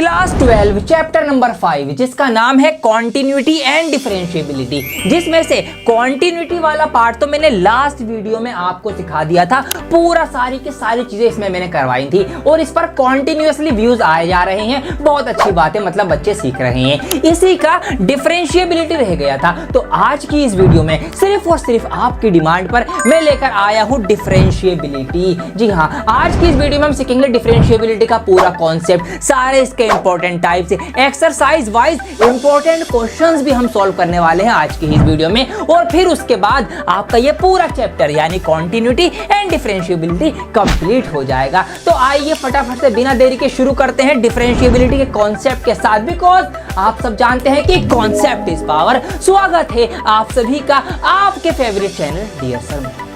Class 12 chapter number 5 जिसका नाम है कॉन्टिन्यूटी एंड डिफरेंशिएबिलिटी, जिसमें से कॉन्टिन्यूटी वाला पार्ट तो मैंने लास्ट वीडियो में आपको सिखा दिया था। पूरा सारी की सारी चीजें इसमें मैंने करवाई थी और इस पर कॉन्टिन्यूअसली व्यूज आए जा रहे हैं। बहुत अच्छी बात है, मतलब बच्चे सीख रहे हैं। इसी का डिफरेंशिएबिलिटी रह गया था। तो आज की इस वीडियो में सिर्फ और सिर्फ आपकी डिमांड पर मैं लेकर आया हूं डिफरेंशिएबिलिटी। जी हाँ, आज की इस वीडियो में हम सीखेंगे डिफरेंशिएबिलिटी का पूरा कॉन्सेप्ट, सारे इसके important types, exercise wise important questions भी हम सॉल्व करने वाले हैं आज की इस वीडियो में। और फिर उसके बाद आपका ये पूरा चैप्टर यानी कॉन्टिन्यूटी एंड डिफरेंशिएबिलिटी कंप्लीट हो जाएगा। तो आइए फटाफट से बिना देरी के शुरू करते हैं डिफरेंशिएबिलिटी के कॉन्सेप्ट के साथ। बिकॉज आप सब जानते हैं कि कॉन्सेप्ट इज पावर। स्वागत है आप सभी का आपके फेवरेट चैनल डियर सर में।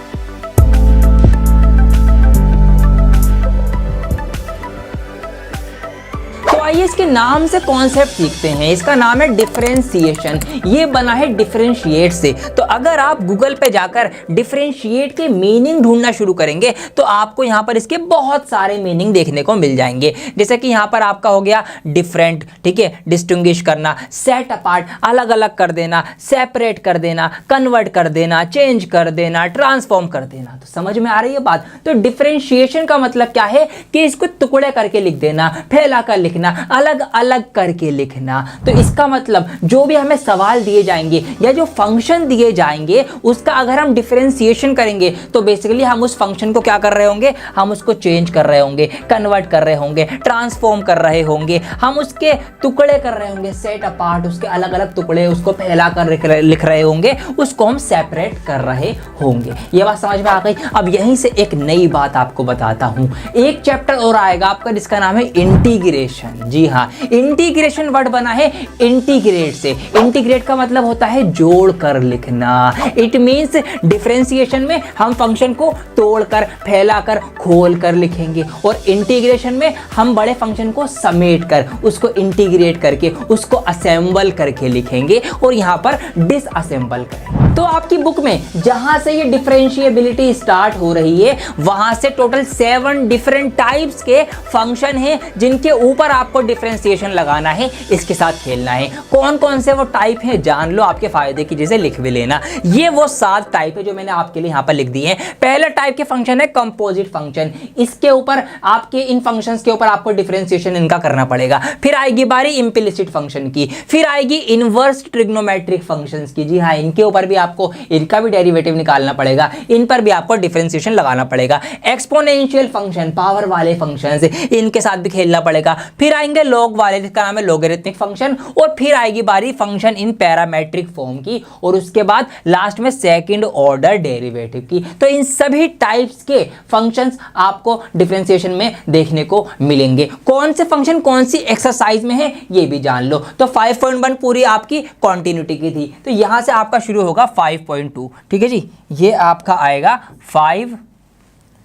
आइए इसके नाम से कॉन्सेप्ट सीखते हैं। इसका नाम है डिफरेंशिएशन। ये बना है डिफरेंशिएट से। तो अगर आप गूगल पे जाकर डिफरेंशिएट के मीनिंग ढूंढना शुरू करेंगे तो आपको यहाँ पर इसके बहुत सारे मीनिंग देखने को मिल जाएंगे। जैसे कि यहाँ पर आपका हो गया डिफरेंट, ठीक है, डिस्टिंग्विश करना, सेट अपार्ट, अलग अलग कर देना, सेपरेट कर देना, कन्वर्ट कर देना, चेंज कर देना, ट्रांसफॉर्म कर देना। तो समझ में आ रही है बात। तो डिफरेंशिएशन का मतलब क्या है कि इसको टुकड़े करके लिख देना, फैला कर लिखना, अलग अलग करके लिखना। तो इसका मतलब जो भी हमें सवाल दिए जाएंगे या जो फंक्शन दिए जाएंगे उसका अगर हम डिफरेंशिएशन करेंगे तो बेसिकली हम उस फंक्शन को क्या कर रहे होंगे, हम उसको चेंज कर रहे होंगे, कन्वर्ट कर रहे होंगे, ट्रांसफॉर्म कर रहे होंगे, हम उसके टुकड़े कर रहे होंगे, सेट अपार्ट, उसके अलग अलग टुकड़े उसको फैला कर लिख रहे होंगे, उसको हम सेपरेट कर रहे होंगे। ये बात समझ में आ गई। अब यहीं से एक नई बात आपको बताता हूं। एक चैप्टर और आएगा आपका जिसका नाम है इंटीग्रेशन। जी हाँ, इंटीग्रेशन वर्ड बना है इंटीग्रेट से। इंटीग्रेट का मतलब होता है जोड़ कर लिखना। इट मींस डिफरेंशिएशन में हम फंक्शन को तोड़कर, फैलाकर, खोलकर लिखेंगे और इंटीग्रेशन में हम बड़े फंक्शन को समेट कर, उसको इंटीग्रेट करके, उसको असेंबल करके लिखेंगे और यहां पर डिसअसेंबल करेंगे। तो आपकी बुक में जहां से ये डिफरेंशिएबिलिटी स्टार्ट हो रही है वहां से टोटल 7 डिफरेंट टाइप्स के फंक्शन हैं जिनके ऊपर आपको डिफरेंशिएशन लगाना है, इसके साथ खेलना है। कौन कौन से वो टाइप हैं जान लो, आपके फायदे की चीजें लिख भी लेना। ये वो 7 टाइप है जो मैंने आपके लिए यहां पर लिख दिए हैं। पहला टाइप के फंक्शन है कंपोजिट फंक्शन। इसके ऊपर आपके इन फंक्शंस के ऊपर आपको डिफरेंशिएशन इनका करना पड़ेगा। फिर आएगी बारी इंप्लिसिट फंक्शन की, फिर आएगी इनवर्स ट्रिग्नोमेट्रिक फंक्शंस की। जी हाँ, इनके ऊपर भी आपको इनका भी डेरिवेटिव निकालना पड़ेगा, इन पर भी आपको डिफरेंशिएशन लगाना पड़ेगा। एक्सपोनेंशियल फंक्शन, पावर वाले फंक्शंस, इनके साथ भी खेलना पड़ेगा। फिर आएंगे लॉग वाले जिसका नाम है लॉगरिथमिक फंक्शन, और फिर आएगी बारी फंक्शन इन पैरामेट्रिक फॉर्म की, और उसके बाद लास्ट में सेकंड ऑर्डर डेरिवेटिव की। तो इन सभी टाइप्स के फंक्शंस आपको डिफरेंशिएशन में देखने को मिलेंगे। कौन से फंक्शन कौन सी एक्सरसाइज में है ये भी जान लो। तो 5.1 पूरी आपकी कॉन्टिन्यूटी की थी, तो यहां से आपका शुरू होगा 5.2। ठीक है जी, ये आपका आएगा 5,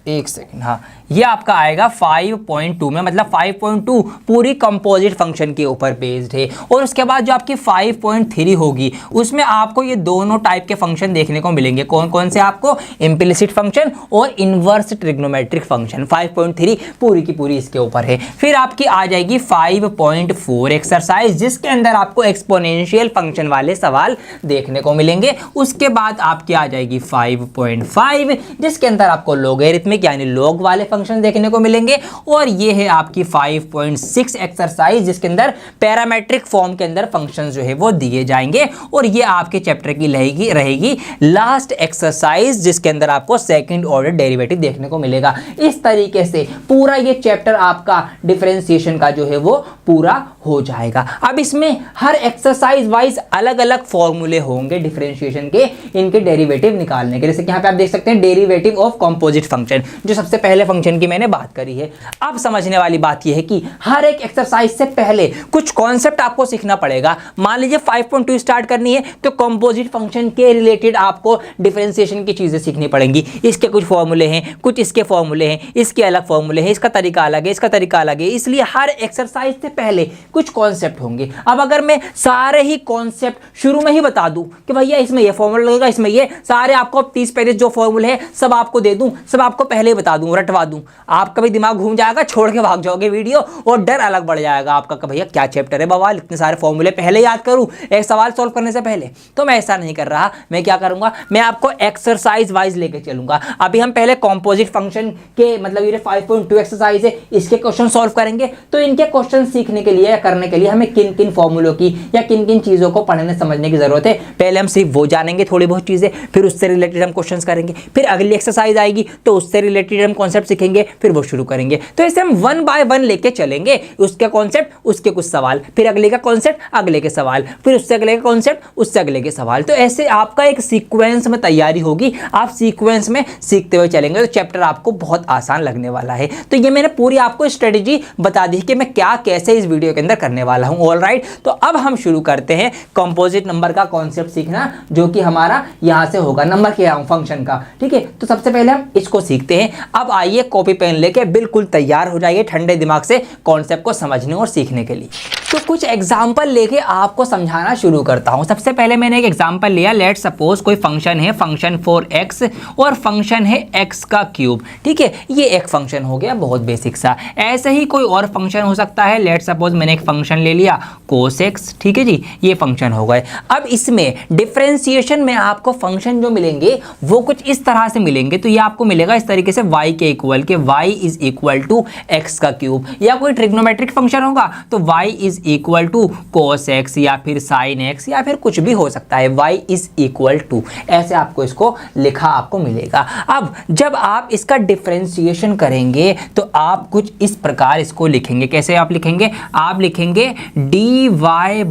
एक सेकेंड, हाँ, ये आपका आएगा 5.2 में, मतलब 5.2 पूरी कंपोजिट फंक्शन के ऊपर बेस्ड है। और उसके बाद जो आपकी 5.3 होगी उसमें आपको ये दोनों टाइप के फंक्शन देखने को मिलेंगे। कौन कौन से आपको, इम्प्लिसिट फंक्शन और इनवर्स ट्रिग्नोमेट्रिक फंक्शन। 5.3 पूरी की पूरी इसके ऊपर है। फिर आपकी आ जाएगी 5.4 एक्सरसाइज जिसके अंदर आपको एक्सपोनेंशियल फंक्शन वाले सवाल देखने को मिलेंगे। उसके बाद आपकी आ जाएगी 5.5 जिसके अंदर आपको लॉगरिथमिक यानी लॉग वाले फंक्शन देखने को मिलेंगे। और ये है आपकी 5.6 एक्सरसाइज जिसके अंदर पैरामेट्रिक फॉर्म के अंदर फंक्शंस जो है वो दिए जाएंगे। और ये आपके चैप्टर की रहेगी लास्ट एक्सरसाइज जिसके अंदर आपको सेकंड ऑर्डर डेरिवेटिव देखने को मिलेगा। इस तरीके से पूरा ये चैप्टर आपका डिफरेंशिएशन का जो है वो पूरा हो जाएगा। अब इसमें हर एक्सरसाइज वाइज अलग अलग फॉर्मूले होंगे डिफरेंशिएशन के, इनके डेरिवेटिव निकालने के। जैसे कि यहाँ पे आप देख सकते हैं डेरिवेटिव ऑफ कंपोजिट फंक्शन, जो सबसे पहले फंक्शन की मैंने बात करी है। अब समझने वाली बात यह है कि हर एक एक्सरसाइज से पहले कुछ कॉन्सेप्ट आपको सीखना पड़ेगा। मान लीजिए 5.2 स्टार्ट करनी है तो कंपोजिट फंक्शन के रिलेटेड आपको डिफरेंशिएशन की चीजें सीखनी पड़ेंगी। इसके कुछ फॉर्मूले हैं, कुछ इसके फॉर्मूले हैं, इसके अलग फॉर्मूले हैं, इसका तरीका अलग है, इसका तरीका अलग है। इसलिए हर एक्सरसाइज से पहले कुछ कॉन्सेप्ट होंगे। अब अगर मैं सारे ही कॉन्सेप्ट शुरू में ही बता दूं कि भैया इसमें ये फॉर्मूला लगेगा, इसमें ये सारे आपको 30 पेजेस जो फॉर्मूले हैं सब आपको दे दूं, सब आपको पहले ही बता दूं, रटवा दूं, आपका भी दिमाग घूम जाएगा, छोड़ के भाग जाओगे वीडियो और डर अलग बढ़ जाएगा आपका कि भैया क्या चैप्टर है बवाल, इतने सारे फॉर्मूले पहले याद करूं एक सवाल सॉल्व करने से पहले। तो मैं ऐसा नहीं कर रहा, मैं क्या करूंगा, मैं आपको एक्सरसाइज वाइज लेके चलूंगा। अभी हम पहले कॉम्पोजिट फंक्शन के मतलब ये 5.2 एक्सरसाइज है, इसके क्वेश्चन सॉल्व करेंगे। तो इनके क्वेश्चन सीखने के लिए या करने के लिए हमें किन किन फॉर्मूलों की या किन किन चीजों को पढ़ने समझने की जरूरत है, पहले हम सिर्फ वो जानेंगे थोड़ी बहुत चीजें, फिर उससे रिलेटेड हम क्वेश्चंस करेंगे, फिर अगली एक्सरसाइज आएगी तो उससे रिलेटेड हम कॉन्सेप्ट सीखेंगे, फिर वो शुरू करेंगे। तो ऐसे हम 1 बाय 1 लेके चलेंगे, उसके कॉन्सेप्ट उसके कुछ सवाल, फिर अगले का कॉन्सेप्ट अगले के सवाल, फिर उससे अगले का कॉन्सेप्ट उससे अगले के सवाल। तो ऐसे आपका एक सीक्वेंस में तैयारी होगी, आप सीक्वेंस में सीखते हुए चलेंगे तो चैप्टर आपको बहुत आसान लगने वाला है। तो ये मैंने पूरी आपको स्ट्रेटेजी बता दी कि मैं क्या कैसे इस वीडियो के अंदर करने वाला हूं। ऑलराइट, तो अब हम शुरू करते हैं कंपोजिट नंबर का कॉन्सेप्ट सीखना, जो कि हमारा यहां से होगा नंबर के फंक्शन का। ठीक है, तो सबसे पहले हम इसको सीखते हैं। अब आइए कॉपी पेन लेके बिल्कुल तैयार हो जाइए ठंडे दिमाग से कॉन्सेप्ट को समझने और सीखने के लिए। तो कुछ एग्जाम्पल लेके आपको समझाना शुरू करता हूं। सबसे पहले मैंने एक एग्जाम्पल लिया, लेट सपोज कोई फंक्शन है, फंक्शन 4x और फंक्शन है x का क्यूब। ठीक है, ये एक फंक्शन हो गया बहुत बेसिक सा। ऐसे ही कोई और फंक्शन हो सकता है, लेट सपोज मैंने एक फंक्शन ले लिया cos x। ठीक है जी, ये फंक्शन हो गए। अब इसमें डिफरेंशिएशन में आपको फंक्शन जो मिलेंगे वो कुछ इस तरह से मिलेंगे। तो ये आपको मिलेगा इस तरीके से y के इक्वल के y is equal to x का क्यूब, या कोई ट्रिग्नोमेट्रिक फंक्शन होगा तो y is equal to cos x या फिर sin x या फिर कुछ भी हो सकता है, y इज इक्वल टू, ऐसे आपको इसको लिखा आपको मिलेगा। अब जब आप इसका डिफरेंशिएशन करेंगे तो आप कुछ इस प्रकार इसको लिखेंगे। कैसे आप लिखेंगे, आप लिखेंगे dy बाय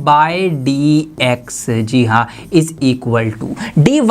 dx, जी हाँ, is equal to dy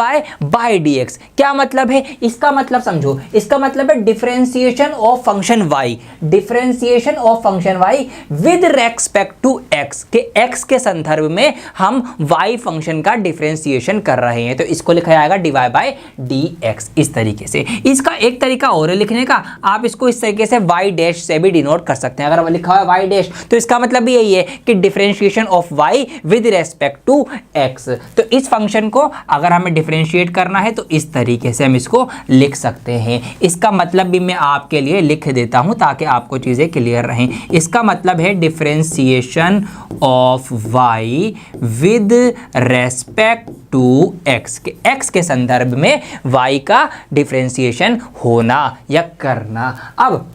by dx। क्या मतलब है इसका, मतलब समझो, इसका मतलब है differentiation of function y, differentiation of function y with respect to x, के x के संदर्भ में हम y फंक्शन का डिफरेंशिएशन कर रहे हैं। तो इसको लिखा जाएगा dy बाय dx इस तरीके से। इसका एक तरीका और है लिखने का, आप इसको इस तरीके से y डैश से भी डिनोट कर सकते हैं। अगर लिखा हुआ है y डैश तो इसका मतलब भी यही है कि differentiation of y with respect to x। तो इस फंक्शन को अगर हमें डिफरेंशिएट करना है तो इस तरीके से हम इसको लिख सकते हैं। इसका मतलब भी मैं आपके लिए लिख देता हूं ताकि आपको चीजें क्लियर रहें। इसका मतलब है differentiation of y with respect to x, के x के संदर्भ में y का डिफरेंशिएशन होना या करना। अब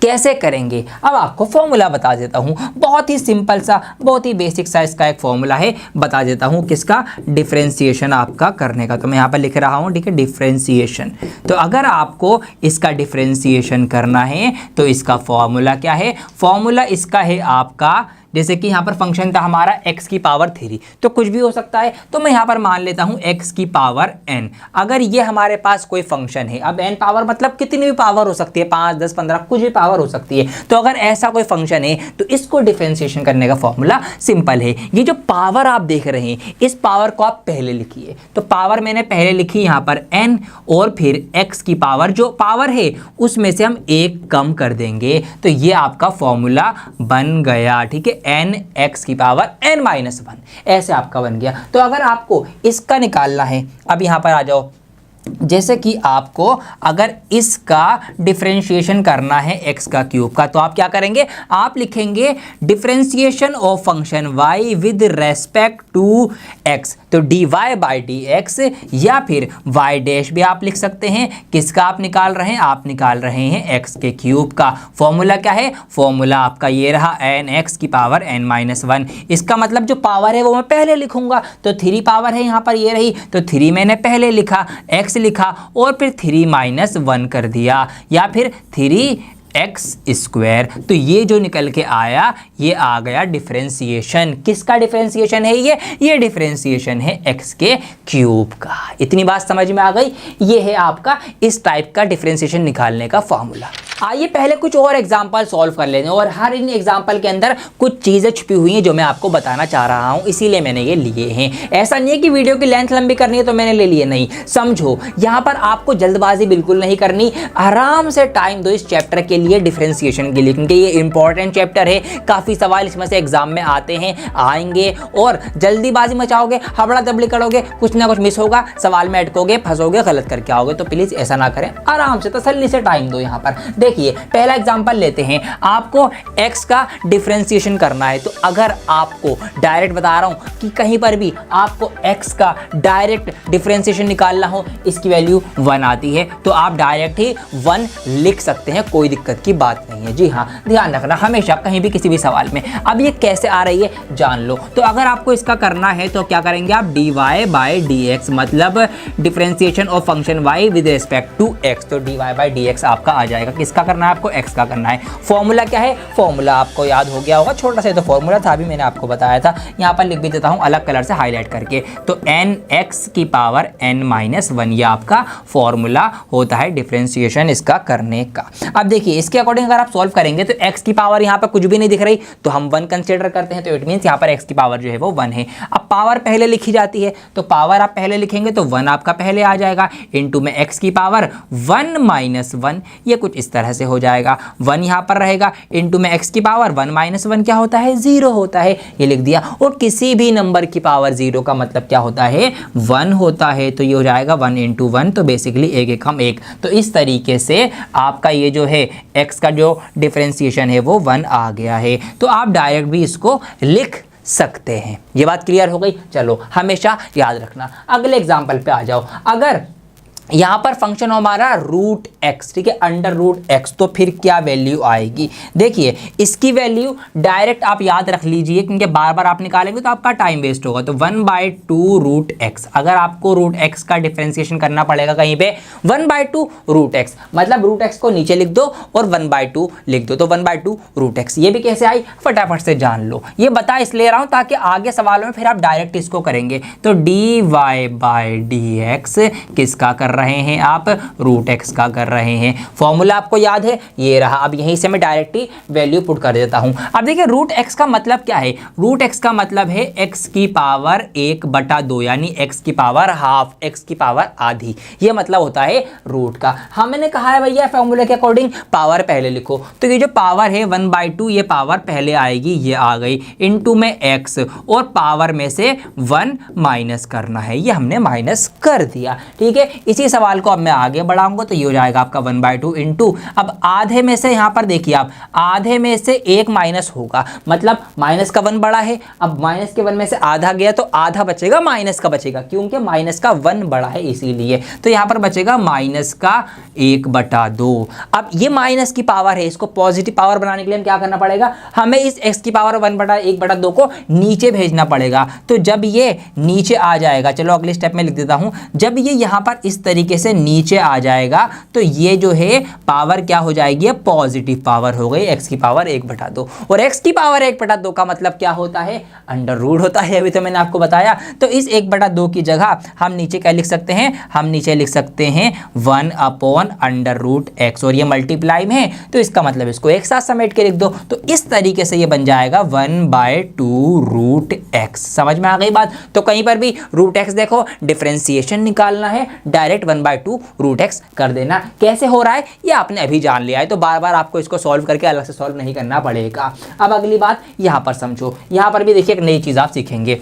कैसे करेंगे, अब आपको फॉर्मूला बता देता हूं, बहुत ही सिंपल सा, बहुत ही बेसिक सा इसका एक फॉर्मूला है, बता देता हूं किसका, डिफरेंशिएशन आपका करने का। तो मैं यहां पर लिख रहा हूं, ठीक है, डिफरेंशिएशन। तो अगर आपको इसका डिफरेंशिएशन करना है तो इसका फॉर्मूला क्या है, फॉर्मूला इसका है आपका, जैसे कि यहाँ पर फंक्शन था हमारा x की पावर 3, तो कुछ भी हो सकता है। तो मैं यहाँ पर मान लेता हूँ x की पावर n। अगर ये हमारे पास कोई फंक्शन है, अब n पावर मतलब कितनी भी पावर हो सकती है, 5, 10, 15, कुछ भी पावर हो सकती है। तो अगर ऐसा कोई फंक्शन है तो इसको डिफरेंशिएशन करने का फॉर्मूला सिंपल है। ये जो पावर आप देख रहे हैं, इस पावर को आप पहले लिखिए। तो पावर मैंने पहले लिखी यहाँ पर n, और फिर x की पावर जो पावर है उसमें से हम 1 कम कर देंगे, तो ये आपका फॉर्मूला बन गया। ठीक है, n x की पावर n माइनस 1, ऐसे आपका बन गया। तो अगर आपको इसका निकालना है, अब यहां पर आ जाओ, जैसे कि आपको अगर इसका डिफरेंशिएशन करना है x का क्यूब का, तो आप क्या करेंगे, आप लिखेंगे differentiation of function y with respect to x, तो dy बाई dx, या फिर y डैश भी आप लिख सकते हैं। किसका आप निकाल रहे हैं, आप निकाल रहे हैं x के क्यूब का। फॉर्मूला क्या है, फॉर्मूला आपका ये रहा n x की पावर n माइनस 1। इसका मतलब जो पावर है वो मैं पहले लिखूंगा, तो 3 पावर है यहाँ पर ये रही, तो 3 मैंने पहले लिखा, x लिखा और फिर 3 माइनस 1 कर दिया, या फिर 3x स्क्वायर। तो ये जो निकल के आया, ये आ गया डिफरेंशिएशन। किसका डिफरेंशिएशन है ये डिफरेंशिएशन है x के क्यूब का। इतनी बात समझ में आ गई। ये है आपका इस टाइप का डिफरेंशिएशन निकालने का फॉर्मूला। आइए पहले कुछ और एग्जाम्पल सॉल्व कर लेते हैं, और हर इन एग्जाम्पल के अंदर कुछ चीज़ें छुपी हुई हैं जो मैं आपको बताना चाह रहा हूँ, इसीलिए मैंने ये लिए हैं। ऐसा नहीं है कि वीडियो की लेंथ लंबी करनी है तो मैंने ले लिए, नहीं। समझो, यहाँ पर आपको जल्दबाजी बिल्कुल नहीं करनी, आराम से टाइम दो इस चैप्टर के लिए, डिफरेंशिएशन के लिए, क्योंकि ये इंपॉर्टेंट चैप्टर है। काफ़ी सवाल इसमें से एग्जाम में आते हैं, आएंगे, और जल्दीबाजी मचाओगे, हबड़ा दबड़ी करोगे, कुछ ना कुछ मिस होगा, सवाल में अटकोगे, फंसोगे, गलत करके आओगे। तो प्लीज़ ऐसा ना करें, आराम से तसल्ली से टाइम दो। यहाँ पर देखिए पहला एग्जांपल लेते हैं, आपको x का डिफरेंशिएशन करना है। तो अगर आपको डायरेक्ट बता रहा हूँ कि कहीं पर भी आपको x का डायरेक्ट डिफरेंशिएशन निकालना हो, इसकी वैल्यू 1 आती है, तो आप डायरेक्ट ही 1 लिख सकते हैं, कोई दिक्कत की बात नहीं है। जी हाँ, ध्यान रखना हमेशा कहीं भी किसी भी सवाल में। अब ये कैसे आ रही है जान लो। तो अगर आपको इसका करना है तो क्या करेंगे आप, dy बाई dx, मतलब differentiation of function y with respect to x। तो dy बाई dx आपका आ जाएगा। किसका करना है आपको, x का करना है। फॉर्मूला क्या है, फॉर्मूला आपको याद हो गया होगा, छोटा सा तो फॉर्मूला था, अभी मैंने आपको बताया था। यहाँ पर लिख भी देता हूँ अलग कलर से हाईलाइट करके। तो nx की पावर n-1 ये आपका फॉर्मूला होता है डिफरेंशिएशन इसका करने का। अब देखिए इसके अकॉर्डिंग अगर आप सॉल्व करेंगे तो x की पावर यहाँ पर कुछ भी नहीं दिख रही, तो हम 1 कंसिडर करते हैं, तो इट मीन्स यहाँ पर x की पावर जो है वो 1 है। अब पावर पहले लिखी जाती है, तो पावर आप पहले लिखेंगे तो 1 आपका पहले आ जाएगा, इनटू में x की पावर 1 - 1, ये कुछ इस तरह से हो जाएगा। 1 यहाँ पर रहेगा, इनटू में x की पावर 1 - 1 क्या होता है, 0 होता है, ये लिख दिया। और किसी भी नंबर की पावर 0 का मतलब क्या होता है, 1 होता है, तो ये हो जाएगा 1 × 1, तो बेसिकली 1 × 1। तो इस तरीके से आपका ये जो है x का जो डिफरेंशिएशन है वो 1 आ गया है। तो आप डायरेक्ट भी इसको लिख सकते हैं। ये बात क्लियर हो गई। चलो हमेशा याद रखना। अगले एग्जाम्पल पे आ जाओ। अगर यहाँ पर फंक्शन हमारा √x, ठीक है, √x, तो फिर क्या वैल्यू आएगी। देखिए इसकी वैल्यू डायरेक्ट आप याद रख लीजिए, क्योंकि बार बार आप निकालेंगे तो आपका टाइम वेस्ट होगा। तो 1/2 √x, अगर आपको √x का डिफरेंशिएशन करना पड़ेगा कहीं पे, 1/2 √x, मतलब √x को नीचे लिख दो और 1/2 लिख दो, तो 1/2 √x। ये भी कैसे आई फटाफट से जान लो। ये बता इसलिए रहा हूँ ताकि आगे सवालों में फिर आप डायरेक्ट इसको करेंगे। तो dy बाई dx किसका कर रहे हैं आप, √x का कर रहे हैं। फॉर्मूला आपको याद है, ये रहा। अब यहीं से मैं डायरेक्ट ही वैल्यू पुट कर देता हूं। अब देखिए √x का मतलब क्या है, √x का मतलब है x की पावर 1/2, यानी x की पावर हाफ, x की पावर आधी, ये मतलब होता है रूट का। हाँ मैंने कहा है भैया फॉर्मूले के अकॉर्डिंग पावर पहले लिखो, तो ये जो पावर है 1/2, ये पावर पहले आएगी, ये आ गई, इनटू में x, और पावर में से 1 माइनस करना है, ये हमने माइनस कर दिया। ठीक है, इसी सवाल को अब मैं आगे बढ़ाऊंगा, तो ये हो जाएगा आपका 1/2 इंटू, अब आधे में से यहाँ पर देखिए आप, आधे में से 1 माइनस होगा, मतलब माइनस का 1 बड़ा है। अब माइनस के 1 में से आधा गया तो आधा बचेगा, माइनस का बचेगा, क्योंकि माइनस का 1 बड़ा है इसीलिए। तो यहाँ पर बचेगा माइनस का 1/2। अब ये माइनस की पावर है, इसको पॉजिटिव पावर बनाने के लिए हम क्या करना पड़ेगा, हमें इस x की पावर 1/1/2 को नीचे भेजना पड़ेगा। तो जब ये नीचे आ जाएगा, चलो अगले स्टेप में लिख देता हूं, जब ये यहाँ पर इस तरीके से नीचे आ जाएगा तो ये जो है पावर क्या हो जाएगी, पॉजिटिव पावर हो गई, x की पावर 1/2। और x की पावर 1/2 का मतलब क्या होता है, अंडर रूट होता है, अभी तो मैंने आपको बताया। तो इस 1/2 की जगह हम नीचे क्या लिख सकते हैं, हम नीचे लिख सकते हैं 1/√x, और ये मल्टीप्लाई में है तो इसका मतलब इसको एक साथ समेट के लिख दो। तो इस तरीके से ये बन जाएगा 1/2√x। समझ में आ गई बात। तो कहीं पर भी √x देखो, डिफरेंशिएशन निकालना है, डायरेक्ट 1/2√x कर देना। कैसे हो रहा है ये आपने अभी जान लिया है, तो बार बार आपको इसको सॉल्व करके अलग से सॉल्व नहीं करना पड़ेगा। अब अगली बात यहाँ पर समझो, यहाँ पर भी देखिए एक नई चीज़ आप सीखेंगे।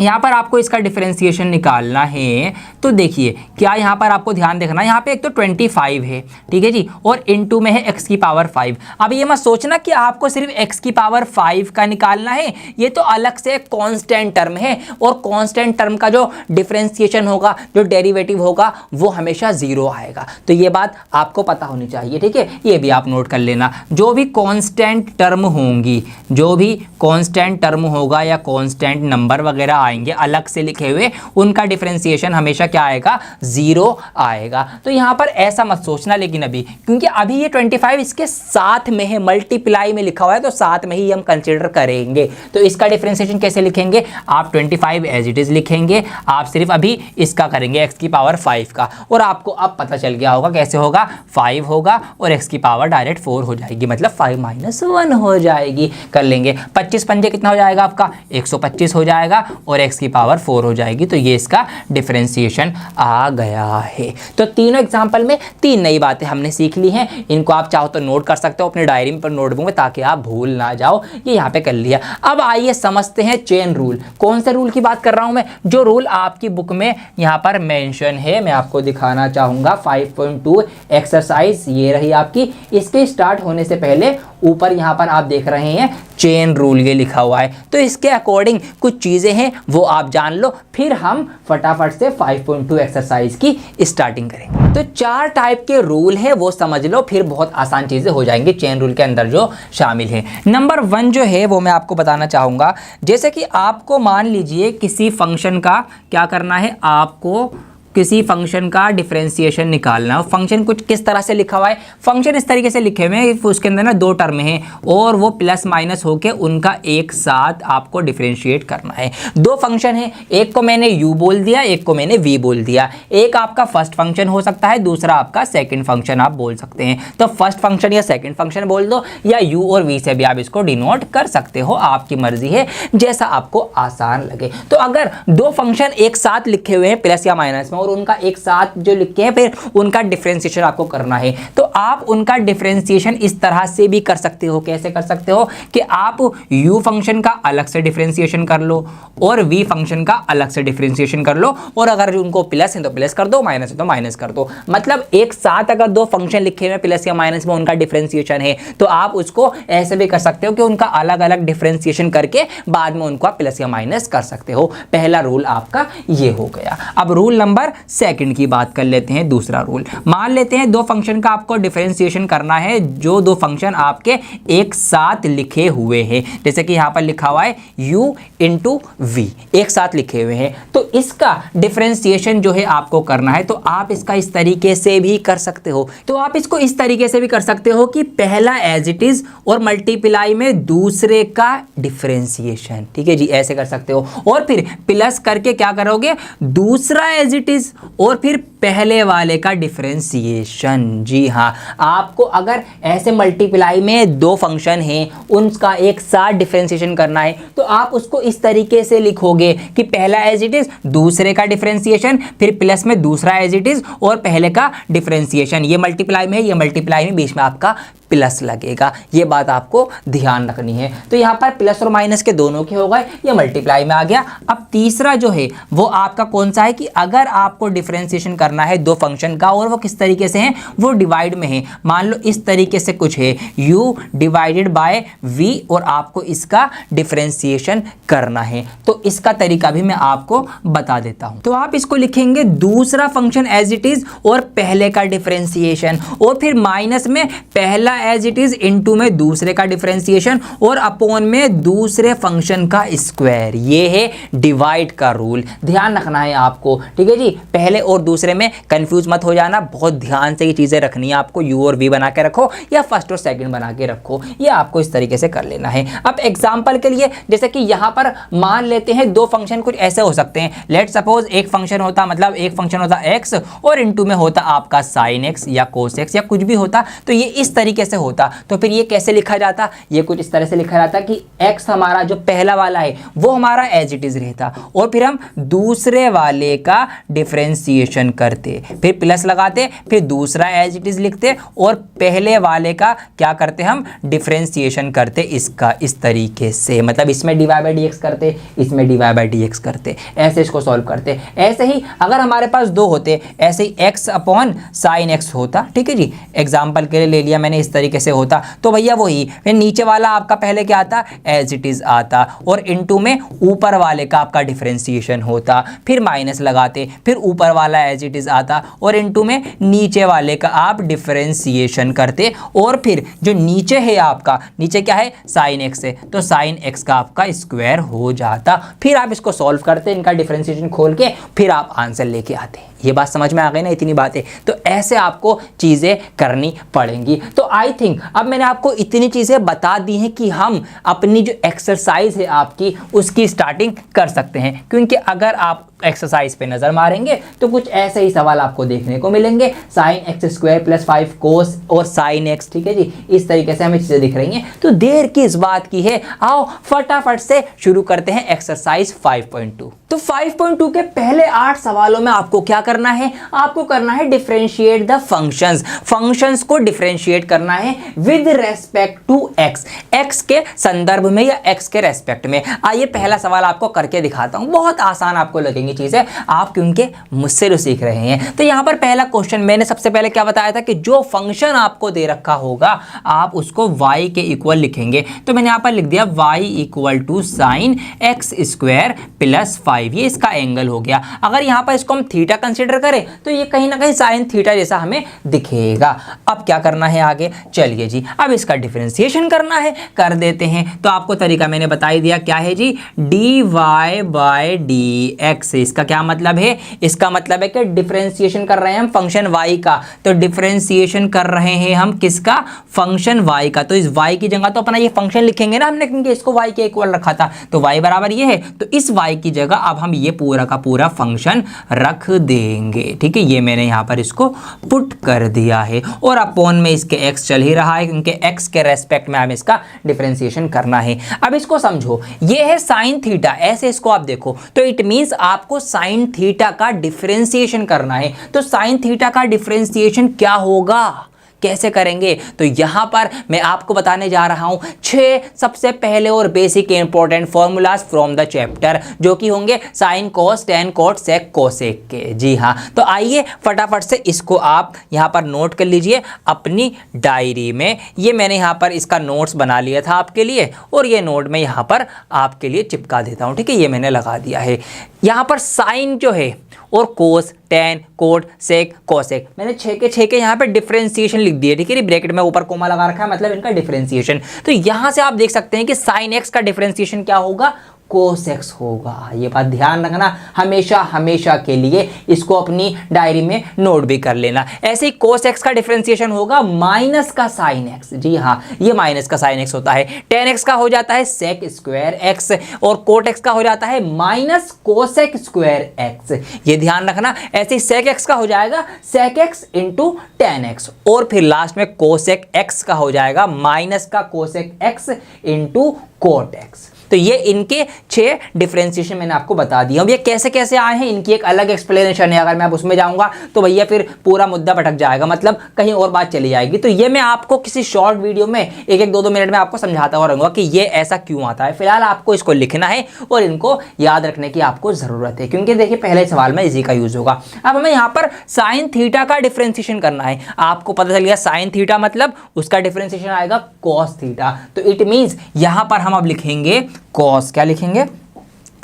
यहाँ पर आपको इसका डिफरेंशिएशन निकालना है, तो देखिए क्या यहाँ पर आपको ध्यान देखना, यहाँ पे एक तो 25 है, ठीक है जी, और इनटू में है x की पावर 5। अब ये मत सोचना कि आपको सिर्फ x की पावर 5 का निकालना है, ये तो अलग से कांस्टेंट टर्म है, और कांस्टेंट टर्म का जो डिफरेंशिएशन होगा, जो डेरिवेटिव होगा, वो हमेशा 0 आएगा। तो ये बात आपको पता होनी चाहिए, ठीक है, ये भी आप नोट कर लेना। जो भी कांस्टेंट टर्म होंगी, जो भी कांस्टेंट टर्म होगा या कांस्टेंट नंबर वगैरह आएंगे, अलग से लिखे हुए, उनका डिफरेंशिएशन हमेशा क्या आएगा, 0 आएगा। तो यहाँ पर ऐसा मत सोचना लेकिन अभी, क्योंकि अभी ये 25 इसके साथ में है, मल्टीप्लाई में लिखा हुआ है, तो साथ में ही हम कंसिडर करेंगे। तो इसका डिफरेंशिएशन कैसे लिखेंगे, आप 25 एज इट इज लिखेंगे, आप सिर्फ अभी इसका करेंगे x की पावर 5 का, और आपको अब पता चल गया होगा कैसे होगा, 5 होगा और x की पावर डायरेक्ट 4 हो जाएगी, मतलब 5 - 1 हो जाएगी। कर लेंगे 25 पंजे कितना हो जाएगा आपका, 125 हो जाएगा और x की पावर 4 हो जाएगी। तो ये इसका डिफरेंशिएशन आ गया है। तो तीनों एग्जाम्पल में 3 नई बातें हमने सीख ली हैं, इनको आप चाहो तो नोट कर सकते हो अपने डायरी में, पर नोटबुक में, ताकि आप भूल ना जाओ। ये यहाँ पे कर लिया। अब आइए समझते हैं चेन रूल। कौन से रूल की बात कर रहा हूं मैं, जो रूल आपकी बुक में यहाँ पर मेंशन है, मैं आपको दिखाना चाहूंगा। 5.2 एक्सरसाइज ये रही आपकी, इसके स्टार्ट होने से पहले ऊपर यहाँ पर आप देख रहे हैं चेन रूल ये लिखा हुआ है। तो इसके अकॉर्डिंग कुछ चीजें हैं वो आप जान लो, फिर हम फटाफट से 5.2 एक्सरसाइज की स्टार्टिंग करेंगे। तो 4 टाइप के रूल हैं वो समझ लो, फिर बहुत आसान चीजें हो जाएंगी चेन रूल के अंदर जो शामिल है। नंबर 1 जो है वो मैं आपको बताना चाहूंगा, जैसे कि आपको मान लीजिए किसी फंक्शन का क्या करना है, आपको किसी फंक्शन का डिफरेंशिएशन निकालना है। फंक्शन कुछ किस तरह से लिखा हुआ है, फंक्शन इस तरीके से लिखे हुए हैं, उसके अंदर ना 2 टर्म हैं और वो प्लस माइनस होके उनका एक साथ आपको डिफरेंशिएट करना है। 2 फंक्शन है, एक को मैंने u बोल दिया, एक को मैंने v बोल दिया। एक आपका फर्स्ट फंक्शन हो सकता है, दूसरा आपका सेकंड फंक्शन आप बोल सकते हैं। तो फर्स्ट फंक्शन या सेकंड फंक्शन बोल दो, या u और v से भी आप इसको डिनोट कर सकते हो, आपकी मर्जी है, जैसा आपको आसान लगे। तो अगर 2 फंक्शन एक साथ लिखे हुए हैं प्लस या माइनस में, और उनका एक साथ जो लिखे हैं, फिर उनका डिफरेंशिएशन आपको करना है, तो आप उनका डिफरेंशिएशन इस तरह से भी कर सकते हो। कैसे कर सकते हो कि आप u फंक्शन का अलग से डिफरेंशिएशन कर लो और v फंक्शन का अलग से डिफरेंशिएशन कर लो, और अगर उनको प्लस है तो प्लस कर दो, माइनस है तो माइनस कर दो। मतलब एक साथ अगर 2 फंक्शन लिखे हुए प्लस या माइनस में उनका डिफरेंशिएशन है, तो आप उसको ऐसे भी कर सकते हो कि उनका अलग अलग डिफरेंशिएशन करके बाद में उनको प्लस या माइनस कर सकते हो। पहला रूल आपका ये हो गया। अब रूल नंबर 2 की बात कर लेते हैं। दूसरा रूल, मान लेते हैं 2 फंक्शन का आपको डिफरेंशिएशन करना है, जो 2 फंक्शन आपके एक साथ लिखे हुए हैं, जैसे कि यहां पर लिखा हुआ है u इंटू v, एक साथ लिखे हुए हैं। तो इसका डिफरेंशिएशन जो है आपको करना है, तो आप इसका इस तरीके से भी कर सकते हो। तो आप इसको इस तरीके से भी कर सकते हो कि पहला एज इट इज और मल्टीप्लाई में दूसरे का डिफरेंशिएशन, ठीक है जी, ऐसे कर सकते हो। और फिर प्लस करके क्या करोगे, दूसरा एज इट इज और फिर पहले वाले का डिफरेंशिएशन। जी हाँ, आपको अगर ऐसे मल्टीप्लाई में 2 फंक्शन हैं, उनका एक साथ डिफरेंशिएशन करना है, तो आप उसको इस तरीके से लिखोगे कि पहला एज इट इज, दूसरे का डिफरेंशिएशन, फिर प्लस में दूसरा एज इट इज और पहले का डिफरेंशिएशन। ये मल्टीप्लाई में है, ये मल्टीप्लाई में, बीच में आपका प्लस लगेगा। ये बात आपको ध्यान रखनी है। तो यहाँ पर प्लस और माइनस के दोनों के हो गए, ये मल्टीप्लाई में आ गया। अब तीसरा जो है वो आपका कौन सा है कि अगर आपको डिफरेंशिएशन करना है 2 फंक्शन का, और वो किस तरीके से है, वो डिवाइड में है। मान लो इस तरीके से कुछ है, u डिवाइडेड बाय v, और आपको इसका डिफरेंशिएशन करना है। तो इसका तरीका भी मैं आपको बता देता हूं। तो आप इसको लिखेंगे दूसरा फंक्शन एज इट इज और पहले का डिफरेंशिएशन, और फिर माइनस में पहला एज इट इज इनटू में दूसरे का डिफरेंशिएशन, और अपॉन में दूसरे फंक्शन का स्क्वायर। ये है डिवाइड का रूल, ध्यान रखना है आपको, ठीक है जी। पहले और दूसरे में कंफ्यूज मत हो जाना, बहुत ध्यान से ये चीजें रखनी है आपको। u और v बना के रखो या फर्स्ट और सेकंड बना के रखो, ये आपको इस तरीके से कर लेना है। अब एग्जांपल के लिए, जैसे कि यहां पर मान लेते हैं 2 फंक्शन कुछ ऐसे हो सकते हैं। लेट सपोज एक फंक्शन होता, मतलब एक फंक्शन होता x और इनटू में होता आपका sin x या cos x या कुछ भी होता, तो ये इस तरीके से होता। तो फिर ये कैसे लिखा जाता, ये कुछ इस तरह से लिखा जाता कि x हमारा जो पहला वाला है वो हमारा एज इट इज रहता, और फिर हम दूसरे वाले का डिफरेंशिएशन करते, फिर प्लस लगाते, फिर दूसरा एज इट इज लिखते, और पहले वाले का क्या करते, हम डिफरेंशिएशन करते इसका इस तरीके से। मतलब इसमें dy बाई dx करते, इसमें dy बाई dx करते, ऐसे इसको सॉल्व करते। ऐसे ही अगर हमारे पास 2 होते, ऐसे ही x अपॉन साइन x होता, ठीक है जी। एग्जाम्पल के लिए ले लिया मैंने इस तरीके से होता तो भैया वही, फिर नीचे वाला आपका पहले क्या आता, एज इट इज आता, और इनटू में ऊपर वाले का आपका डिफरेंशिएशन होता, फिर माइनस लगाते, फिर ऊपर वाला एज इट इज आता और इनटू में नीचे वाले का आप डिफरेंशिएशन करते, और फिर जो नीचे है आपका, नीचे क्या है साइन एक्स है, तो साइन एक्स का आपका स्क्वायर हो जाता। फिर आप इसको सॉल्व करते, इनका डिफरेंशिएशन खोल के फिर आप आंसर लेके आते। ये बात समझ में आ गई ना, इतनी बातें। तो ऐसे आपको चीज़ें करनी पड़ेंगी। तो आई थिंक अब मैंने आपको इतनी चीज़ें बता दी हैं कि हम अपनी जो एक्सरसाइज है आपकी उसकी स्टार्टिंग कर सकते हैं, क्योंकि अगर आप एक्सरसाइज पे नज़र मारेंगे तो कुछ ऐसे ही सवाल आपको देखने को मिलेंगे। साइन एक्स स्क्वायर प्लस 5 कोस और साइन एक्स, ठीक है जी, इस तरीके से हमें चीज़ें दिख रही हैं। तो देर किस बात की है, आओ फटाफट से शुरू करते हैं एक्सरसाइज 5.2। तो 5.2 के पहले 8 सवालों में आपको क्या करना है, आपको करना है डिफरेंशिएट द फंक्शंस। फंक्शंस को डिफरेंशिएट करना है with respect to x, x के संदर्भ में या एक्स के रेस्पेक्ट में। आइए पहला सवाल आपको करके दिखाता हूं, बहुत आसान आपको लगेंगी चीजें, आप क्योंकि मुझसे जो सीख रहे हैं। तो यहां पर पहला क्वेश्चन मैंने सबसे पहले क्या बताया था कि जो फंक्शन आपको दे रखा होगा आप उसको y के इक्वल लिखेंगे। तो मैंने यहां पर लिख दिया y equal to sine x square plus 5, ये इसका एंगल हो गया। अगर यहां पर इसको हम थीटा कंसीडर करें तो ये कहीं ना कहीं साइन थीटा जैसा हमें दिखेगा। अब क्या करना है आगे, चलिए जी अब इसका डिफरेंशिएशन करना है, कर देते हैं। तो आपको तरीका मैंने बता ही दिया, क्या है जी, dy बाय dx। इसका क्या मतलब है, इसका मतलब है कि डिफरेंशिएशन कर रहे हैं हम फंक्शन y का, तो डिफरेंशिएशन कर रहे हैं हम किसका, फंक्शन y का। तो इस y की जगह तो अपना ये फंक्शन लिखेंगे ना हमने, क्योंकि इसको y के इक्वल रखा था, तो y बराबर ये है, तो इस y की जगह अब हम ये पूरा का पूरा फंक्शन रख देंगे। ठीक है, ये मैंने यहाँ पर इसको पुट कर दिया है, और अपॉन में इसके x चल ही रहा है, क्योंकि x के रेस्पेक्ट में हमें इसका डिफरेंशिएशन करना है। अब इसको समझो, ये है साइन थीटा, ऐसे इसको आप देखो, तो इट मींस आपको साइन थीटा का डिफरेंशिएशन करना है। तो साइन थीटा का डिफरेंशिएशन क्या होगा, कैसे करेंगे, तो यहां पर मैं आपको बताने जा रहा हूं 6 सबसे पहले और basic important formulas from the chapter, जो कि होंगे sine cos tan cot sec cosec के। जी हां, तो आइए फटाफट से इसको आप यहां पर नोट कर लीजिए अपनी डायरी में। ये मैंने यहां पर इसका नोट्स बना लिया था आपके लिए, और ये नोट मैं यहां पर आपके लिए चिपका देता हूं। ठीक है, ये मैंने लगा दिया है। यहां पर साइन जो है और cos tan cot sec cosec, मैंने 6 के यहाँ पे डिफरेंशिएशन लिख दिए। ठीक है, ब्रैकेट में ऊपर कोमा लगा रखा है, मतलब इनका डिफरेंशिएशन। तो यहाँ से आप देख सकते हैं कि साइन एक्स का डिफरेंशिएशन क्या होगा, कोस एक्स होगा। ये बात ध्यान रखना, हमेशा हमेशा के लिए इसको अपनी डायरी में नोट भी कर लेना। ऐसे ही कोस एक्स का डिफरेंशिएशन होगा माइनस का साइन एक्स। जी हाँ, ये माइनस का साइन एक्स होता है। टेन एक्स का हो जाता है सेक स्क्वायर एक्स, और कोट एक्स का हो जाता है माइनस कोसेक स्क्वायर एक्स। ये ध्यान रखना। ऐसे ही सेक एक्स का हो जाएगा sec x into tan x, और फिर लास्ट में कोसेक एक्स का हो जाएगा माइनस का cosec x into cot x. तो ये इनके 6 डिफरेंशिएशन मैंने आपको बता दिया। अब ये कैसे कैसे आए हैं, इनकी एक अलग एक्सप्लेनेशन है। अगर मैं अब उसमें जाऊंगा तो भैया फिर पूरा मुद्दा भटक जाएगा, मतलब कहीं और बात चली जाएगी। तो ये मैं आपको किसी शॉर्ट वीडियो में 1-2 मिनट में आपको समझाता हुआ रहूंगा कि ये ऐसा क्यों आता है। फिलहाल आपको इसको लिखना है और इनको याद रखने की आपको जरूरत है, क्योंकि देखिए पहले सवाल में इसी का यूज होगा। अब हमें यहाँ पर साइन थीटा का डिफरेंशिएशन करना है। आपको पता चल गया साइन थीटा मतलब उसका डिफरेंशिएशन आएगा कॉस थीटा। तो इट मींस यहां पर हम अब लिखेंगे कॉस, क्या लिखेंगे,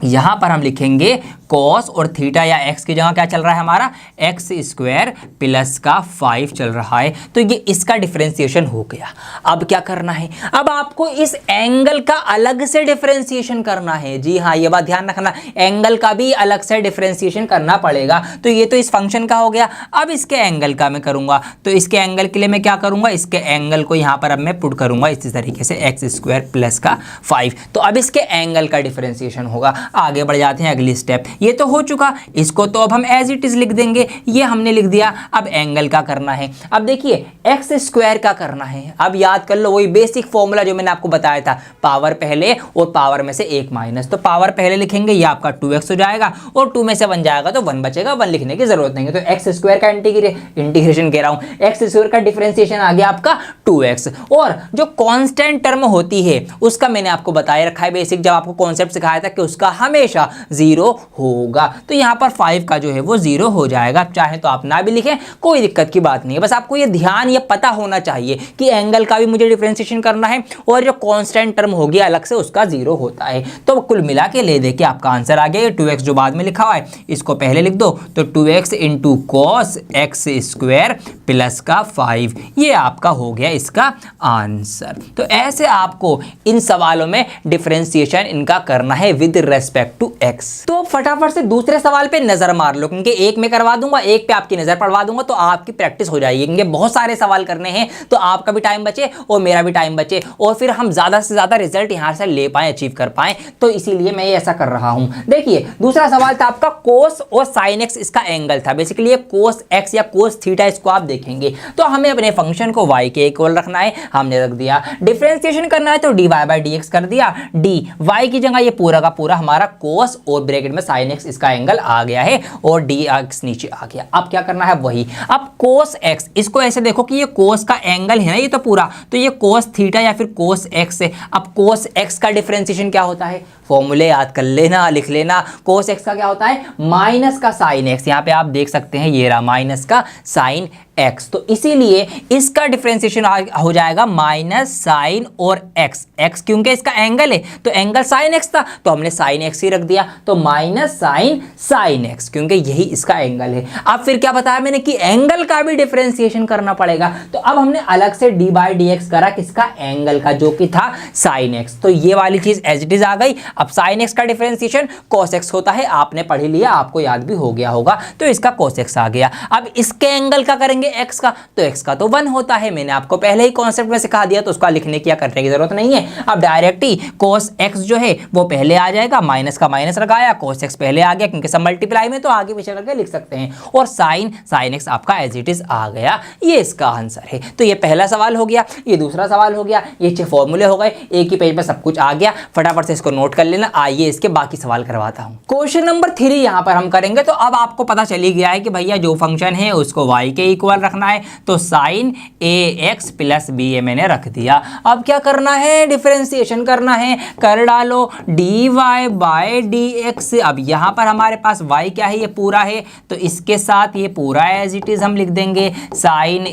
यहां पर हम लिखेंगे कॉस, और थीटा या एक्स की जगह क्या चल रहा है हमारा, एक्स स्क्वायर प्लस का 5 चल रहा है। तो ये इसका डिफरेंशिएशन हो गया। अब क्या करना है, अब आपको इस एंगल का अलग से डिफरेंशिएशन करना है। जी हाँ, ये बात ध्यान रखना, एंगल का भी अलग से डिफरेंशिएशन करना पड़ेगा। तो ये तो इस फंक्शन का हो गया। अब इसके एंगल का मैं करूंगा, तो इसके एंगल के लिए मैं क्या करूंगा, इसके एंगल को यहां पर अब मैं पुट करूंगा इसी तरीके से, एक्स स्क्वायर प्लस का 5। तो अब इसके एंगल का डिफरेंशिएशन होगा। आगे बढ़ जाते हैं अगली स्टेप। ये तो हो चुका, इसको तो अब हम एज इट इज लिख देंगे, ये हमने लिख दिया। अब एंगल का करना है। अब देखिए एक्स स्क्वायर का करना है। अब याद कर लो वही बेसिक फॉर्मूला जो मैंने आपको बताया था, पावर पहले और पावर में से 1 माइनस। तो पावर पहले लिखेंगे, ये आपका 2x हो जाएगा, और 2 में से 1 जाएगा तो 1 बचेगा, 1 लिखने की जरूरत नहीं है। तो एक्स स्क्वायर का इंटीग्रेशन कह रहा हूं, एक्स स्क्वायर का डिफरेंशिएशन आ गया आपका 2x। और जो कांस्टेंट टर्म होती है उसका मैंने आपको बताया रखा है बेसिक, जब आपको कॉन्सेप्ट सिखाया था कि उसका हमेशा 0 होगा। तो यहाँ पर 5 का जो है वो 0 हो जाएगा। चाहे तो आप ना भी लिखें, कोई दिक्कत की बात नहीं है, बस आपको ये ध्यान ये पता होना चाहिए कि एंगल का भी मुझे डिफरेंशिएशन करना है और जो कांस्टेंट टर्म हो गया अलग से उसका 0 होता है। तो कुल मिला के ले दे के आपका आंसर आ गया। 2x जो बाद में लिखा हुआ है इसको पहले लिख दो, तो 2x into cos x square plus का 5, ये आपका हो गया इसका आंसर। तो ऐसे आपको इन सवालों में डिफरेंशिएशन इनका करना है विद रेस्पेक्ट टू x। तो फटाफट से दूसरे सवाल पे नजर मार लो, क्योंकि एक में करवा दूंगा, एक पे आपकी नजर पड़वा दूंगा, तो आपकी प्रैक्टिस हो जाएगी। क्योंकि बहुत सारे सवाल करने हैं, तो आपका भी टाइम बचे और मेरा भी टाइम बचे, और फिर हम ज्यादा से ज्यादा रिजल्ट यहां से ले पाए, अचीव कर पाए। तो इसीलिए मैं ऐसा कर रहा हूं। देखिए दूसरा सवाल था आपका कोस और साइन एक्स, इसका एंगल था। बेसिकली ये कोस एक्स या कोस थीटा, इसको आप देखेंगे। तो हमें अपने फंक्शन को y के इक्वल रखना है, हमने रख दिया। डिफरेंशिएशन करना है तो dy बाई dx कर दिया। dy की जगह ये पूरा का पूरा हमारा कोस और ब्रैकेट में साइन एक्स, इसका एंगल आ गया है और dx नीचे आ गया। अब क्या करना है वही, अब कोस एक्स, इसको ऐसे देखो कि ये कोस का एंगल है ना ये तो पूरा, तो ये कोस थीटा या फिर कोस एक्स है। अब कोस एक्स का डिफरेंशिएशन क्या होता है, फॉर्मूले याद कर लेना, लिख लेना। कोस एक्स का क्या होता है, माइनस का साइन एक्स। यहाँ पे आप देख सकते हैं ये रहा माइनस का साइन एक्स, तो इसीलिए इसका डिफरेंशिएशन हो जाएगा माइनस साइन और एक्स। एक्स क्योंकि इसका एंगल है, तो एंगल साइन एक्स था तो हमने साइन एक्स ही रख दिया, तो माइनस साइन साइन एक्स, क्योंकि यही इसका एंगल है। अब फिर क्या बताया मैंने कि एंगल का भी डिफरेंशिएशन करना पड़ेगा। तो अब हमने अलग से डी बाई डी एक्स करा किसका, एंगल का, जो कि था साइन एक्स। तो ये वाली चीज एज इट इज आ गई। अब साइन एक्स का डिफरेंशिएशन कॉस एक्स होता है, आपने पढ़ लिया, आपको याद भी हो गया होगा, तो इसका कॉस एक्स आ गया। अब इसके एंगल का करेंगे x का, तो x का तो 1 होता है, मैंने आपको पहले ही कॉन्सेप्ट में सिखा दिया, तो उसका लिखने की या करने की जरूरत नहीं है। अब डायरेक्ट ही cos x जो है वो पहले आ जाएगा, माइनस का माइनस लगाया, cos x पहले आ गया क्योंकि सब मल्टीप्लाई में, तो आगे पीछे करके लिख सकते हैं। और साइन x आपका एज इट इज आ गया, ये इसका आंसर है। तो ये पहला सवाल हो गया, ये दूसरा सवाल हो गया, ये 6 फॉर्मूले हो गए, एक ही पेज पर सब कुछ आ गया। फटाफट से इसको नोट कर लेना। आइए इसके बाकी सवाल करवाता हूं। क्वेश्चन नंबर 3 यहां पर हम करेंगे। तो अब आपको पता चली गया है कि भैया जो फंक्शन है उसको y के इक्वल रखना है, तो साइन ax प्लस b ये मैंने रख दिया। अब क्या करना है, डिफरेंशिएशन करना है, कर डालो dy बाय dx। अब यहां पर हमारे पास y क्या है, ये पूरा है, तो इसके साथ ये पूरा एज इट इज हम लिख देंगे साइन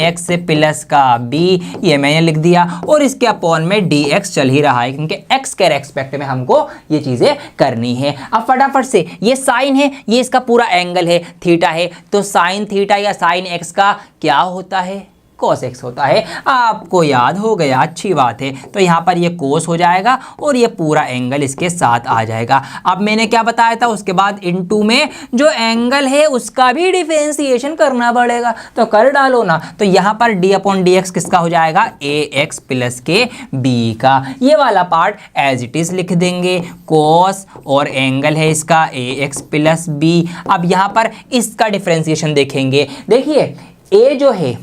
ax प्लस का b, ये मैंने लिख दिया, और इसके अपॉन में dx चल ही रहा है क्योंकि x के रेस्पेक्ट में हमको ये चीजें करनी है। अब फटाफट से ये साइन है, ये इसका पूरा एंगल है, थीटा है, तो साइन थीटा या साइन एक्स का क्या होता है, cos x होता है। आपको याद हो गया, अच्छी बात है। तो यहाँ पर ये cos हो जाएगा और ये पूरा एंगल इसके साथ आ जाएगा। अब मैंने क्या बताया था, उसके बाद इनटू में जो एंगल है उसका भी डिफरेंशिएशन करना पड़ेगा, तो कर डालो ना। तो यहाँ पर d अपॉन डी एक्स किसका हो जाएगा, ax प्लस के b का। ये वाला पार्ट एज इट इज लिख देंगे, cos और एंगल है इसका ax प्लस b। अब यहाँ पर इसका डिफरेंशिएशन देखेंगे। देखिए a जो है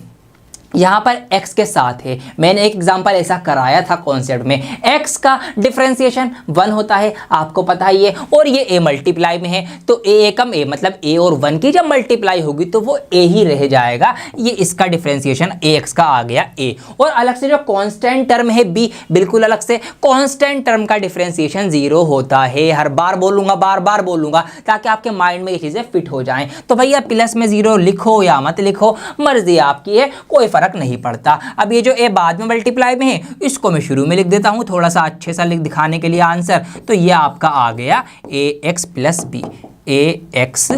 यहाँ पर x के साथ है, मैंने एक एग्जांपल ऐसा कराया था कॉन्सेप्ट में। x का डिफरेंशिएशन 1 होता है, आपको पता ही है, और ये a मल्टीप्लाई में है, तो a एकम a मतलब a और 1 की जब मल्टीप्लाई होगी तो वो a ही रह जाएगा। ये इसका डिफरेंशिएशन ax का आ गया a। और अलग से जो कांस्टेंट टर्म है b, बिल्कुल अलग से कांस्टेंट टर्म का डिफरेंशिएशन 0 होता है। हर बार बोलूंगा, बार बार बोलूंगा, ताकि आपके माइंड में ये चीजें फिट हो जाएं। तो भैया प्लस में 0 लिखो या मत लिखो, मर्जी आपकी है, कोई फर्क नहीं पड़ता। अब ये जो a बाद में मल्टीप्लाई में है, इसको मैं शुरू में लिख देता हूं थोड़ा सा अच्छे सा लिख दिखाने के लिए आंसर। तो ये आपका आ गया ax plus b, ax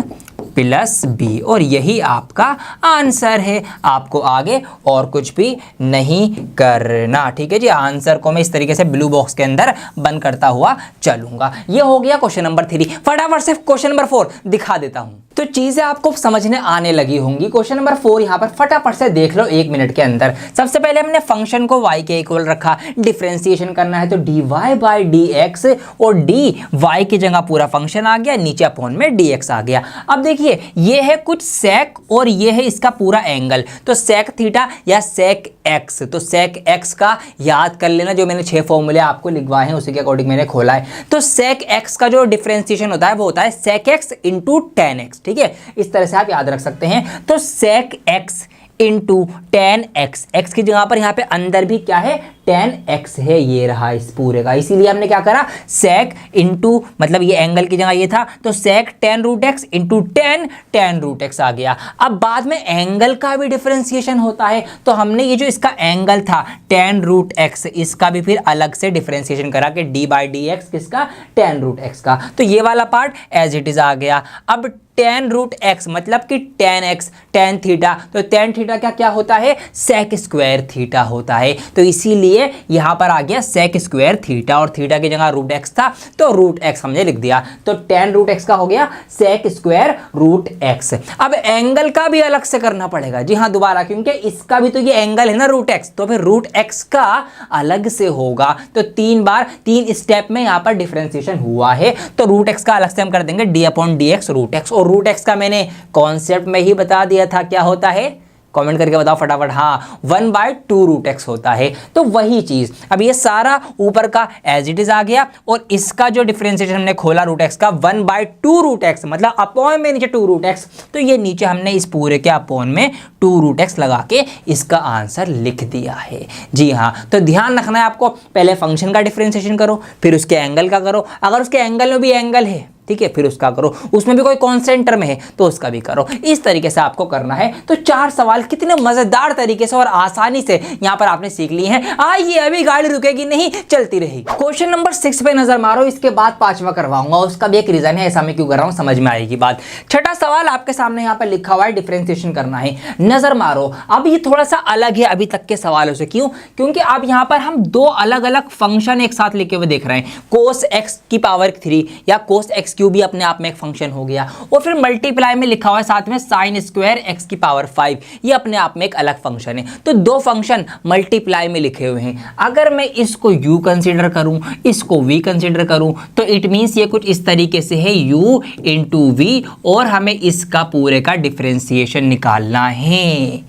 plus b, और यही आपका आंसर है। आपको आगे और कुछ भी नहीं करना, ठीक है जी। आंसर को मैं इस तरीके से ब्लू बॉक्स के अंदर बंद करता हुआ चलूंगा। ये हो गया क्वेश्चन नंबर 3। फटाफट से क्वेश्चन नंबर 4 दिखा देता हूं, तो चीजें आपको समझने आने लगी होंगी। क्वेश्चन नंबर 4 यहाँ पर फटाफट से देख लो 1 मिनट के अंदर। सबसे पहले हमने फंक्शन को y के इक्वल रखा, डिफरेंशिएशन करना है, तो dy बाई dx, और dy की जगह पूरा फंक्शन आ गया, नीचे अपॉन में dx आ गया। अब देखिए ये है कुछ sec और ये है इसका पूरा एंगल, तो sec थीटा या sec x, तो sec x का याद कर लेना, जो मैंने 6 फॉर्मूले आपको लिखवाए हैं उसी के अकॉर्डिंग मैंने खोला है। तो sec x का जो डिफरेंशिएशन होता है वो होता है sec x into tan x, ठीक है, इस तरह से आप याद रख सकते हैं। तो sec x into tan x, x की जगह पर यहाँ पे अंदर भी क्या है, टेन एक्स है, ये रहा इस पूरे का। इसीलिए हमने क्या करा, सेक इंटू मतलब ये एंगल की जगह ये था तो sec tan root X into tan root X आ गया। अब बाद में एंगल का भी डिफरेंशिएशन होता है तो हमने ये जो इसका एंगल था टेन रूट एक्स, इसका भी फिर अलग से डिफरेंशिएशन करा कि डी बाई डी एक्स किसका, टेन रूट एक्स का। तो ये वाला पार्ट एज इट इज आ गया। अब टेन रूट एक्स मतलब कि टेन एक्स टेन थीटा, तो टेन थीटा क्या क्या होता है, सेक स्क्वायर थीटा होता है। तो इसीलिए यहां पर आ गया सेक स्क्वायर थीटा और थीटा की जगह रूट एक्स था तो रूट एक्स हमने लिख दिया। तो टेन रूट एक्स का हो गया सेक स्क्वायर रूट एक्स। अब एंगल का भी अलग से करना पड़ेगा, जी हाँ दोबारा, क्योंकि इसका भी तो ये एंगल है ना रूट एक्स, तो फिर रूट एक्स का अलग से होगा। तो तीन स्टेप में यहां पर डिफरेंशिएशन हुआ है तो रूट एक्स का अलग से हम कर देंगे d upon d x root x. और रूट एक्स का मैंने कॉन्सेप्ट में ही बता दिया था क्या होता है, कमेंट करके बताओ फटाफट, हाँ 1/2 रूट एक्स होता है। तो वही चीज अब ये सारा ऊपर का एज इट इज आ गया और इसका जो डिफरेंशिएशन हमने खोला रूट एक्स का 1/2 रूट एक्स मतलब अपॉन में नीचे 2 रूट एक्स, तो ये नीचे हमने इस पूरे के अपॉन में 2 रूट एक्स लगा के इसका आंसर लिख दिया है। जी हाँ, तो ध्यान रखना है आपको, पहले फंक्शन का डिफरेंशिएशन करो फिर उसके एंगल का करो, अगर उसके एंगल में भी एंगल है ठीक है फिर उसका करो, उसमें भी कोई कांस्टेंट टर्म है तो उसका भी करो। इस तरीके से आपको करना है। तो 4 सवाल कितने मजेदार तरीके से और आसानी से यहां पर आपने सीख लिए हैं। आइए अभी गाड़ी रुकेगी नहीं, चलती रहेगी। क्वेश्चन नंबर 6 पे नजर मारो, इसके बाद 5वां करवाऊंगा, उसका भी एक रीजन है ऐसा मैं क्यों कर रहा हूं, समझ में आएगी बात। छठा सवाल आपके सामने यहां पर लिखा हुआ है, डिफरेंशिएशन करना है, नजर मारो। अब ये थोड़ा सा अलग है अभी तक के सवालों से, क्यों, क्योंकि अब यहां पर हम 2 अलग अलग फंक्शन एक साथ लिखे हुए देख रहे हैं। कोस एक्स की पावर 3 या कोस एक्स क्यूब भी अपने आप में एक फंक्शन हो गया, और फिर मल्टीप्लाई में लिखा हुआ है साथ में साइन स्क्वायर एक्स की पावर 5, ये अपने आप में एक अलग फंक्शन है। तो 2 फंक्शन मल्टीप्लाई में लिखे हुए हैं। अगर मैं इसको u कंसीडर करूं, इसको v कंसीडर करूं, तो इट मींस ये कुछ इस तरीके से है u इंटू वी, और हमें इसका पूरे का डिफरेंशिएशन निकालना है।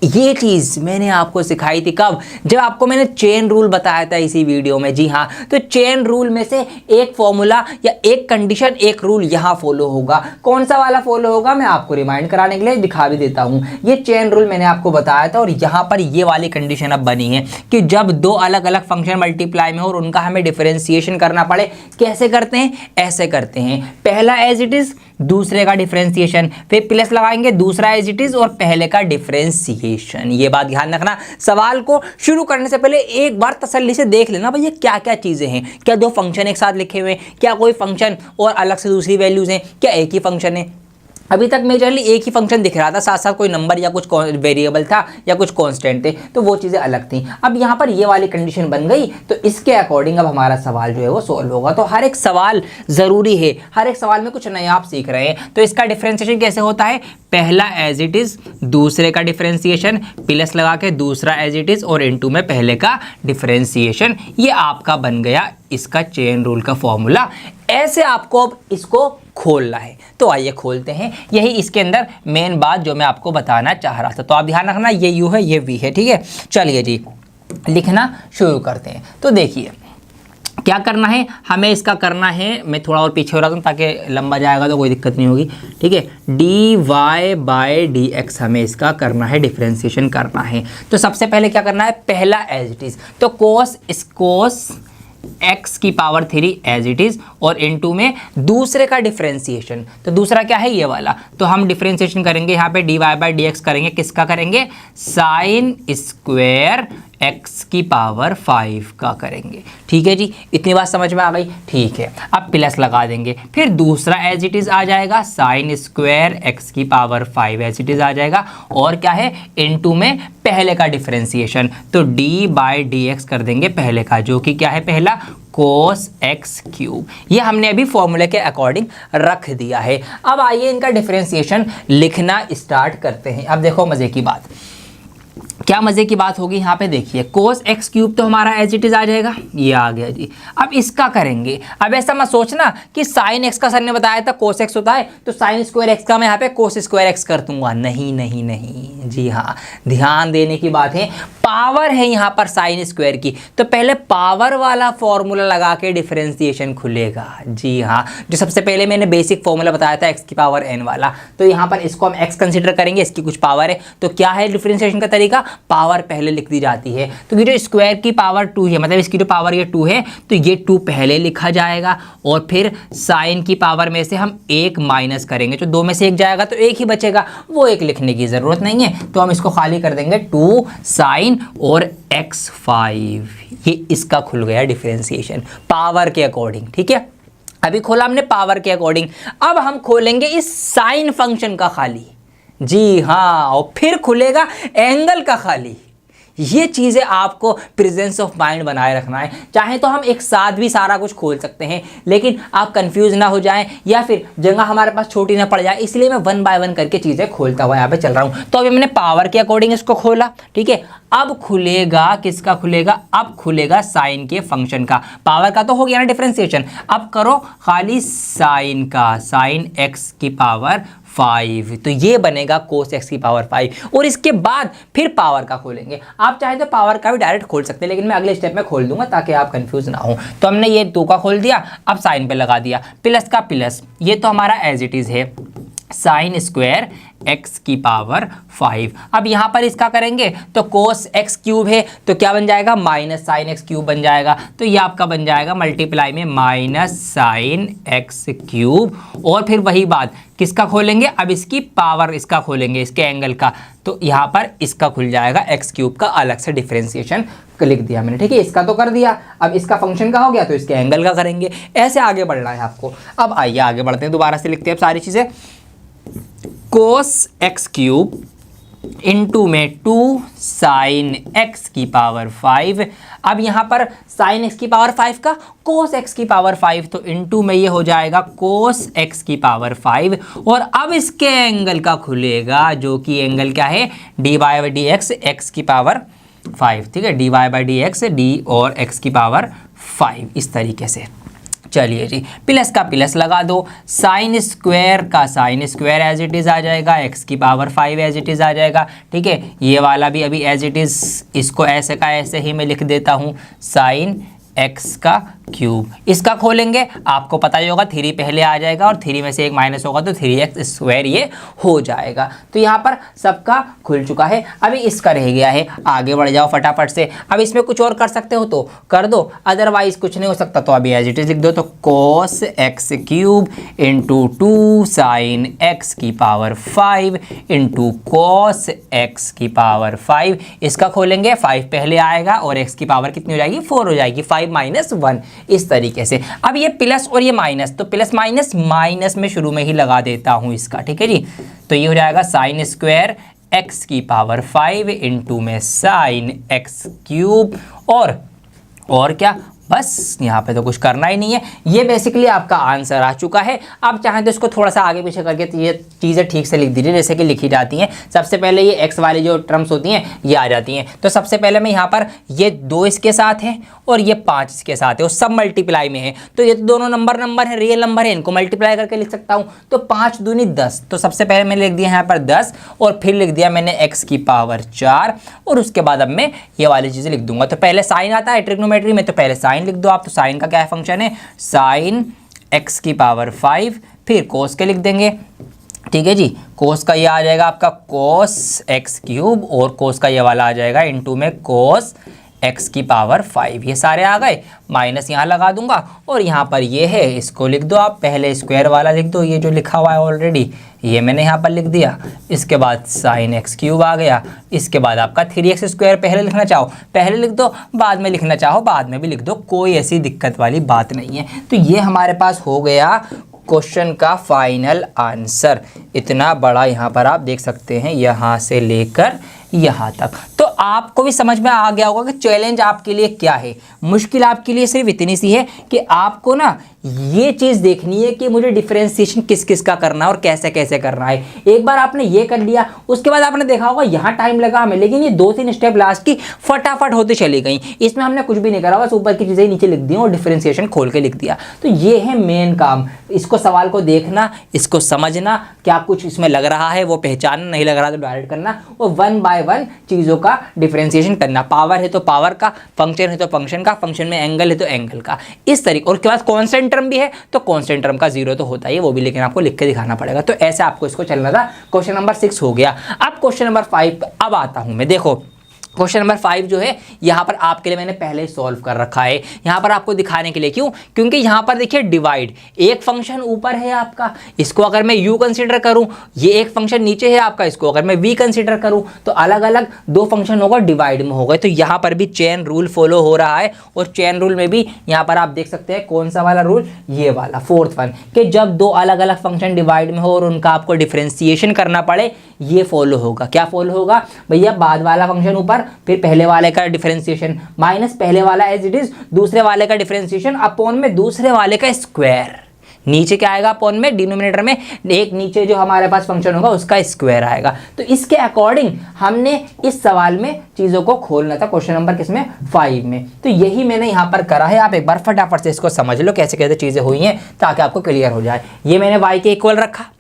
ये चीज मैंने आपको सिखाई थी कब, जब आपको मैंने चेन रूल बताया था इसी वीडियो में। जी हाँ, तो चेन रूल में से एक फॉर्मूला या एक कंडीशन, एक रूल यहां फॉलो होगा। कौन सा वाला फॉलो होगा मैं आपको रिमाइंड कराने के लिए दिखा भी देता हूं। ये चेन रूल मैंने आपको बताया था और यहां पर ये वाली कंडीशन अब बनी है कि जब 2 अलग अलग फंक्शन मल्टीप्लाई में हो और उनका हमें डिफरेंशिएशन करना पड़े, कैसे करते हैं, ऐसे करते हैं। पहला एज इट इज, दूसरे का डिफरेंशिएशन, फिर प्लस लगाएंगे, दूसरा एज इट इज और पहले का डिफरेंशिएशन। ये बात ध्यान रखना। सवाल को शुरू करने से पहले एक बार तसल्ली से देख लेना भाई ये क्या क्या चीजें हैं, क्या 2 फंक्शन एक साथ लिखे हुए हैं, क्या कोई फंक्शन और अलग से दूसरी वैल्यूज हैं, क्या एक ही फंक्शन है। अभी तक मेजरली एक ही फंक्शन दिख रहा था, साथ साथ कोई नंबर या कुछ वेरिएबल था या कुछ कांस्टेंट थे, तो वो चीज़ें अलग थी। अब यहाँ पर ये वाली कंडीशन बन गई तो इसके अकॉर्डिंग अब हमारा सवाल जो है वो सॉल्व होगा। तो हर एक सवाल ज़रूरी है, हर एक सवाल में कुछ नया आप सीख रहे हैं। तो इसका डिफरेंशिएशन कैसे होता है, पहला एज इट इज़, दूसरे का डिफरेंशिएशन, प्लस लगा के दूसरा एज इट इज़ और इनटू में पहले का डिफरेंशिएशन। ये आपका बन गया इसका चेन रूल का फॉर्मूला। ऐसे आपको अब इसको खोलना है, तो आइए खोलते हैं। यही इसके अंदर मेन बात जो मैं आपको बताना चाह रहा था। तो आप ध्यान रखना, ये यू है ये वी है, ठीक है। चलिए जी लिखना शुरू करते हैं। तो देखिए क्या करना है, हमें इसका करना है, मैं थोड़ा और पीछे हो रहा हूँ ताकि लंबा जाएगा तो कोई दिक्कत नहीं होगी, ठीक है। D Y by D x हमें इसका करना है, डिफरेंशिएशन करना है। तो सबसे पहले क्या करना है, पहला एज इट इज, तो कोस एक्स की पावर 3 एज इट इज और इनटू में दूसरे का डिफरेंशिएशन। तो दूसरा क्या है, ये वाला, तो हम डिफरेंशिएशन करेंगे यहाँ पे d Y by D x करेंगे, किसका करेंगे, साइन स्क्वायर एक्स की पावर 5 का करेंगे, ठीक है जी। इतनी बात समझ में आ गई, ठीक है। अब प्लस लगा देंगे, फिर दूसरा एज इट इज आ जाएगा, साइन स्क्वायर एक्स की पावर 5 एज इट इज आ जाएगा, और क्या है, इनटू में पहले का डिफरेंशिएशन, तो डी बाई डी एक्स कर देंगे पहले का, जो कि क्या है, पहला कोस एक्स क्यूब। ये हमने अभी फॉर्मूले के अकॉर्डिंग रख दिया है। अब आइए इनका डिफरेंशिएशन लिखना स्टार्ट करते हैं। अब देखो मजे की बात, क्या मजे की बात होगी यहाँ पे, देखिए कोस एक्स क्यूब तो हमारा एज इट इज आ जाएगा, ये आ गया जी। अब इसका करेंगे, अब ऐसा मत सोचना कि साइन एक्स का सर ने बताया था कोस एक्स होता है तो साइन स्क्वायर एक्स का मैं यहाँ पे कोस स्क्वायर एक्स कर दूंगा, नहीं नहीं नहीं जी हाँ, ध्यान देने की बात है। पावर है यहाँ पर साइन स्क्वायर की, तो पहले पावर वाला फॉर्मूला लगा के डिफरेंशिएशन खुलेगा, जी हाँ, जो सबसे पहले मैंने बेसिक फॉर्मूला बताया था एक्स की पावर एन वाला। तो यहाँ पर इसको हम एक्स कंसिडर करेंगे, इसकी कुछ पावर है, तो क्या है डिफरेंशिएशन का तरीका, पावर पहले लिख दी जाती है। तो ये जो स्क्वायर की पावर 2 है, मतलब इसकी जो पावर ये 2 है, तो ये 2 पहले लिखा जाएगा और फिर साइन की पावर में से हम 1 माइनस करेंगे, जो 2 में से 1 जाएगा तो 1 ही बचेगा, वो 1 लिखने की ज़रूरत नहीं है, तो हम इसको खाली कर देंगे 2 साइन और x5, ये इसका खुल गया डिफरेंशिएशन पावर के अकॉर्डिंग, ठीक है। अभी खोला हमने पावर के अकॉर्डिंग, अब हम खोलेंगे इस साइन फंक्शन का खाली, जी हाँ, और फिर खुलेगा एंगल का खाली। ये चीज़ें आपको प्रेजेंस ऑफ माइंड बनाए रखना है। चाहे तो हम एक साथ भी सारा कुछ खोल सकते हैं, लेकिन आप कंफ्यूज ना हो जाएं या फिर जगह हमारे पास छोटी ना पड़ जाए, इसलिए मैं 1 बाय 1 करके चीज़ें खोलता हुआ यहाँ पे चल रहा हूँ। तो अभी मैंने पावर के अकॉर्डिंग इसको खोला, ठीक है। अब खुलेगा, किसका खुलेगा, अब खुलेगा साइन के फंक्शन का। पावर का तो हो गया ना डिफरेंशिएशन, अब करो खाली साइन का, साइन एक्स की पावर 5, तो ये बनेगा कोस एक्स की पावर 5, और इसके बाद फिर पावर का खोलेंगे। आप चाहे तो पावर का भी डायरेक्ट खोल सकते हैं, लेकिन मैं अगले स्टेप में खोल दूंगा ताकि आप कंफ्यूज ना हो। तो हमने ये 2 का खोल दिया, अब साइन पे लगा दिया, प्लस का प्लस, ये तो हमारा एज इट इज है साइन स्क्वायर एक्स की पावर 5। अब यहाँ पर इसका करेंगे तो कोस एक्स क्यूब है तो क्या बन जाएगा, माइनस साइन एक्स क्यूब बन जाएगा, तो ये आपका बन जाएगा मल्टीप्लाई में माइनस साइन एक्स क्यूब, और फिर वही बात किसका खोलेंगे, अब इसकी पावर इसका खोलेंगे, इसके एंगल का, तो यहाँ पर इसका खुल जाएगा एक्स क्यूब का अलग से डिफरेंशिएशन लिख दिया मैंने, ठीक है। इसका तो कर दिया, अब इसका फंक्शन का हो गया तो इसके एंगल का करेंगे, ऐसे आगे बढ़ना है आपको। अब आइए आगे बढ़ते हैं, दोबारा से लिखते हैं सारी चीज़ें। कोस एक्स क्यूब इंटू में 2 साइन एक्स की पावर 5। अब यहाँ पर साइन एक्स की पावर 5 का कोस एक्स की पावर 5, तो इंटू में ये हो जाएगा कोस एक्स की पावर 5, और अब इसके एंगल का खुलेगा, जो कि एंगल क्या है, D Y by D x, x की पावर 5, ठीक है, D Y by D x, d और एक्स की पावर 5, इस तरीके से। चलिए जी, प्लस का प्लस लगा दो, साइन स्क्वायर का sine square as it is आ जाएगा, एक्स की पावर 5 एज इट इज़ आ जाएगा, ठीक है। ये वाला भी अभी एज इट इज़, इसको ऐसे का ऐसे ही मैं लिख देता हूँ, साइन एक्स का क्यूब। इसका खोलेंगे, आपको पता ही होगा 3 पहले आ जाएगा और 3 में से 1 माइनस होगा तो 3x स्क्वायर ये हो जाएगा। तो यहाँ पर सबका खुल चुका है, अभी इसका रह गया है, आगे बढ़ जाओ फटाफट से। अब इसमें कुछ और कर सकते हो तो कर दो, अदरवाइज कुछ नहीं हो सकता तो अभी एज इट इज लिख दो, तो cos x cube into 2 sine x की पावर 5 इंटू कोस एक्स की पावर 5। इसका खोलेंगे, 5 पहले आएगा और x की पावर कितनी हो जाएगी, 4 हो जाएगी, 5 माइनस 1, इस तरीके से। अब ये प्लस और ये माइनस, तो प्लस माइनस माइनस में शुरू में ही लगा देता हूं इसका, ठीक है जी। तो ये हो जाएगा साइन स्क्वायर एक्स की पावर 5 इंटू में साइन एक्स क्यूब, और क्या, बस यहाँ पे तो कुछ करना ही नहीं है। ये बेसिकली आपका आंसर आ चुका है। आप चाहें तो इसको थोड़ा सा आगे पीछे करके ये चीज़ें ठीक से लिख दीजिए जैसे कि लिखी जाती हैं। सबसे पहले ये एक्स वाली जो टर्म्स होती हैं ये आ जाती हैं, तो सबसे पहले मैं यहाँ पर ये 2 इसके साथ है और ये 5 इसके साथ है, और सब मल्टीप्लाई में है, तो ये तो दोनों नंबर है, रियल नंबर है, इनको मल्टीप्लाई करके लिख सकता हूँ। तो 5 दूनी 10, तो सबसे पहले मैंने लिख दिया यहाँ पर 10, और फिर लिख दिया मैंने एक्स की पावर 4, और उसके बाद अब मैं ये वाली चीज़ें लिख दूंगा। तो पहले साइन आता है ट्रिग्नोमेट्री में, तो पहले साइन लिख दो आप। तो साइन का क्या है फंक्शन है, साइन एक्स की पावर 5, फिर कोस के लिख देंगे, ठीक है जी। कोस का ये आ जाएगा आपका कोस एक्स क्यूब, और कोस का ये वाला आ जाएगा इंटू में कोस एक्स की पावर 5। ये सारे आ गए, माइनस यहाँ लगा दूंगा, और यहाँ पर ये है, इसको लिख दो आप, पहले स्क्वायर वाला लिख दो, ये जो लिखा हुआ है ऑलरेडी ये मैंने यहाँ पर लिख दिया। इसके बाद साइन एक्स क्यूब आ गया, इसके बाद आपका 3x स्क्वायर पहले लिखना चाहो पहले लिख दो, बाद में लिखना चाहो बाद में भी लिख दो, कोई ऐसी दिक्कत वाली बात नहीं है। तो ये हमारे पास हो गया क्वेश्चन का फाइनल आंसर। इतना बड़ा यहाँ पर आप देख सकते हैं, यहाँ से लेकर यहाँ तक। तो आपको भी समझ में आ गया होगा कि चैलेंज आपके लिए क्या है। मुश्किल आपके लिए सिर्फ इतनी सी है कि आपको ना ये चीज़ देखनी है कि मुझे डिफरेंशिएशन किस किस का करना है और कैसे कैसे करना है। एक बार आपने ये कर लिया, उसके बाद आपने देखा होगा यहाँ टाइम लगा हमें, लेकिन ये 2-3 स्टेप लास्ट की फटाफट होती चली गई। इसमें हमने कुछ भी नहीं करा, बस ऊपर की चीज़ें नीचे लिख दी और डिफरेंशिएशन खोल के लिख दिया। तो ये है मेन काम, इसको सवाल को देखना, इसको समझना, क्या कुछ इसमें लग रहा है वो पहचानना, नहीं लग रहा तो डायरेक्ट करना, और 1 बाय 1 चीज़ों का डिफरेंशिएशन करना। पावर है तो पावर का, फंक्शन है तो फंक्शन का, फंक्शन में एंगल है तो एंगल का, इस तरीके। और उसके बाद कॉन्स्टेंट टर्म भी है तो कॉन्स्टेंट टर्म का 0 तो होता ही है वो भी, लेकिन आपको लिख के दिखाना पड़ेगा। तो ऐसे आपको इसको चलना था। क्वेश्चन नंबर 6 हो गया। अब क्वेश्चन नंबर 5 अब आता हूं मैं। देखो क्वेश्चन नंबर 5 जो है यहाँ पर आपके लिए मैंने पहले ही सॉल्व कर रखा है, यहाँ पर आपको दिखाने के लिए। क्यों? क्योंकि यहाँ पर देखिए डिवाइड, एक फंक्शन ऊपर है आपका, इसको अगर मैं u कंसीडर करूँ, ये एक फंक्शन नीचे है आपका, इसको अगर मैं v कंसीडर करूँ, तो अलग अलग 2 फंक्शन होगा, डिवाइड में होगा। तो यहाँ पर भी चेन रूल फॉलो हो रहा है, और चेन रूल में भी यहाँ पर आप देख सकते हैं कौन सा वाला रूल, ये वाला 4th वन, कि जब 2 अलग अलग फंक्शन डिवाइड में हो और उनका आपको डिफरेंशिएशन करना पड़े, ये फॉलो होगा। क्या फॉलो होगा भैया? बाद वाला फंक्शन ऊपर, फिर पहले वाले का डिफरेंशिएशन माइनस पहले वाला एज इट इज, दूसरे वाले का डिफरेंशिएशन अपॉन में दूसरे वाले का स्क्वायर। नीचे क्या आएगा? अपॉन में डिनोमिनेटर में एक नीचे जो हमारे पास फंक्शन होगा उसका स्क्वायर आएगा। तो इसके अकॉर्डिंग हमने इस सवाल में चीज़ों को खोलना था, क्वेश्चन नंबर किसमें? 5 में। तो यही मैंने यहाँ पर करा है। आप एक बार फटाफट से इसको समझ लो कैसे कैसे चीज़ें हुई हैं, ताकि आपको क्लियर हो जाए। ये मैंने y के इक्वल रखा,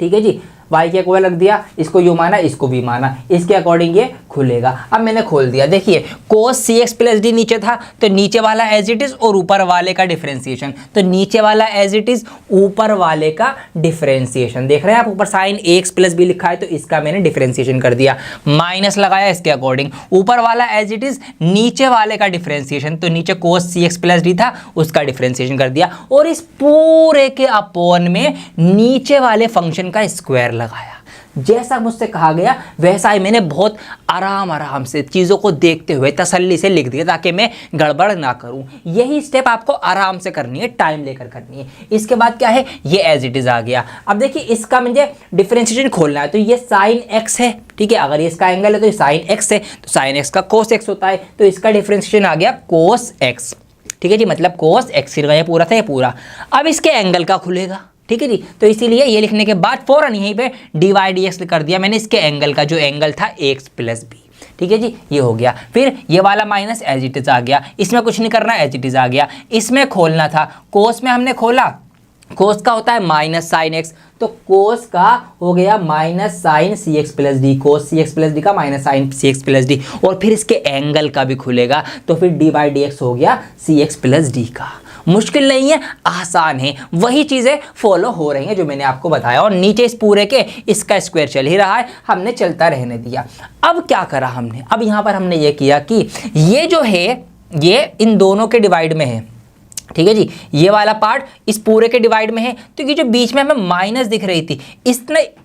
ठीक है जी, y के इक्वल रख दिया, इसको u माना, इसको v माना, इसके अकॉर्डिंग ये खुलेगा। अब मैंने खोल दिया, देखिए cos cx प्लस डी नीचे था, तो नीचे वाला एज इट इज और ऊपर वाले का डिफरेंशिएशन, तो नीचे वाला एज इट इज, ऊपर वाले का डिफरेंशिएशन। देख रहे हैं आप, ऊपर साइन ax प्लस बी लिखा है, तो इसका मैंने डिफरेंशिएशन कर दिया, माइनस लगाया इसके अकॉर्डिंग। ऊपर वाला एज इट इज, नीचे वाले का डिफरेंशिएशन, तो नीचे cos cx प्लस डी था, उसका डिफरेंशिएशन कर दिया, और इस पूरे के अपॉन में नीचे वाले फंक्शन का स्क्वायर लगाया। जैसा मुझसे कहा गया वैसा ही मैंने बहुत आराम से चीज़ों को देखते हुए तसल्ली से लिख दिया, ताकि मैं गड़बड़ ना करूं। यही स्टेप आपको आराम से करनी है, टाइम लेकर करनी है। इसके बाद क्या है? ये एज इट इज आ गया। अब देखिए इसका मुझे डिफरेंशिएशन खोलना है, तो ये साइन एक्स है, ठीक है, अगर ये इसका एंगल है तो ये साइन एक्स है, तो साइन एक्स का कोस एक्स होता है, तो इसका डिफरेंशिएशन आ गया कोस एक्स, ठीक है जी, मतलब कोस एक्स ये पूरा था, ये पूरा। अब इसके एंगल का खुलेगा, ठीक है जी, तो इसीलिए ये लिखने के बाद फौरन यहीं पे dy dx कर दिया मैंने इसके एंगल का, जो एंगल था ax प्लस बी, ठीक है जी, ये हो गया। फिर ये वाला माइनस एज इट इज आ गया, इसमें कुछ नहीं करना, एज इट इज आ गया। इसमें खोलना था, कोस में हमने खोला, कोस का होता है माइनस साइन एक्स, तो कोस का हो गया माइनस साइन सी एक्स प्लस डी, कोस सी एक्स प्लस डी का माइनस साइन सी एक्स प्लस डी, और फिर इसके एंगल का भी खुलेगा, तो फिर डी बाई डी एक्स हो गया सी एक्स प्लस डी का। मुश्किल नहीं है, आसान है, वही चीज़ें फॉलो हो रही हैं जो मैंने आपको बताया, और नीचे इस पूरे के इसका स्क्वायर चल ही रहा है, हमने चलता रहने दिया। अब क्या करा हमने? अब यहाँ पर हमने ये किया कि ये जो है ये इन दोनों के डिवाइड में है, ठीक है जी, ये वाला पार्ट इस पूरे के डिवाइड में है, तो ये जो बीच में हमें माइनस दिख रही थी,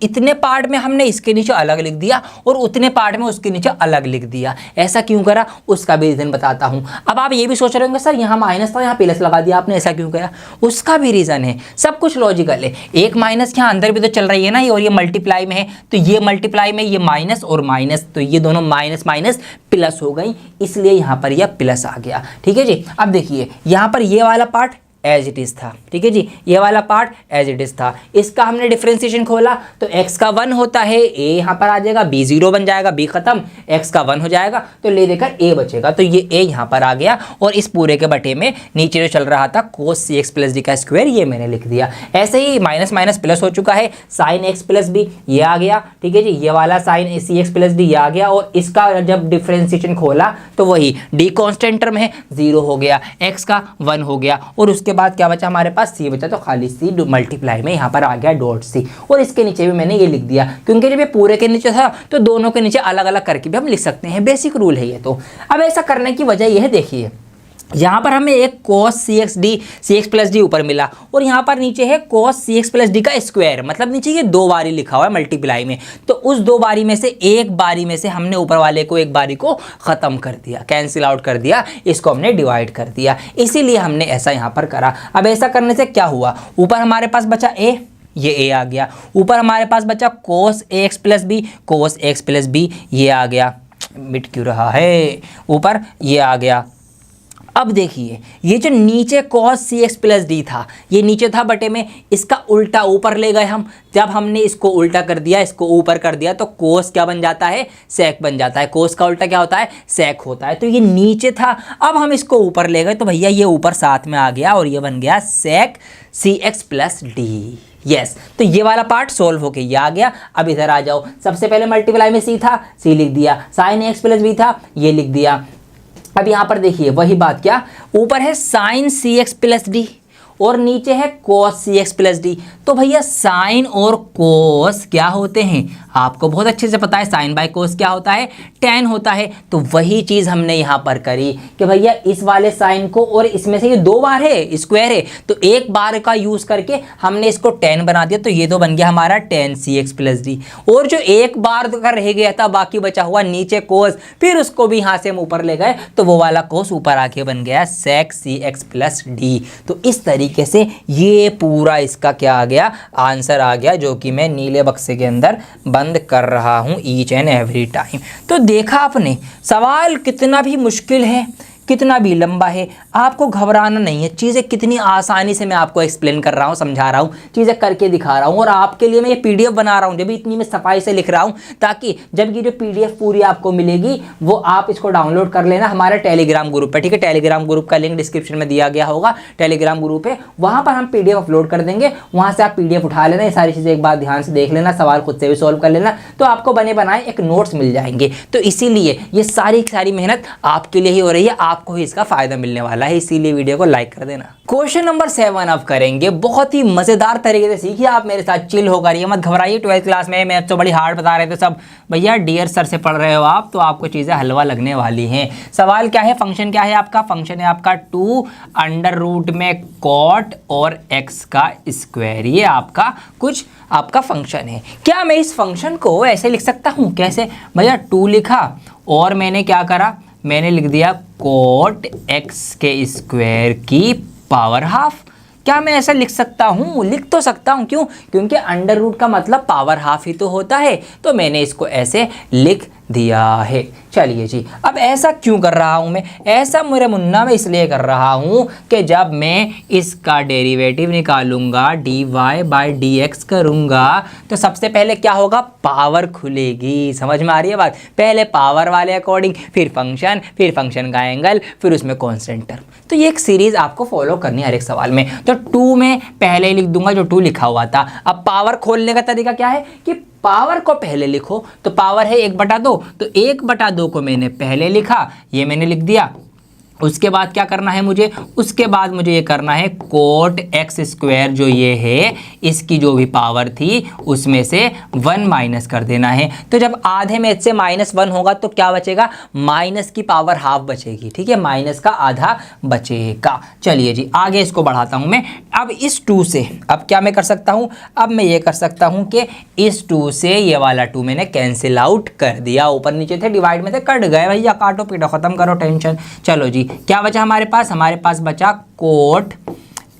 इतने पार्ट में हमने इसके नीचे अलग लिख दिया और उतने पार्ट में उसके नीचे अलग लिख दिया। ऐसा क्यों करा उसका भी रीज़न बताता हूँ। अब आप ये भी सोच रहे होंगे सर यहाँ माइनस था यहाँ प्लस लगा दिया आपने, ऐसा क्यों किया? उसका भी रीज़न है, सब कुछ लॉजिकल है। एक माइनस यहाँ अंदर भी तो चल रही है ना, और ये मल्टीप्लाई में है, तो ये मल्टीप्लाई में ये माइनस और माइनस, तो ये दोनों माइनस माइनस प्लस हो गई, इसलिए यहाँ पर यह प्लस आ गया, ठीक है जी। अब देखिए यहाँ पर ये वाला पार्ट एज इट इज था, ठीक है जी, ये वाला पार्ट एज इट इज था, इसका हमने डिफरेंशिएशन खोला, तो x का 1 होता है, a यहाँ पर आ जाएगा, b 0 बन जाएगा, b खत्म, x का 1 हो जाएगा, तो ले देकर a बचेगा, तो ये a यहाँ पर आ गया, और इस पूरे के बटे में नीचे जो चल रहा था cos cx प्लस डी का स्क्वायर, ये मैंने लिख दिया। ऐसे ही माइनस माइनस प्लस हो चुका है, साइन एक्स प्लस बी ये आ गया, ठीक है जी, ये वाला साइन सी एक्स प्लस डी ये आ गया, और इसका जब डिफरेंशिएशन खोला तो वही d कॉन्स्टेंट टर्म है 0 हो गया, x का 1 हो गया, और उसके बाद क्या बचा हमारे पास? c बचा, तो खाली c मल्टीप्लाई में यहाँ पर आ गया डॉट c, और इसके नीचे भी मैंने ये लिख दिया, क्योंकि जब ये पूरे के नीचे था तो दोनों के नीचे अलग अलग करके भी हम लिख सकते हैं, बेसिक रूल है ये। तो अब ऐसा करने की वजह यह है, देखिए यहाँ पर हमें एक cos cx प्लस डी ऊपर मिला, और यहाँ पर नीचे है cos cx प्लस डी का स्क्वायर, मतलब नीचे ये 2 बारी लिखा हुआ है मल्टीप्लाई में, तो उस 2 बारी में से एक बारी में से हमने ऊपर वाले को एक बारी को ख़त्म कर दिया, कैंसिल आउट कर दिया, इसको हमने डिवाइड कर दिया, इसीलिए हमने ऐसा यहाँ पर करा। अब ऐसा करने से क्या हुआ? ऊपर हमारे पास बचा a, ये a आ गया, ऊपर हमारे पास बचा cos ax plus b, cos x plus b ये आ गया, मिट क्यों रहा है, ऊपर ये आ गया, अब देखिए ये जो नीचे cos cx प्लस डी था, ये नीचे था बटे में, इसका उल्टा ऊपर ले गए हम। जब हमने इसको उल्टा कर दिया, इसको ऊपर कर दिया, तो cos क्या बन जाता है, sec बन जाता है। cos का उल्टा क्या होता है, sec होता है। तो ये नीचे था, अब हम इसको ऊपर ले गए तो भैया ये ऊपर साथ में आ गया और ये बन गया sec cx plus D. Yes, तो ये वाला पार्ट सोल्व होके ये आ गया। अब इधर आ जाओ, सबसे पहले मल्टीप्लाई में c था, c लिख दिया, sin x प्लस b था, ये लिख दिया। अब यहाँ पर देखिए वही बात, क्या ऊपर है sin cx प्लस डी और नीचे है cos cx प्लस डी। तो भैया साइन और कोस क्या होते हैं, आपको बहुत अच्छे से पता है। साइन बाय कोस क्या होता है, tan होता है। तो वही चीज़ हमने यहाँ पर करी कि भैया इस वाले साइन को, और इसमें से ये 2 बार है, स्क्वायर है, तो एक बार का यूज़ करके हमने इसको tan बना दिया। तो ये तो बन गया हमारा tan cx प्लस डी। और जो एक बार का रह गया था, बाकी बचा हुआ नीचे कोस, फिर उसको भी यहाँ से हम ऊपर ले गए, तो वो वाला कोस ऊपर आके बन गया sec cx प्लस डी। तो इस तरीके से ये पूरा इसका क्या आ गया, आंसर आ गया, जो कि मैं नीले बक्से के अंदर बंद कर रहा हूं ईच एंड एवरी टाइम। तो देखा आपने, सवाल कितना भी मुश्किल है, कितना भी लंबा है, आपको घबराना नहीं है। चीज़ें कितनी आसानी से मैं आपको एक्सप्लेन कर रहा हूँ, समझा रहा हूँ, चीज़ें करके दिखा रहा हूँ। और आपके लिए मैं ये पीडीएफ बना रहा हूँ, जब भी इतनी मैं सफाई से लिख रहा हूँ, ताकि जब ये जो पीडीएफ पूरी आपको मिलेगी वो आप इसको डाउनलोड कर लेना हमारे टेलीग्राम ग्रुप पे, ठीक है। टेलीग्राम ग्रुप का लिंक डिस्क्रिप्शन में दिया गया होगा, टेलीग्राम ग्रुप है, वहाँ पर हम पीडीएफ अपलोड कर देंगे, वहाँ से आप पीडीएफ उठा लेना, ये सारी चीज़ें एक बार ध्यान से देख लेना, सवाल खुद से भी सॉल्व कर लेना, तो आपको बने बनाए एक नोट्स मिल जाएंगे। तो इसीलिए ये सारी मेहनत आपके लिए ही हो रही है, आपको ही इसका फायदा मिलने वाला है, इसीलिए वीडियो को लाइक कर देना। क्वेश्चन नंबर 7 अब करेंगे, बहुत ही मजेदार तरीके से सीखिए आप मेरे साथ, चिल होकर, ये मत घबराइए। 12th क्लास में मैथ तो बड़ी हार्ड बता रहे थे सब, भैया डियर सर से पढ़ रहे हो आप, तो आपको चीज़ें हलवा लगने वाली हैं। सवाल क्या है, फंक्शन क्या है आपका, फंक्शन है आपका 2 अंडर रूट में कॉट और x का स्क्वायर, ये आपका कुछ आपका फंक्शन है। क्या मैं इस फंक्शन को ऐसे लिख सकता हूँ, कैसे भैया, 2 लिखा और मैंने क्या करा, मैंने लिख दिया कोट x के स्क्वायर की पावर हाफ। क्या मैं ऐसा लिख सकता हूँ, लिख तो सकता हूँ, क्यों, क्योंकि अंडर रूट का मतलब पावर हाफ ही तो होता है, तो मैंने इसको ऐसे लिख दिया है। चलिए जी, अब ऐसा क्यों कर रहा हूँ मैं, ऐसा मेरे मुन्ना में इसलिए कर रहा हूँ कि जब मैं इसका डेरिवेटिव निकालूंगा, dy बाई dx करूँगा, तो सबसे पहले क्या होगा, पावर खुलेगी। समझ में आ रही है बात, पहले पावर वाले अकॉर्डिंग, फिर फिर फंक्शन का एंगल, फिर उसमें कॉन्स्टेंट टर्म। तो ये एक सीरीज आपको फॉलो करनी है हर एक सवाल में। तो 2 में पहले ही लिख दूंगा जो 2 लिखा हुआ था। अब पावर खोलने का तरीका क्या है कि पावर को पहले लिखो, तो पावर है 1/2, तो 1/2 को मैंने पहले लिखा, ये मैंने लिख दिया। उसके बाद क्या करना है मुझे, उसके बाद मुझे ये करना है कोट x स्क्वायर जो ये है, इसकी जो भी पावर थी उसमें से 1 माइनस कर देना है। तो जब आधे में से -1 होगा तो क्या बचेगा, माइनस की पावर हाफ बचेगी, ठीक है, माइनस का आधा बचेगा। चलिए जी, आगे इसको बढ़ाता हूँ मैं। अब इस 2 से अब क्या मैं कर सकता हूँ, अब मैं ये कर सकता हूँ कि इस 2 से ये वाला 2 मैंने कैंसिल आउट कर दिया, ऊपर नीचे थे डिवाइड में से कट गए, भैया काटो पीटो खत्म करो टेंशन। चलो जी, क्या बचा हमारे पास, हमारे पास बचा कोट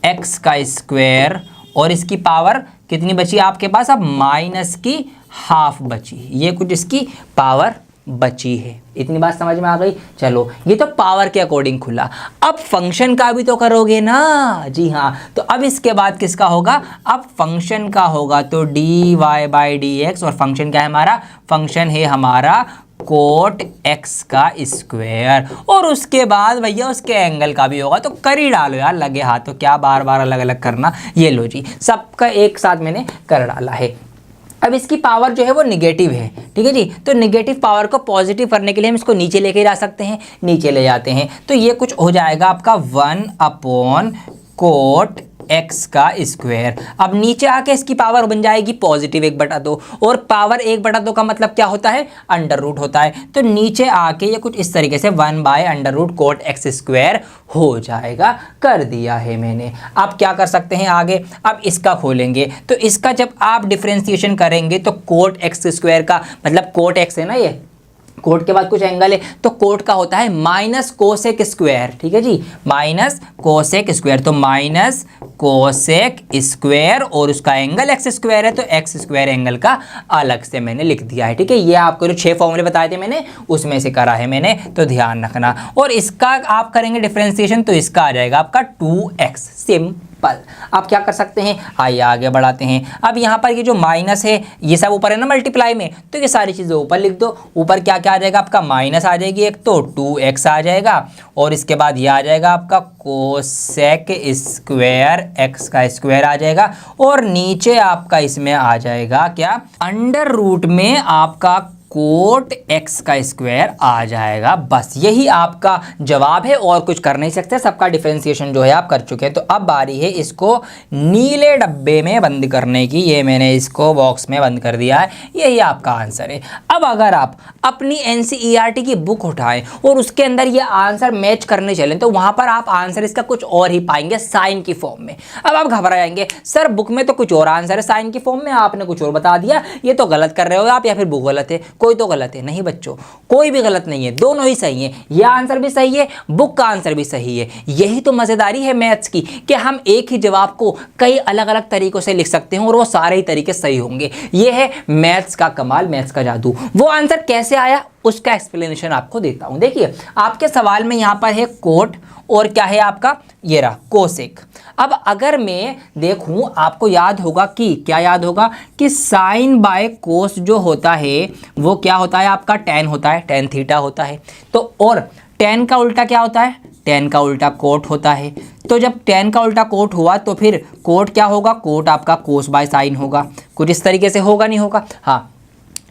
x का स्क्वायर, और इसकी पावर कितनी बची आपके पास, अब माइनस की हाफ बची, ये कुछ इसकी पावर बची है। इतनी बात समझ में आ गई। चलो, ये तो पावर के अकॉर्डिंग खुला, अब फंक्शन का भी तो करोगे ना, जी हाँ। तो अब इसके बाद किसका होगा, अब फंक्शन का होगा, तो dy बाई dx, और फंक्शन क्या है हमारा, फंक्शन है हमारा कोट x का स्क्वायर, और उसके बाद भैया उसके एंगल का भी होगा। तो कर ही डालो यार, लगे हाथ, तो क्या बार बार अलग अलग करना। ये लो जी, सबका एक साथ मैंने कर डाला है। अब इसकी पावर जो है वो निगेटिव है, ठीक है जी। तो निगेटिव पावर को पॉजिटिव करने के लिए हम इसको नीचे लेके जा सकते हैं, नीचे ले जाते हैं, तो ये कुछ हो जाएगा आपका 1 कोट x का स्क्वायर। अब नीचे आके इसकी पावर बन जाएगी पॉजिटिव 1/2, और पावर 1/2 का मतलब क्या होता है, अंडर रूट होता है। तो नीचे आके ये कुछ इस तरीके से 1/√√ कोट x स्क्वायर हो जाएगा, कर दिया है मैंने। अब क्या कर सकते हैं आगे, अब इसका खोलेंगे, तो इसका जब आप डिफरेंशिएशन करेंगे तो कोट x स्क्वायर का मतलब कोट x है ना, ये कोट के बाद कुछ एंगल है तो कोट का होता है माइनस कोसेक स्क्वायर, ठीक है जी, माइनस कोसेक स्क्वायर। तो माइनस कोसेक स्क्वायर और उसका एंगल एक्स स्क्वायर है तो एक्स स्क्वायर एंगल का अलग से मैंने लिख दिया है, ठीक है। ये आपको जो 6 फॉर्मूले बताए थे मैंने उसमें से करा है मैंने, तो ध्यान रखना। और इसका आप करेंगे डिफरेंशिएशन तो इसका आ जाएगा आपका 2x, सिंपल। आप क्या कर सकते हैं, आइए आगे बढ़ाते हैं। अब यहाँ पर ये जो माइनस है ये सब ऊपर है ना मल्टीप्लाई में, तो ये सारी चीज़ें ऊपर लिख दो। ऊपर क्या क्या आ जाएगा आपका, माइनस आ जाएगी एक, तो 2x आ जाएगा और इसके बाद ये आ जाएगा आपका कोसेक स्क्वायर x का स्क्वायर आ जाएगा और नीचे आपका इसमें आ जाएगा क्या, अंडर रूट में आपका कोट x का स्क्वायर आ जाएगा। बस यही आपका जवाब है और कुछ कर नहीं सकते, सबका डिफरेंशिएशन जो है आप कर चुके हैं। तो अब बारी है इसको नीले डब्बे में बंद करने की, ये मैंने इसको बॉक्स में बंद कर दिया है, यही आपका आंसर है। अब अगर आप अपनी NCERT की बुक उठाएं और उसके अंदर ये आंसर मैच करने चलें तो वहां पर आप आंसर इसका कुछ और ही पाएंगे साइन की फॉर्म में। अब आप घबरा जाएंगे, सर बुक में तो कुछ और आंसर है, साइन की फॉर्म में आपने कुछ और बता दिया, ये तो गलत कर रहे हो आप या फिर बुक गलत है। कोई तो गलत है नहीं बच्चों, कोई भी गलत नहीं है, दोनों ही सही है। ये आंसर भी सही है, बुक का आंसर भी सही है। यही तो मजेदारी है मैथ्स की कि हम एक ही जवाब को कई अलग अलग तरीकों से लिख सकते हैं और वो सारे ही तरीके सही होंगे। ये है मैथ्स का कमाल, मैथ्स का जादू। वो आंसर कैसे आया उसका एक्सप्लेनेशन आपको देता हूं। देखिए आपके सवाल में यहां पर है कोट और क्या है आपका, ये रहा कोसेक। अब अगर मैं देखूं, आपको याद होगा कि क्या याद होगा कि साइन बाय कोस जो होता है वो क्या होता है आपका, टेन होता है, टेन थीटा होता है। तो और टेन का उल्टा क्या होता है, टेन का उल्टा कोट होता है। तो जब टेन का उल्टा कोट हुआ तो फिर कोट क्या होगा, कोट आपका कोस बाय साइन होगा। कुछ इस तरीके से होगा नहीं होगा, हाँ।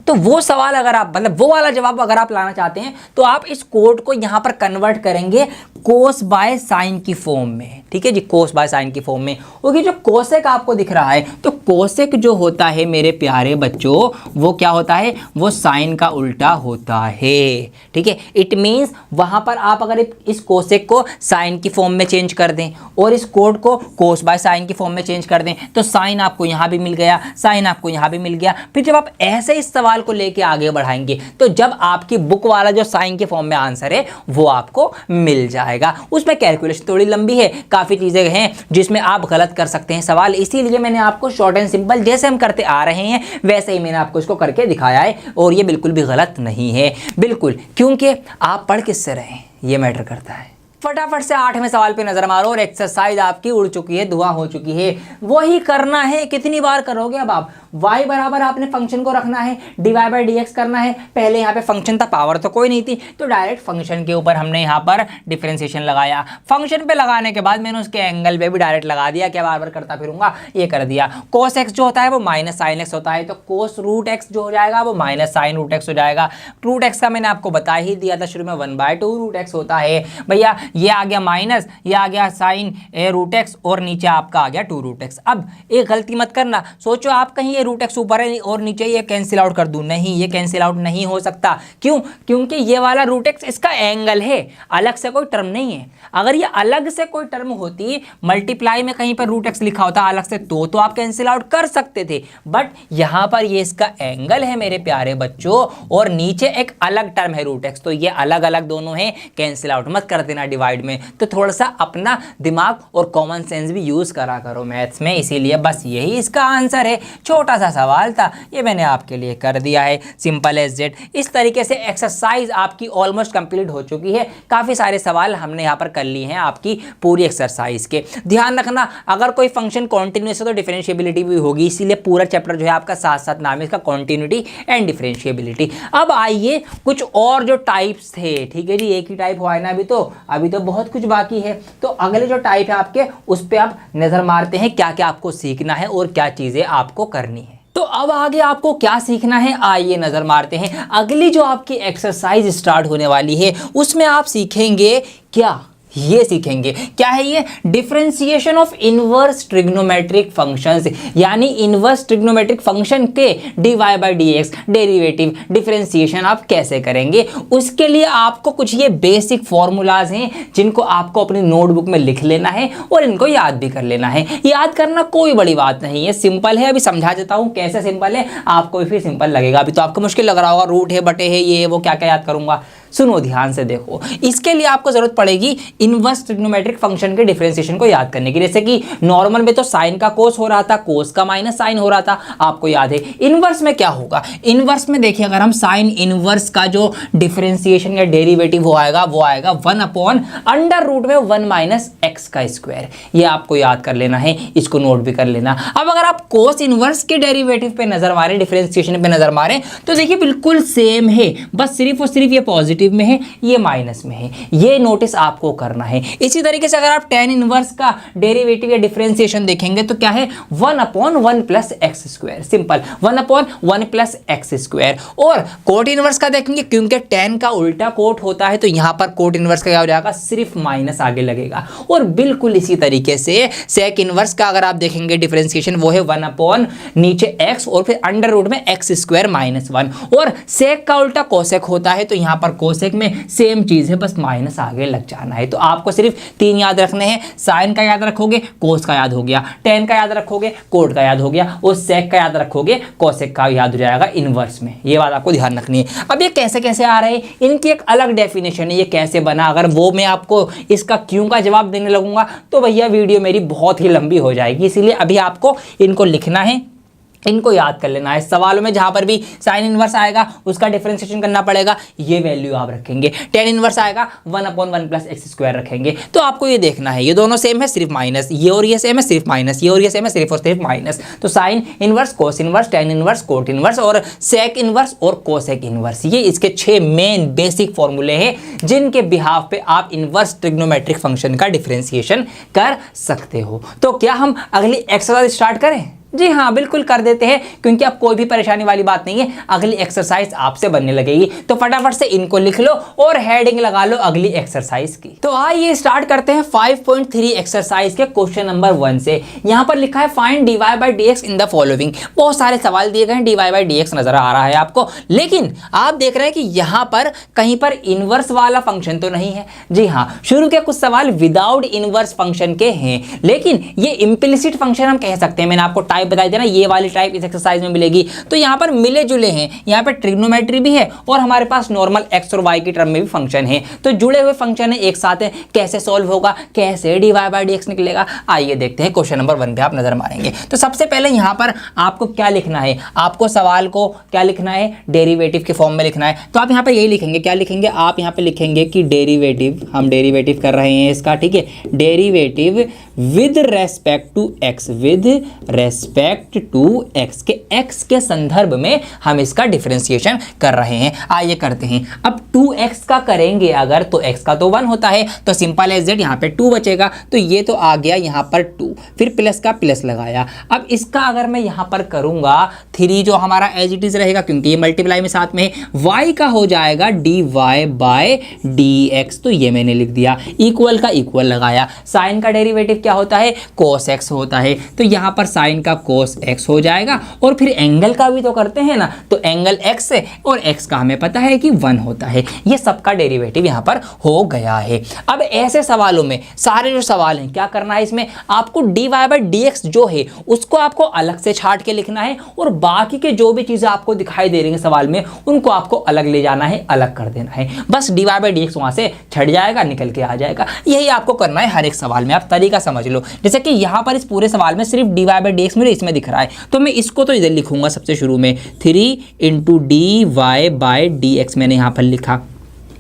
तो वो सवाल अगर आप मतलब वो वाला जवाब अगर आप लाना चाहते हैं तो आप इस कोड को यहां पर कन्वर्ट करेंगे कोस बाय साइन की फॉर्म में, ठीक है जी, कोस बाय साइन की फॉर्म में। क्योंकि जो कोसेक आपको दिख रहा है तो कोसेक जो होता है मेरे प्यारे बच्चों वो क्या होता है, वो साइन का उल्टा होता है, ठीक है। इट मींस वहां पर आप अगर इस कोसेक को साइन की फॉर्म में चेंज कर दें और इस कोड को कोस बाय साइन की फॉर्म में चेंज कर दें तो साइन आपको यहां भी मिल गया, साइन आपको यहां भी मिल गया। फिर जब आप ऐसे इस सवाल को लेके आगे बढ़ाएंगे तो जब आपकी बुक वाला जो साइन के फॉर्म में आंसर है वो आपको मिल जाएगा। उसमें कैलकुलेशन थोड़ी लंबी है, काफी चीजें हैं जिसमें आप गलत कर सकते हैं सवाल, इसीलिए मैंने आपको शॉर्ट एंड सिंपल जैसे हम करते आ रहे हैं वैसे ही मैंने आपको इसको करके दिखाया है और ये बिल्कुल भी गलत नहीं है, बिल्कुल, क्योंकि आप पढ़ किससे रहे हैं ये मैटर करता है। फटाफट से 8वें सवाल पे नजर मारो और एक्सरसाइज आपकी उड़ चुकी है, धुआं हो चुकी है। वही करना है, कितनी बार करोगे अब आप, y बराबर आपने फंक्शन को रखना है, dy बाई dx करना है। पहले यहाँ पे फंक्शन था, पावर तो कोई नहीं थी, तो डायरेक्ट फंक्शन के ऊपर हमने यहाँ पर डिफरेंशिएशन लगाया। फंक्शन पे लगाने के बाद मैंने उसके एंगल पे भी डायरेक्ट लगा दिया, क्या बार बार करता फिरूंगा, ये कर दिया। cos x जो होता है वो माइनस साइन एक्स होता है, तो cos रूट एक्स जो हो जाएगा वो माइनस साइन रूट एक्स हो जाएगा। रूट एक्स का मैंने आपको बता ही दिया था शुरू में, 1/2 रूट एक्स होता है भैया। ये आ गया माइनस, ये आ गया साइन रूट एक्स और नीचे आपका आ गया 2 रूट एक्स। अब एक गलती मत करना, सोचो आप कहीं ये रूट एक्स ऊपर है और नीचे ये कैंसिल आउट कर दूं, नहीं, ये कैंसिल आउट नहीं हो सकता। क्यों? क्योंकि ये वाला रूट एक्स इसका एंगल है, अलग से कोई टर्म नहीं है। अगर ये अलग से कोई टर्म होती, मल्टीप्लाई में कहीं पर रूट एक्स लिखा होता अलग से, तो आप कैंसिल आउट कर सकते थे, बट यहां पर ये इसका एंगल है मेरे प्यारे बच्चों और नीचे एक अलग टर्म है रूट एक्स, तो ये अलग अलग दोनों हैं, कैंसिल आउट मत कर देना डिवाइड में। तो थोड़ा सा अपना दिमाग और कॉमन सेंस भी यूज करा करो मैथ्स में, इसीलिए बस यही इसका आंसर है। छोटा सा सवाल था, ये मैंने आपके लिए कर दिया है, सिंपल एज दैट। इस तरीके से एक्सरसाइज आपकी ऑलमोस्ट कंप्लीट हो चुकी है। काफी सारे सवाल हमने यहाँ पर कर लिए हैं आपकी पूरी एक्सरसाइज के। ध्यान रखना, अगर कोई फंक्शन कॉन्टिन्यूस है तो डिफरेंशिएबिलिटी भी होगी, इसीलिए पूरा चैप्टर जो है आपका साथ साथ नाम है इसका, कॉन्टिन्यूटी एंड डिफरेंशिएबिलिटी। अब आइए कुछ और जो टाइप्स थे, ठीक है जी, एक ही टाइप हुआ है ना अभी तो बहुत कुछ बाकी है। तो अगले जो टाइप है आपके उस पर आप नजर मारते हैं, क्या क्या आपको सीखना है और क्या चीजें आपको करनी है। तो अब आगे आपको क्या सीखना है, आइए नजर मारते हैं। अगली जो आपकी एक्सरसाइज स्टार्ट होने वाली है उसमें आप सीखेंगे क्या, ये सीखेंगे। क्या है ये? Differentiation of inverse trigonometric functions, यानी इनवर्स ट्रिग्नोमेट्रिक फंक्शन के dy by D x derivative differentiation आप कैसे करेंगे। उसके लिए आपको कुछ ये बेसिक फॉर्मूलाज हैं जिनको आपको अपनी नोटबुक में लिख लेना है और इनको याद भी कर लेना है। याद करना कोई बड़ी बात नहीं है, सिंपल है। अभी समझा देता हूँ कैसे सिंपल है, आपको भी फिर सिंपल लगेगा। अभी तो आपको मुश्किल लग रहा होगा, रूट है, बटे है, ये वो क्या क्या याद करूंगा। सुनो ध्यान से देखो, इसके लिए आपको जरूरत पड़ेगी इनवर्स ट्रिग्नोमेट्रिक फंक्शन के डिफरेंशिएशन को याद करने की। जैसे कि नॉर्मल में तो साइन का कोस हो रहा था, कोस का माइनस साइन हो रहा था, आपको याद है। इनवर्स में क्या होगा? इनवर्स में देखिए, अगर हम साइन इनवर्स का जो डिफरेंशिएशन या डेरिवेटिव वो आएगा 1 अपॉन अंडर रूट में 1 माइनस एक्स का स्क्वायर। ये आपको याद कर लेना है, इसको नोट भी कर लेना। अब अगर आप कोस इनवर्स के डेरिवेटिव पे नजर मारें, डिफरेंशिएशन पे नजर मारें, तो देखिए बिल्कुल सेम है, बस सिर्फ और सिर्फ ये पॉजिटिव में है, ये माइनस में है। ये नोटिस आपको करना है। इसी तरीके से अगर आप tan इनवर्स का डेरिवेटिव या डिफरेंशिएशन देखेंगे तो क्या है? 1 upon 1 plus x square, simple 1 upon 1 plus x square. और कोट इनवर्स का देखेंगे, क्योंकि tan का उल्टा कोट होता है तो यहां पर कोट इनवर्स का क्या हो जाएगा? सिर्फ माइनस आगे लगेगा। और बिल्कुल इसी तरीके से सेक इनवर्स का अगर आप देखेंगे डिफरेंशिएशन, वो है 1 अपॉन नीचे x और फिर अंडर रूट में एक्स स्क्वायर माइनस 1। और सेक का उल्टा कोसेक होता है तो यहां पर कोसेक में सेम चीज है, बस माइनस आगे लग जाना है। तो आपको सिर्फ 3 याद रखने हैं। साइन का याद रखोगे, कोस का याद हो गया, टेन का याद रखोगे, कोट का याद हो गया, और सेक का याद रखोगे, कोसेक का याद हो जाएगा इनवर्स में। ये बात आपको ध्यान रखनी है। अब ये कैसे कैसे आ रहे हैं, इनकी एक अलग डेफिनेशन है। ये कैसे बना, अगर वो मैं आपको इसका क्यों का जवाब देने लगूंगा तो भैया वीडियो मेरी बहुत ही लंबी हो जाएगी। इसीलिए अभी आपको इनको लिखना है, इनको याद कर लेना है। सवालों में जहां पर भी साइन इनवर्स आएगा उसका डिफरेंशिएशन करना पड़ेगा, ये वैल्यू आप रखेंगे। tan इनवर्स आएगा 1 अपॉन 1 प्लस एक्स स्क्वायर रखेंगे। तो आपको ये देखना है, ये दोनों सेम है सिर्फ माइनस, ये और ये सेम है सिर्फ माइनस, ये और ये सेम है सिर्फ और सिर्फ माइनस। तो sine inverse, cos inverse, tan inverse, cot inverse और सेक इनवर्स और कोसेक इनवर्स, ये इसके 6 मेन बेसिक फॉर्मूले हैं जिनके बिहाफ पे आप इनवर्स ट्रिग्नोमेट्रिक फंक्शन का डिफरेंशिएशन कर सकते हो। तो क्या हम अगली एक्सरसाइज स्टार्ट करें? जी हाँ, बिल्कुल कर देते हैं, क्योंकि अब कोई भी परेशानी वाली बात नहीं है। अगली एक्सरसाइज आपसे बनने लगेगी, तो फटाफट से इनको लिख लो और हेडिंग लगा लो अगली एक्सरसाइज की। तो आइए स्टार्ट करते हैं 5.3 एक्सरसाइज के क्वेश्चन नंबर 1 से। यहां पर लिखा है find dy by dx in the following. बहुत सारे सवाल दिए गए हैं, dy बाई dx नजर आ रहा है आपको, लेकिन आप देख रहे हैं कि यहां पर कहीं पर इनवर्स वाला फंक्शन तो नहीं है। जी हाँ, शुरू के कुछ सवाल विदाउट इनवर्स फंक्शन के हैं, लेकिन ये इम्प्लिसिट फंक्शन हम कह सकते हैं। मैंने आपको टाइप बताई थी ना, ये वाली टाइप इस एक्सरसाइज में मिलेगी। तो यहाँ पर मिले जुले हैं, यहाँ पर ट्रिग्नोमेट्री भी है और हमारे पास नॉर्मल एक्स और वाई की टर्म में भी फंक्शन है। तो जुड़े हुए फंक्शन है एक साथ है, कैसे सॉल्व होगा, कैसे dy बाई dx निकलेगा, आइए देखते हैं। क्वेश्चन नंबर 1 पे आप नजर मारेंगे तो सबसे पहले यहाँ पर आपको क्या लिखना है, आपको सवाल को क्या लिखना है, डेरिवेटिव के फॉर्म में लिखना है। तो आप यहाँ पे यही लिखेंगे, क्या लिखेंगे आप यहाँ पे लिखेंगे कि डेरिवेटिव, हम डेरिवेटिव कर रहे हैं इसका, ठीक है, derivative with respect to x, with respect to x के एक्स के संदर्भ में हम इसका डिफरेंशिएशन कर रहे हैं। आइए करते हैं। अब 2x का करेंगे अगर, तो x का तो 1 होता है, तो सिंपल एज दैट यहाँ पे 2 बचेगा, तो ये तो आ गया यहाँ पर 2, फिर प्लस का प्लस लगाया। अब इसका अगर मैं यहाँ पर करूंगा 3 जो हमारा एज इट इज रहेगा, क्योंकि ये मल्टीप्लाई में साथ में y का हो जाएगा dy बाय dx, तो ये मैंने लिख दिया। इक्वल का इक्वल लगाया। साइन का डेरिवेटिव क्या होता है, cos x होता है, तो यहाँ पर साइन का cos x हो जाएगा। और फिर एंगल का भी तो करते हैं ना, तो एंगल x है और x का हमें पता है कि 1 होता है। ये सबका डेरिवेटिव यहाँ पर हो गया है। अब ऐसे सवालों में सारे जो सवाल हैं, क्या करना है इसमें, आपको dy बाई dx जो है उसको आपको अलग से छाट के लिखना है, और बाकी के जो भी चीजें आपको दिखाई दे रही हैं सवाल में उनको आपको अलग ले जाना है, अलग कर देना है। बस dy बाई dx वहां से छट जाएगा, निकल के आ जाएगा। यही आपको करना है हर एक सवाल में। आप तरीका समझ लो, जैसे कि यहाँ पर इस पूरे सवाल में सिर्फ dy बाई dx मेरे इसमें दिख रहा है, तो मैं इसको तो इधर लिखूंगा सबसे शुरू में, 3 इंटू dy बाई dx मैंने यहाँ पर लिखा।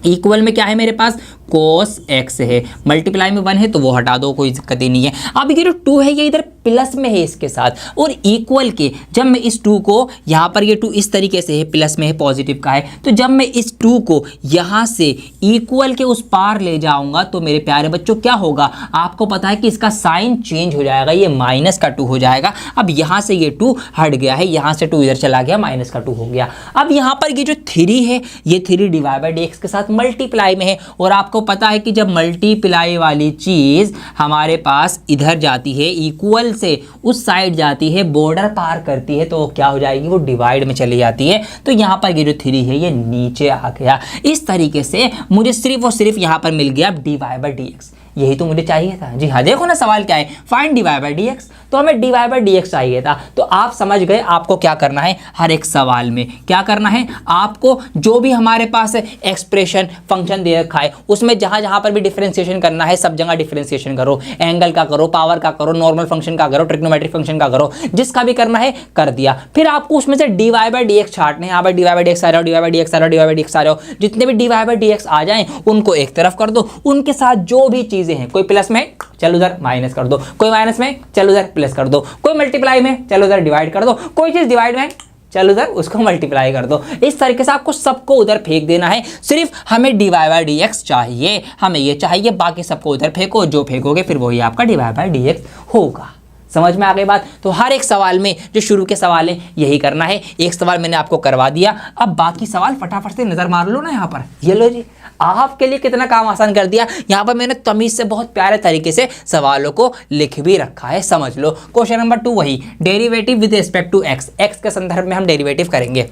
इक्वल में क्या है मेरे पास, cos x है, मल्टीप्लाई में 1 है तो वो हटा दो, कोई दिक्कत ही नहीं है। अब ये जो 2 है ये इधर प्लस में है इसके साथ, और इक्वल के जब मैं इस 2 को यहाँ पर, ये 2 इस तरीके से है, प्लस में है, पॉजिटिव का है, तो जब मैं इस 2 को यहाँ से इक्वल के उस पार ले जाऊंगा तो मेरे प्यारे बच्चों क्या होगा, आपको पता है कि इसका साइन चेंज हो जाएगा, ये माइनस का 2 हो जाएगा। अब यहाँ से ये 2 हट गया है, यहाँ से 2 इधर चला गया, माइनस का 2 हो गया। अब यहाँ पर ये जो 3 है, ये 3 डिवाइड बाई dx के साथ मल्टीप्लाई में है, और आपको पता है कि जब मल्टीप्लाई वाली चीज हमारे पास इधर जाती है, इक्वल से उस साइड जाती है, बॉर्डर पार करती है, तो क्या हो जाएगी, वो डिवाइड में चली जाती है। तो यहाँ पर ये जो 3 है ये नीचे आ गया। इस तरीके से मुझे सिर्फ और सिर्फ यहाँ पर मिल गया dy बाई dx, यही तो मुझे चाहिए था। जी हाँ, देखो ना सवाल क्या है, फाइंड dy बाई dx, तो हमें dy बाई dx चाहिए था। तो आप समझ गए आपको क्या करना है, हर एक सवाल में क्या करना है, आपको जो भी हमारे पास एक्सप्रेशन फंक्शन दे रखा है उसमें जहां जहां पर भी डिफरेंशिएशन करना है, सब जगह डिफरेंशिएशन करो, एंगल का करो, पावर का करो, नॉर्मल फंक्शन का करो, ट्रिग्नोमेट्रिक फंक्शन का करो, जिसका भी करना है कर दिया। फिर आपको उसमें से dy बाई dx छाटने हैं। यहाँ पर dy बाई dx आ रहा हो, dy बाई dx आ रहा हो, dy बाई dx आ रहा हो, जितने भी dy बाई dx आ जाएं उनको एक तरफ कर दो, उनके साथ जो भी चीजें हैं, कोई प्लस में चल उधर माइनस कर दो, कोई माइनस में चल उधर प्लस कर दो, कोई मल्टीप्लाई में चल उधर डिवाइड कर दो, कोई चीज डिवाइड में चल उधर उसको मल्टीप्लाई कर दो। इस तरीके से आपको सबको उधर फेंक देना है। सिर्फ हमें dy बाई dx चाहिए, हमें ये चाहिए, बाकी सबको उधर फेंको, जो फेंकोगे फिर वही आपका dy बाई dx होगा। समझ में आ गई बात। तो हर एक सवाल में जो शुरू के सवाल हैं यही करना है। एक सवाल मैंने आपको करवा दिया, अब बाकी सवाल फटाफट से नजर मार लो ना। यहाँ पर ये लो जी, आपके लिए कितना काम आसान कर दिया। यहाँ पर मैंने तमीज से बहुत प्यारे तरीके से सवालों को लिख भी रखा है, समझ लो। क्वेश्चन नंबर 2 वही, derivative with respect to x, x के संदर्भ में हम डेरिवेटिव करेंगे।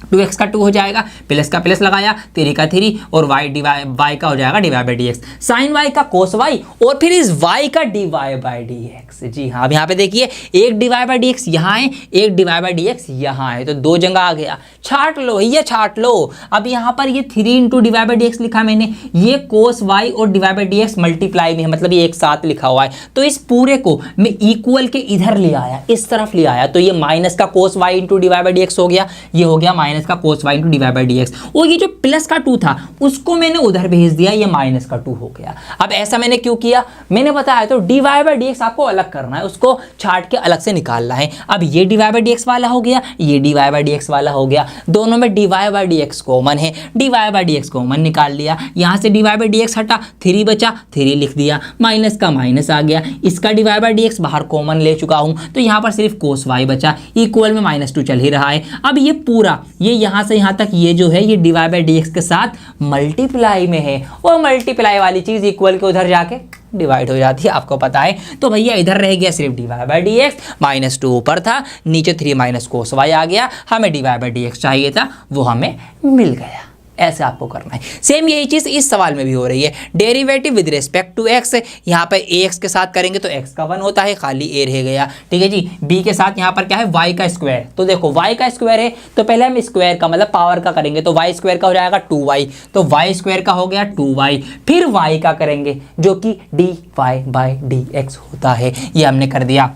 2x का 2 हो जाएगा, प्लस का प्लस लगाया, 3 का 3, और y का हो जाएगा dy by dx, sine y का कोस y, और फिर इस y का dy बाई dx। जी हाँ, अब यहाँ पे देखिए, एक dy बाई dx यहाँ है, एक dy बाई dx यहाँ है, तो 2 जगह आ गया। छाट लो, ये छाट लो। अब यहाँ पर ये 3 इंटू dy बाई dx लिखा मैंने, ये कोस y और dy बाई dx मल्टीप्लाई में है, मतलब ये एक साथ लिखा हुआ है। तो इस पूरे को मैं इक्वल के इधर ले आया, इस तरफ ले आया, तो ये माइनस का कोस y into dy by dx हो गया, ये हो गया माइनस का कोस y into dy by dx। और ये जो प्लस का 2 था उसको मैंने उधर भेज दिया, ये माइनस का 2 हो गया। अब ऐसा मैंने क्यों किया, मैंने बताया तो dy बाई dx आपको अलग करना है, उसको छाट के अलग से निकालना है। अब ये dy बाई dx वाला हो गया, ये dy बाई dx वाला हो गया, दोनों में dy बाई dx कॉमन है, dy बाई dx कॉमन निकाल लिया। यहाँ से dy बाई dx हटा, 3 बचा, 3 लिख दिया, माइनस का माइनस आ गया, इसका dy बाई dx बाहर कॉमन ले चुका हूँ, तो यहाँ पर सिर्फ कोस y बचा, इक्वल में -2 चल ही रहा है। अब ये पूरा, ये यहाँ से यहाँ तक ये जो है ये dy बाई dx के साथ मल्टीप्लाई में है, और मल्टीप्लाई वाली चीज इक्वल के उधर जाके डिवाइड हो जाती है, आपको पता है। तो भैया इधर रह गया सिर्फ dy बाई dx, -2 ऊपर था, नीचे 3 माइनस कोस y आ गया, हमें dy बाई dx चाहिए था, वो हमें मिल गया। ऐसे आपको करना है। सेम यही चीज इस सवाल में भी हो रही है, derivative with respect to x. यहाँ पे ax के साथ करेंगे तो x का 1 होता है, खाली a रह गया, ठीक है जी। b के साथ यहाँ पर क्या है, y का स्क्वायर, तो देखो y का स्क्वायर है, तो पहले हम स्क्वायर का मतलब पावर का करेंगे, तो y स्क्वायर का हो जाएगा 2y, तो y स्क्वायर का हो गया 2y, फिर y का करेंगे जो कि dy बाई dx होता है, ये हमने कर दिया।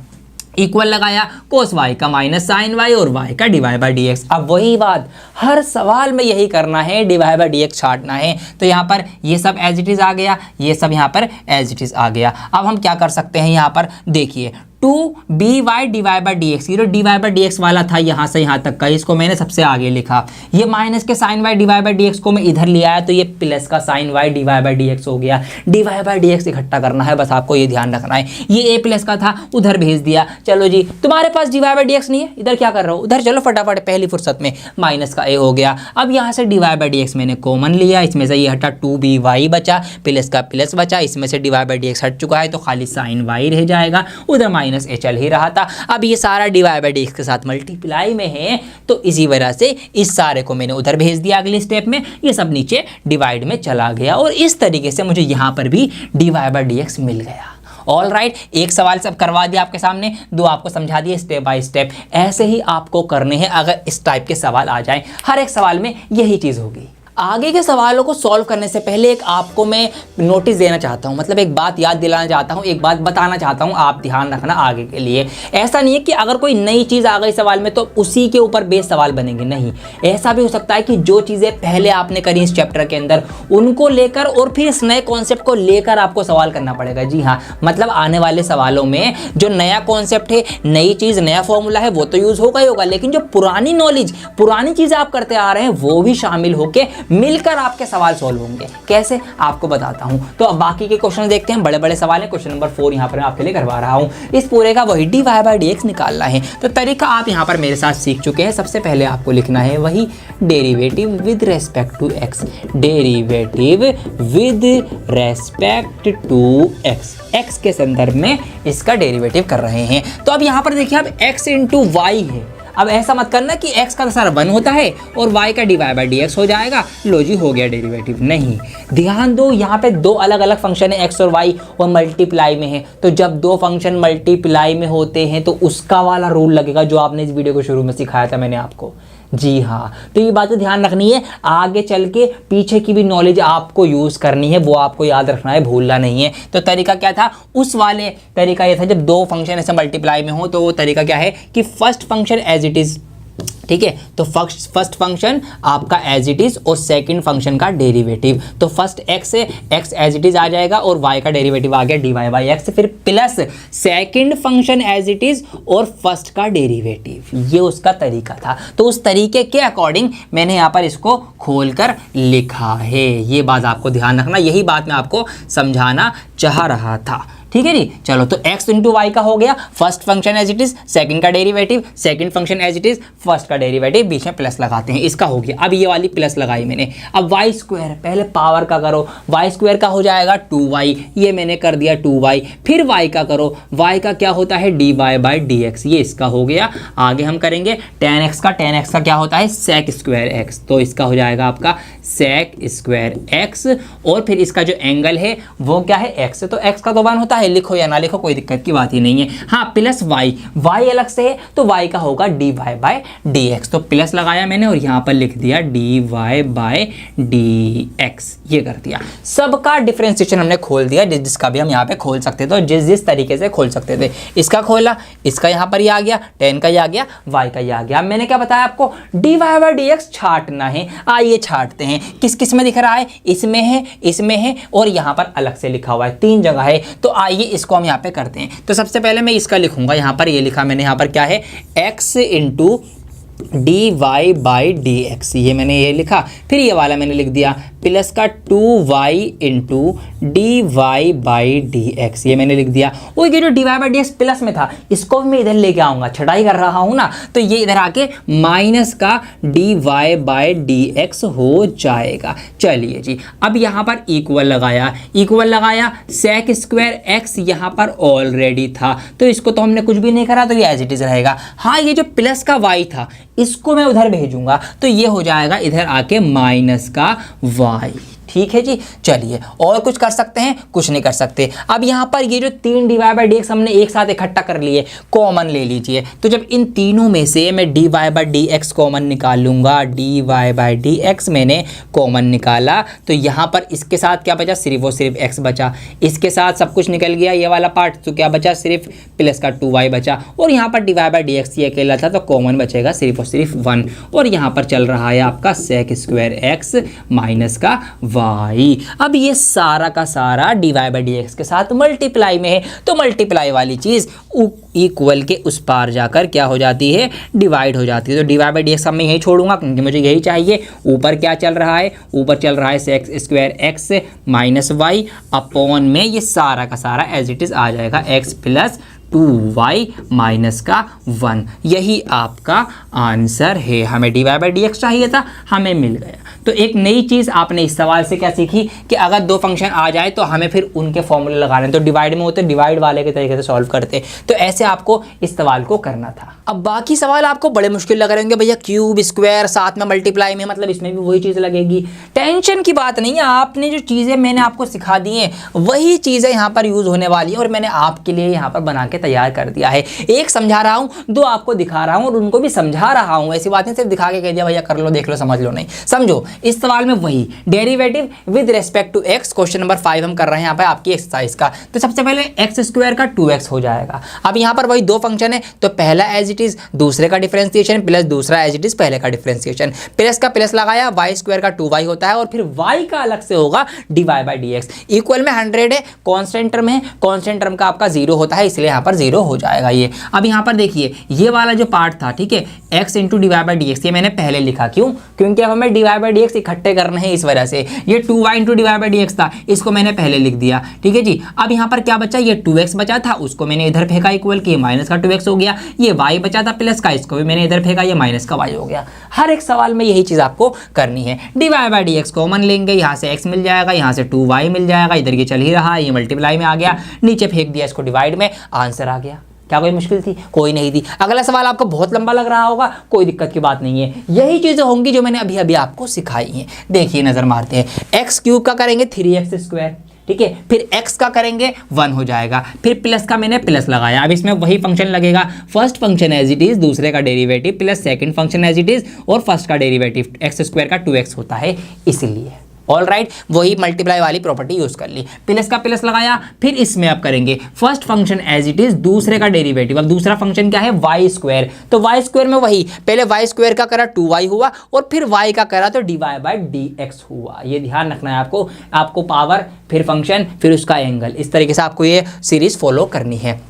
इक्वल लगाया, कोस y का माइनस साइन y और y का dy बाई dx। अब वही बात हर सवाल में यही करना है, dy बाई dx छाटना है। तो यहाँ पर ये सब एज इट इज आ गया, ये सब यहाँ पर एज इट इज आ गया। अब हम क्या कर सकते हैं, यहाँ पर देखिए 2by dy बाई dx, ये जो dy बाई dx वाला था यहाँ से यहाँ तक का, इसको मैंने सबसे आगे लिखा। ये माइनस के sine y dy by dx को मैं इधर ले आया, तो ये प्लस का sine y dy by dx हो गया। dy बाई dx इकट्ठा करना है, बस आपको ये ध्यान रखना है। ये a प्लस का था, उधर भेज दिया। चलो जी, तुम्हारे पास dy बाई dx नहीं है, इधर क्या कर रहा हो, उधर चलो फटाफट, पहली फुर्सत में माइनस का a हो गया। अब यहाँ से dy बाई dx मैंने कॉमन लिया, इसमें से ये हटा, 2by बचा, प्लस का प्लस बचा, इसमें से dy बाई dx हट चुका है, तो खाली साइन y रह जाएगा, उधर माइनस a चल ही रहा था। अब ये सारा dy बाई dx के साथ मल्टीप्लाई में है, तो इसी वजह से इस सारे को मैंने उधर भेज दिया अगले स्टेप में, ये सब नीचे डिवाइड में चला गया, और इस तरीके से मुझे यहाँ पर भी dy बाई dx मिल गया। ऑल राइट, एक सवाल सब करवा दिया आपके सामने, 2 आपको समझा दिए स्टेप बाय स्टेप। ऐसे ही आपको करने हैं, अगर इस टाइप के सवाल आ जाएं, हर एक सवाल में यही चीज़ होगी। आगे के सवालों को सॉल्व करने से पहले एक आपको मैं नोटिस देना चाहता हूँ, मतलब एक बात याद दिलाना चाहता हूँ, एक बात बताना चाहता हूँ, आप ध्यान रखना आगे के लिए। ऐसा नहीं है कि अगर कोई नई चीज़ आ गई सवाल में तो उसी के ऊपर बेस सवाल बनेंगे, नहीं। ऐसा भी हो सकता है कि जो चीज़ें पहले आपने करी इस चैप्टर के अंदर उनको लेकर और फिर इस नए कॉन्सेप्ट को लेकर आपको सवाल करना पड़ेगा। जी हाँ, मतलब आने वाले सवालों में जो नया कॉन्सेप्ट है, नई चीज़, नया फॉर्मूला है वो तो यूज़ होगा ही होगा, लेकिन जो पुरानी नॉलेज, पुरानी चीज़ें आप करते आ रहे हैं वो भी शामिल होकर मिलकर आपके सवाल सॉल्व होंगे। कैसे, आपको बताता हूं। तो अब बाकी के क्वेश्चन देखते हैं, बड़े बड़े सवाल हैं। क्वेश्चन नंबर 4 यहां पर मैं आपके लिए करवा रहा हूं। इस पूरे का वही dy बाई dx निकालना है। तो तरीका आप यहां पर मेरे साथ सीख चुके हैं। सबसे पहले आपको लिखना है वही derivative with respect to x, derivative with respect to x के संदर्भ में इसका डेरिवेटिव कर रहे हैं। तो अब यहां पर देखिए, अब x इंटू वाई है। अब ऐसा मत करना कि x का सारा 1 होता है और y का dy बाई dx हो जाएगा, लो जी हो गया डेरिवेटिव। नहीं, ध्यान दो, यहाँ पे दो अलग अलग फंक्शन है x और y, और मल्टीप्लाई में है। तो जब दो फंक्शन मल्टीप्लाई में होते हैं तो उसका वाला रूल लगेगा जो आपने इस वीडियो को शुरू में सिखाया था मैंने आपको। जी हाँ, तो ये बात ध्यान रखनी है। आगे चल के पीछे की भी नॉलेज आपको यूज़ करनी है, वो आपको याद रखना है, भूलना नहीं है। तो तरीका क्या था, उस वाले तरीका ये था जब दो फंक्शन ऐसे मल्टीप्लाई में हो तो वो तरीका क्या है कि first function as it is, ठीक है, तो फर्स्ट फंक्शन आपका एज इट इज और सेकंड फंक्शन का डेरिवेटिव। तो फर्स्ट x है, x एज इट इज आ जाएगा और y का डेरिवेटिव आ गया dy बाई x, फिर plus second function as it is और फर्स्ट का डेरिवेटिव। ये उसका तरीका था। तो उस तरीके के अकॉर्डिंग मैंने यहाँ पर इसको खोलकर लिखा है। ये बात आपको ध्यान रखना, यही बात मैं आपको समझाना चाह रहा था। ठीक है जी, चलो तो x इंटू वाई का हो गया, first function as it is, second का derivative, second function as it is, first का डेरिवेटिव, बीच में प्लस लगाते हैं, इसका हो गया। अब ये वाली प्लस लगाई मैंने। अब वाई स्क्वायर, पहले पावर का करो, वाई स्क्वायर का हो जाएगा 2y, ये मैंने कर दिया 2y। फिर y का करो, y का क्या होता है dy बाई dx, ये इसका हो गया। आगे हम करेंगे tan x का क्या होता है sec स्क्वायर x, तो इसका हो जाएगा आपका sec स्क्वायर x। और फिर इसका जो एंगल है वो क्या है x, तो x का तो 1 होता है, लिखो या ना लिखो कोई दिक्कत की बात ही नहीं है। हाँ, प्लस y अलग से है तो y का होगा dy बाई dx, तो प्लस लगाया मैंने और यहाँ पर लिख दिया dy बाई dx, ये कर दिया। सबका डिफरेंशिएशन हमने खोल दिया, जिसका भी हम यहाँ पे खोल सकते थे और जिस तरीके से खोल सकते थे। इसका खोला, इसका यहाँ पर ये आ गया, tan का ये आ गया, y का ये आ गया। मैंने क्या बताया आपको, dy बाई dx छाटना है। आइए छाटते हैं। किस किस में दिख रहा है, इसमें है और यहाँ पर अलग से लिखा हुआ है, 3 जगह है। तो आइए इसको हम यहाँ पे करते हैं। तो सबसे पहले मैं इसका लिखूंगा, यहाँ पर ये लिखा मैंने, यहाँ पर क्या है x into dy by dx, ये मैंने ये लिखा। फिर ये वाला मैंने लिख दिया प्लस का 2y into dy by dx, ये मैंने लिख दिया। और ये जो dy बाई dx प्लस में था इसको भी मैं इधर लेके आऊँगा, छटाई कर रहा हूँ ना, तो ये इधर आके माइनस का dy बाई dx हो जाएगा। चलिए जी, अब यहाँ पर इक्वल लगाया, sec स्क्वायर x यहाँ पर ऑलरेडी था तो इसको तो हमने कुछ भी नहीं करा, तो ये एज इट इज रहेगा। हाँ, ये जो प्लस का y था इसको मैं उधर भेजूंगा तो ये हो जाएगा इधर आके माइनस का y। ठीक है जी, चलिए और कुछ कर सकते हैं, कुछ नहीं कर सकते। अब यहाँ पर ये जो 3 dy बाई dx हमने एक साथ इकट्ठा कर लिए, कॉमन ले लीजिए। तो जब इन तीनों में से मैं dy बाई dx कॉमन निकाल लूँगा, dy बाई dx मैंने कॉमन निकाला, तो यहाँ पर इसके साथ क्या बचा, सिर्फ और सिर्फ x बचा। इसके साथ सब कुछ निकल गया ये वाला पार्ट, तो क्या बचा, सिर्फ प्लस का 2y बचा। और यहाँ पर dy बाई dx ये अकेला था तो कॉमन बचेगा सिर्फ और सिर्फ 1। और यहाँ पर चल रहा है आपका sec स्क्वायर x माइनस का y। अब ये सारा का सारा dy बाई dx के साथ मल्टीप्लाई में है, तो मल्टीप्लाई वाली चीज़ इक्वल के उस पार जाकर क्या हो जाती है, डिवाइड हो जाती है। तो dy बाई dx मैं यही छोड़ूंगा क्योंकि मुझे यही चाहिए। ऊपर क्या चल रहा है, ऊपर चल रहा है sec square x minus y upon में ये सारा का सारा एज इट इज आ जाएगा x प्लस 2y माइनस का 1। यही आपका आंसर है। हमें dy बाई dx चाहिए था, हमें मिल गया। तो एक नई चीज़ आपने इस सवाल से क्या सीखी कि अगर दो फंक्शन आ जाए तो हमें फिर उनके फॉर्मूले लगाने, तो डिवाइड में होते डिवाइड वाले के तरीके से सॉल्व करते। तो ऐसे आपको इस सवाल को करना था। अब बाकी सवाल आपको बड़े मुश्किल लग रहे होंगे, भैया क्यूब स्क्वायर साथ में मल्टीप्लाई में, मतलब इसमें भी वही चीज़ लगेगी। टेंशन की बात नहीं है, आपने जो चीज़ें मैंने आपको सिखा दी हैं वही चीज़ें यहाँ पर यूज़ होने वाली है और मैंने आपके लिए यहाँ पर बना के तैयार कर दिया है। एक समझा रहा हूँ, दो आपको दिखा रहा हूँ और उनको भी समझा रहा हूँ। ऐसी बातें सिर्फ दिखा के कह दिया भैया कर लो, देख लो, समझ लो, नहीं। समझो, इस सवाल में वही derivative with respect to x, question number 5 हम कर रहे हैं यहाँ पे आपकी एक्सरसाइज का। तो सबसे पहले एक्स स्क्वायर का 2x हो जाएगा। अब यहाँ पर वही दो फंक्शन है, तो पहला एज इट इज दूसरे का डिफरेंशिएशन प्लस दूसरा एज इट इज पहले का डिफरेंशिएशन, प्लस का प्लस लगाया, वाई स्क्वायर का 2y होता है और फिर y का अलग से होगा dy by D x. Equal में 100 है, कॉन्स्टेंट टर्म है, कॉन्स्टेंट टर्म का आपका 0 होता है, इसलिए यहाँ पर 0 हो जाएगा ये। अब यहाँ पर देखिए ये वाला जो पार्ट था, ठीक है, x into D by D x, ये मैंने पहले लिखा, क्यों? क्योंकि अब हमें डी बाई डी एक्स इकट्ठे करने हैं, इस वजह से। ये 2y into D by D x था, इसको मैंने पहले लिख दिया, ठीक है जी। अब यहाँ पर क्या बचा, ये 2x बचा था, उसको मैंने इधर फेंका इक्वल की, माइनस का 2x हो गया। ये y बचा था प्लस का, इसको भी मैंने इधर फेंका, ये माइनस का y हो गया। हर एक सवाल में यही चीज आपको करनी है। D by D x common लेंगे, यहाँ से x मिल जाएगा, यहाँ से 2y मिल जाएगा, इधर ये चल ही रहा है, ये मल्टीप्लाई में आ गया, नीचे फेंक दिया इसको डिवाइड में, आंसर आ गया। क्या कोई मुश्किल थी? कोई नहीं थी। अगला सवाल आपको बहुत लंबा लग रहा होगा, कोई दिक्कत की बात नहीं है, यही चीजें होंगी जो मैंने अभी अभी आपको सिखाई हैं। देखिए नजर मारते हैं, एक्स क्यूब का करेंगे 3x स्क्वायर, ठीक है, फिर x का करेंगे 1 हो जाएगा, फिर प्लस का मैंने प्लस लगाया। अब इसमें वही फंक्शन लगेगा, first function as it is, दूसरे का derivative plus second function as it is, और फर्स्ट का डेरिवेटिव एक्स स्क्वायर का 2x होता है, इसलिए ऑल राइट, वही मल्टीप्लाई वाली प्रॉपर्टी यूज कर ली, प्लस का प्लस लगाया। फिर इसमें अब करेंगे first function as it is, दूसरे का डेरिवेटिव। अब दूसरा फंक्शन क्या है, वाई स्क्वायर, तो वाई स्क्वायर में वही, पहले वाई स्क्वायर का करा 2y हुआ, और फिर y का करा तो dy बाई डी एक्स हुआ। ये ध्यान रखना है आपको पावर, फिर फंक्शन, फिर उसका एंगल, इस तरीके से आपको ये सीरीज फॉलो करनी है।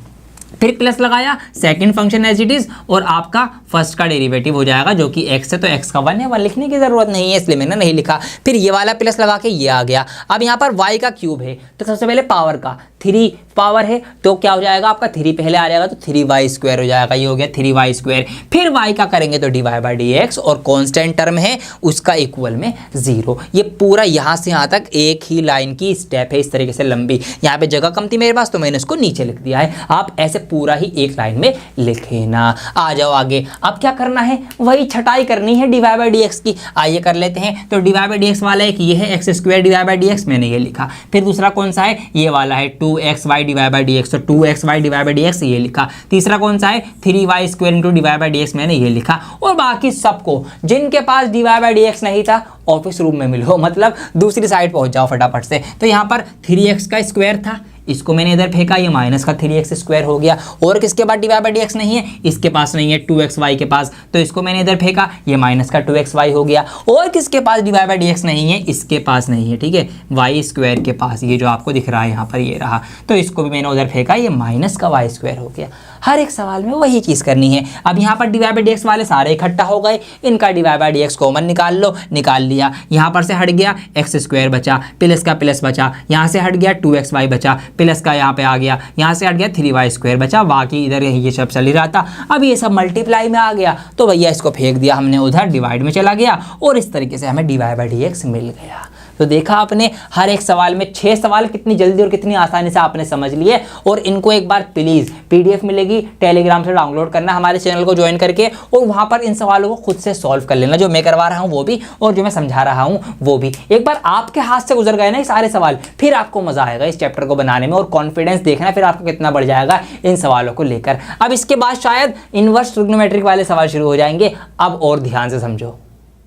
फिर प्लस लगाया, second function as it is, और आपका फर्स्ट का डेरिवेटिव हो जाएगा जो कि x है, तो x का 1 है, 1 लिखने की जरूरत नहीं है, इसलिए मैंने नहीं लिखा। फिर ये वाला प्लस लगा के ये आ गया। अब यहाँ पर y का क्यूब है, तो सबसे पहले पावर का 3 पावर है, तो क्या हो जाएगा आपका 3 पहले आ जाएगा, तो 3y स्क्वायर हो जाएगा, ये हो गया 3y स्क्वायर। फिर y का करेंगे तो dy बाई डी एक्स, और कॉन्स्टेंट टर्म है उसका इक्वल में 0। ये पूरा यहाँ से यहाँ तक एक ही लाइन की स्टेप है, इस तरीके से लंबी। यहाँ पे जगह कम थी मेरे पास, तो मैंने इसको नीचे लिख दिया है, आप ऐसे पूरा ही एक लाइन में लिखे ना। आ जाओ आगे, अब क्या करना है, वही छटाई करनी है डी बाई डी एक्स की। आइए कर लेते हैं। तो डी बाई डी एक्स वाला एक ये है, x square D by D x, मैंने ये लिखा। फिर दूसरा कौन सा है, ये वाला है 2xy divide by D x, तो 2xy divide by D x ये लिखा। तीसरा कौन सा है, 3y square into divide by D x, मैंने ये लिखा। और बाकी सबको, जिनके पास डिवाइड बाई डी एक्स नहीं था, ऑफिस रूम में मिलो, मतलब दूसरी साइड पहुंच जाओ फटाफट से। तो यहाँ पर 3x का स्क्वायर था, इसको मैंने इधर फेंका, ये माइनस का 3x स्क्वायर हो गया। और किसके पास डिवाइड बाई डी एक्स नहीं है, इसके पास नहीं है, 2xy के पास, तो इसको मैंने इधर फेंका, ये माइनस का 2xy हो गया। और किसके पास डिवाइड बाई डी एक्स नहीं है, इसके पास नहीं है, ठीक है, y स्क्वायर के पास, ये जो आपको दिख रहा है यहाँ पर ये रहा, तो इसको भी मैंने उधर फेंका, ये माइनस का y स्क्वायर हो गया। हर एक सवाल में वही चीज़ करनी है। अब यहाँ पर डिवाइड बाई डी एक्स वाले सारे इकट्ठा हो गए, इनका divide by D x common निकाल लो, निकाल लिया। यहाँ पर से हट गया एक्स स्क्वायर बचा, प्लस का प्लस बचा, यहाँ से हट गया 2xy बचा, प्लस का यहाँ पे आ गया, यहाँ से हट गया 3y स्क्वायर बचा, बाकी इधर ये सब चल ही रहा था। अब ये सब मल्टीप्लाई में आ गया, तो भैया इसको फेंक दिया हमने उधर, डिवाइड में चला गया, और इस तरीके से हमें डिवाइड बाई डी एक्स मिल गया। तो देखा आपने, हर एक सवाल में 6 सवाल कितनी जल्दी और कितनी आसानी से आपने समझ लिए। और इनको एक बार प्लीज़ PDF मिलेगी, टेलीग्राम से डाउनलोड करना, हमारे चैनल को ज्वाइन करके, और वहाँ पर इन सवालों को खुद से सॉल्व कर लेना, जो मैं करवा रहा हूँ वो भी, और जो मैं समझा रहा हूँ वो भी। एक बार आपके हाथ से गुजर गए ना ये सारे सवाल, फिर आपको मजा आएगा इस चैप्टर को बनाने में, और कॉन्फिडेंस देखना फिर आपको कितना बढ़ जाएगा इन सवालों को लेकर। अब इसके बाद शायद इनवर्स ट्रिग्नोमेट्रिक वाले सवाल शुरू हो जाएंगे, अब और ध्यान से समझो।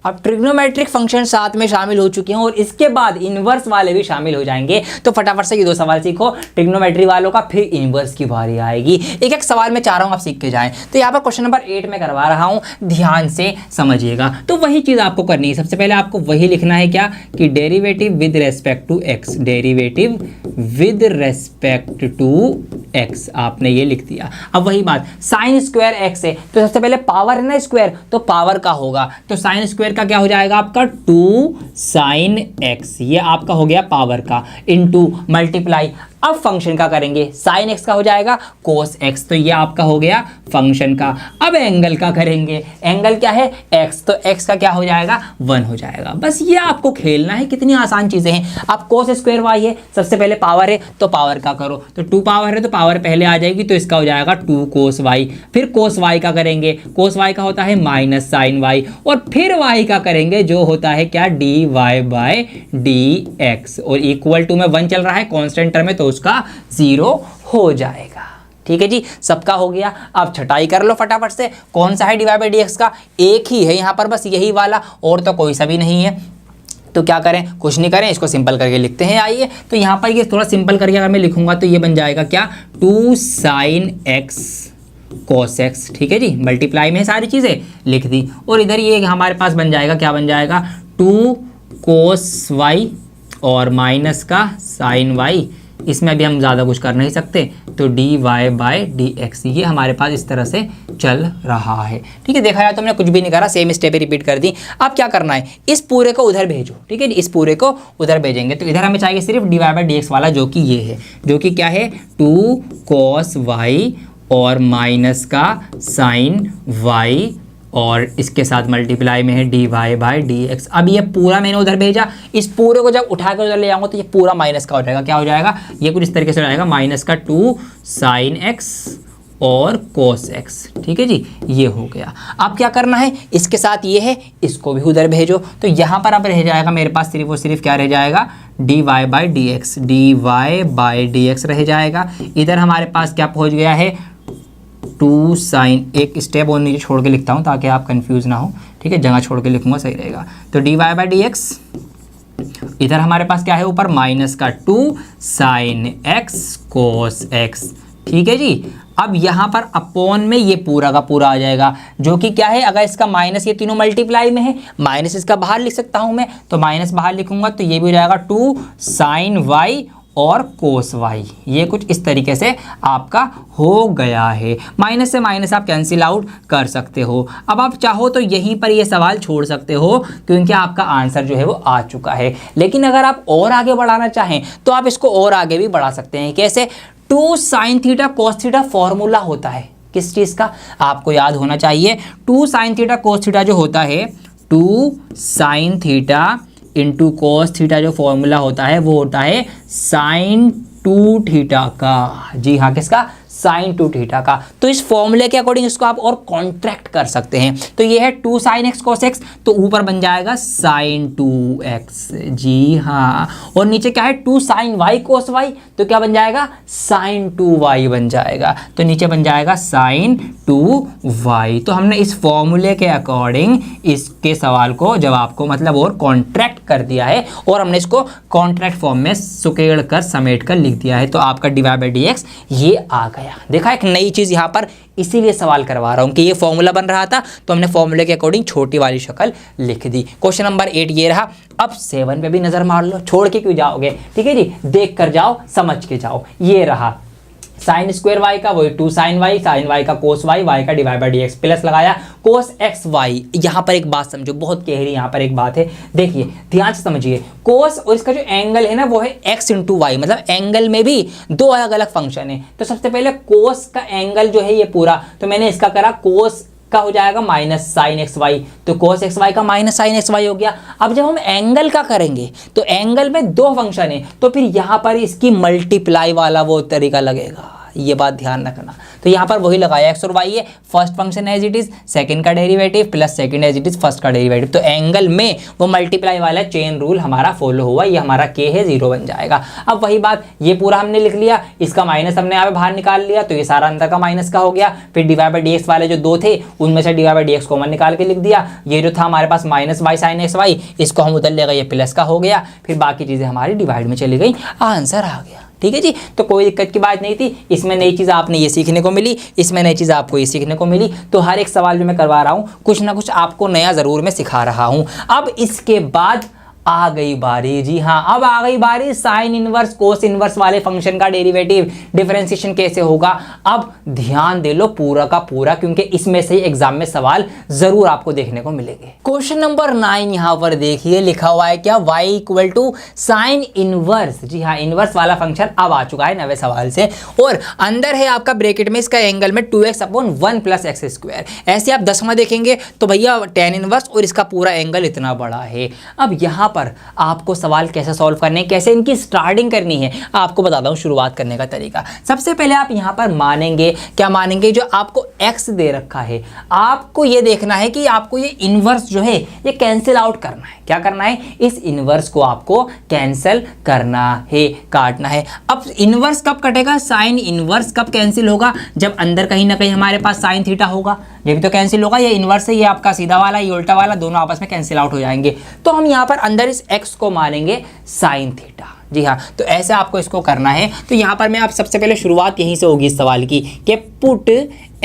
अब ट्रिग्नोमेट्रिक फंक्शन साथ में शामिल हो चुके हैं, और इसके बाद इनवर्स वाले भी शामिल हो जाएंगे। तो फटाफट से ये 2 सवाल सीखो ट्रिग्नोमेट्री वालों का, फिर इनवर्स की बारी आएगी। एक एक सवाल में चाह रहा हूँ आप सीख के जाएं। तो यहाँ पर क्वेश्चन नंबर 8 में करवा रहा हूँ, ध्यान से समझिएगा। तो वही चीज़ आपको करनी है, सबसे पहले आपको वही लिखना है क्या, कि derivative with respect to x, derivative with respect to x, आपने ये लिख दिया। अब वही बात, साइन स्क्वायर एक्स है, तो सबसे पहले पावर है ना स्क्वायर, तो पावर का होगा, तो साइन स्क्वायर का क्या हो जाएगा आपका 2 sin x, ये आपका हो गया पावर का, इनटू मल्टीप्लाई। अब फंक्शन का करेंगे, साइन एक्स का हो जाएगा कोस एक्स, तो ये आपका हो गया फंक्शन का। अब एंगल का करेंगे, एंगल क्या है एक्स, तो एक्स का क्या हो जाएगा 1 हो जाएगा। बस ये आपको खेलना है, कितनी आसान चीजें हैं। अब कोस स्क्वायर वाई है, सबसे पहले पावर है तो पावर का करो, तो 2 पावर है तो पावर पहले आ जाएगी, तो इसका हो जाएगा 2 कोस वाई। फिर कोस वाई का करेंगे, कोस वाई का होता है माइनस साइन वाई, और फिर वाई का करेंगे जो होता है क्या d Y by D x, और इक्वल टू में 1 चल रहा है कांस्टेंट टर्म में, तो उसका 0 हो जाएगा। ठीक है जी, सबका हो गया। अब छटाई कर लो फटाफट से। कौन सा है डिवाइड बाई डी एक्स का, एक ही है यहाँ पर, बस यही वाला, और तो कोई सा भी नहीं है। तो क्या करें, कुछ नहीं करें, इसको सिंपल करके लिखते हैं। आइए, तो यहाँ पर ये थोड़ा सिंपल करके अगर मैं लिखूंगा तो ये बन जाएगा क्या, 2 sin x cos x, ठीक है जी, मल्टीप्लाई में सारी चीज़ें लिख दी। और इधर ये हमारे पास बन जाएगा, क्या बन जाएगा, 2 cos y और माइनस का sin y। इसमें अभी हम ज़्यादा कुछ कर नहीं सकते, तो dy/dx ये हमारे पास इस तरह से चल रहा है। ठीक है, देखा जाए तो हमने कुछ भी नहीं करा, सेम स्टेप रिपीट कर दी। अब क्या करना है, इस पूरे को उधर भेजो। ठीक है, इस पूरे को उधर भेजेंगे तो इधर हमें चाहिए सिर्फ dy/dx वाला, जो कि ये है, जो कि क्या है, 2 cos y और माइनस का sin y और इसके साथ मल्टीप्लाई में है dy/dx। अब ये पूरा मैंने उधर भेजा, इस पूरे को जब उठा कर उधर ले जाऊंगा तो ये पूरा माइनस का हो जाएगा। क्या हो जाएगा, ये कुछ इस तरीके से हो जाएगा, माइनस का 2 sin x और cos x। ठीक है जी, ये हो गया। अब क्या करना है, इसके साथ ये है, इसको भी उधर भेजो, तो यहाँ पर अब रह जाएगा मेरे पास सिर्फ और सिर्फ क्या रह जाएगा, dy/dx रह जाएगा। इधर हमारे पास क्या पहुँच गया है, 2 sin, एक स्टेप और नीचे छोड़ के लिखता हूँ ताकि आप कंफ्यूज ना हो। ठीक है, जगह छोड़ के लिखूंगा, सही रहेगा। तो dy/dx, इधर हमारे पास क्या है, ऊपर माइनस का 2 sin x cos x। ठीक है जी, अब यहाँ पर अपॉन में ये पूरा का पूरा आ जाएगा, जो कि क्या है, अगर इसका माइनस ये तीनों मल्टीप्लाई में है, माइनस इसका बाहर लिख सकता हूँ मैं, तो माइनस बाहर लिखूंगा तो ये भी हो जाएगा 2 sin y और कोस y। ये कुछ इस तरीके से आपका हो गया है। माइनस से माइनस आप कैंसिल आउट कर सकते हो। अब आप चाहो तो यहीं पर ये सवाल छोड़ सकते हो, क्योंकि आपका आंसर जो है वो आ चुका है। लेकिन अगर आप और आगे बढ़ाना चाहें तो आप इसको और आगे भी बढ़ा सकते हैं। कैसे, 2 sin theta cos theta formula होता है किस चीज़ का, आपको याद होना चाहिए। 2 sin थीटा cos थीटा जो होता है, 2 sin theta into cos theta जो फॉर्मूला होता है वो होता है sin 2 थीटा का। जी हाँ, किसका, sin 2 थीटा का। तो इस फॉर्मूले के अकॉर्डिंग इसको आप और कॉन्ट्रैक्ट कर सकते हैं। तो ये है 2 sin x cos x, तो ऊपर बन जाएगा sin 2x। जी हाँ, और नीचे क्या है, 2 sin y cos y, तो क्या बन जाएगा, sin 2y बन जाएगा। तो नीचे बन जाएगा sin 2y। तो हमने इस फॉर्मूले के अकॉर्डिंग इसके सवाल को, जवाब को मतलब और कॉन्ट्रैक्ट कर दिया है, और हमने इसको कॉन्ट्रैक्ट फॉर्म में सुकेड़ कर समेट कर लिख दिया है। तो आपका dy/dx ये आ गया। देखा, एक नई चीज यहाँ पर इसीलिए सवाल करवा रहा हूं कि ये फॉर्मूला बन रहा था तो हमने फॉर्मूले के अकॉर्डिंग छोटी वाली शक्ल लिख दी। क्वेश्चन नंबर 8 ये रहा। अब 7 पे भी नजर मार लो, छोड़ के क्यों जाओगे। ठीक है जी, देख कर जाओ, समझ के जाओ। ये रहा साइन स्क्वायर y का, वही 2 sin y का cos y का dy/dx, प्लस लगाया cos x y। यहाँ पर एक बात समझो, बहुत गहरी यहाँ पर एक बात है, देखिए ध्यान से समझिए। cos और इसका जो एंगल है ना वो है x इंटू वाई, मतलब एंगल में भी दो अलग अलग फंक्शन है। तो सबसे पहले cos का एंगल जो है ये पूरा, तो मैंने इसका करा cos का हो जाएगा माइनस साइन एक्स वाई, तो cos एक्स वाई का माइनस साइन एक्स वाई हो गया। अब जब हम एंगल का करेंगे तो एंगल में दो फंक्शन है, तो फिर यहाँ पर इसकी मल्टीप्लाई वाला वो तरीका लगेगा, ये बात ध्यान रखना। तो यहाँ पर वही लगाया, एक्स और वाई है, first function as it is, second का derivative plus second as it is first का डेरिवेटिव। तो एंगल में वो मल्टीप्लाई वाला चेन रूल हमारा फॉलो हुआ, ये हमारा के है, 0 बन जाएगा। अब वही बात, ये पूरा हमने लिख लिया, इसका माइनस हमने यहाँ पे बाहर निकाल लिया, तो ये सारा अंदर का माइनस का हो गया। फिर dy/dx वाले जो दो थे उनमें से dy/dx कॉमन निकाल के लिख दिया। ये जो था हमारे पास minus Y sine X Y, इसको हम उधर ले गए, ये प्लस का हो गया। फिर बाकी चीजें हमारी डिवाइड में चली गई, आंसर आ गया। ठीक है जी, तो कोई दिक्कत की बात नहीं थी। इसमें नई चीज़ आपने ये सीखने को मिली, इसमें नई चीज़ आपको ये सीखने को मिली। तो हर एक सवाल जो मैं करवा रहा हूँ कुछ ना कुछ आपको नया ज़रूर मैं सिखा रहा हूँ। अब इसके बाद आ गई बारी, जी हाँ, अब आ गई बारी साइन इनवर्स कोस इनवर्स वाले फंक्शन का डेरिवेटिव डिफरेंशिएशन कैसे होगा। अब ध्यान दे लो पूरा का पूरा, क्योंकि इसमें से एग्जाम में सवाल जरूर आपको देखने को मिलेंगे। क्वेश्चन नंबर 9 यहाँ पर देखिए, लिखा हुआ है क्या, y equal to sine inverse. जी हाँ, इनवर्स वाला फंक्शन अब आ चुका है नवे सवाल से, और अंदर है आपका ब्रैकेट में इसका एंगल में 2x/1 + x²। ऐसे आप 10वां देखेंगे तो भैया tan इनवर्स और इसका पूरा एंगल इतना बड़ा है। अब यहाँ पर आपको सवाल कैसे सॉल्व करने, कैसे इनकी स्टार्टिंग करनी है, आपको बताता हूँ शुरुआत करने का तरीका। सबसे पहले आप यहाँ पर मानेंगे, क्या मानेंगे, जो आपको x दे रखा है, आपको ये देखना है कि आपको ये इनवर्स जो है ये कैंसिल आउट करना है। क्या करना है, इस इनवर्स को आपको कैंसिल करना है, काटना है। अब इनवर्स कब कटेगा, साइन इनवर्स कब कैंसिल होगा, जब अंदर कहीं ना कहीं हमारे पास साइन थीटा होगा, ये भी तो कैंसिल होगा। ये इनवर्स है, ये आपका सीधा वाला, ये उल्टा वाला, दोनों आपस में कैंसिल आउट हो जाएंगे। तो हम यहाँ पर अंदर अंदर इस x को मानेंगे साइन थीटा। जी हाँ, तो ऐसे आपको इसको करना है। तो यहाँ पर मैं आप सबसे पहले शुरुआत यहीं से होगी इस सवाल की कि put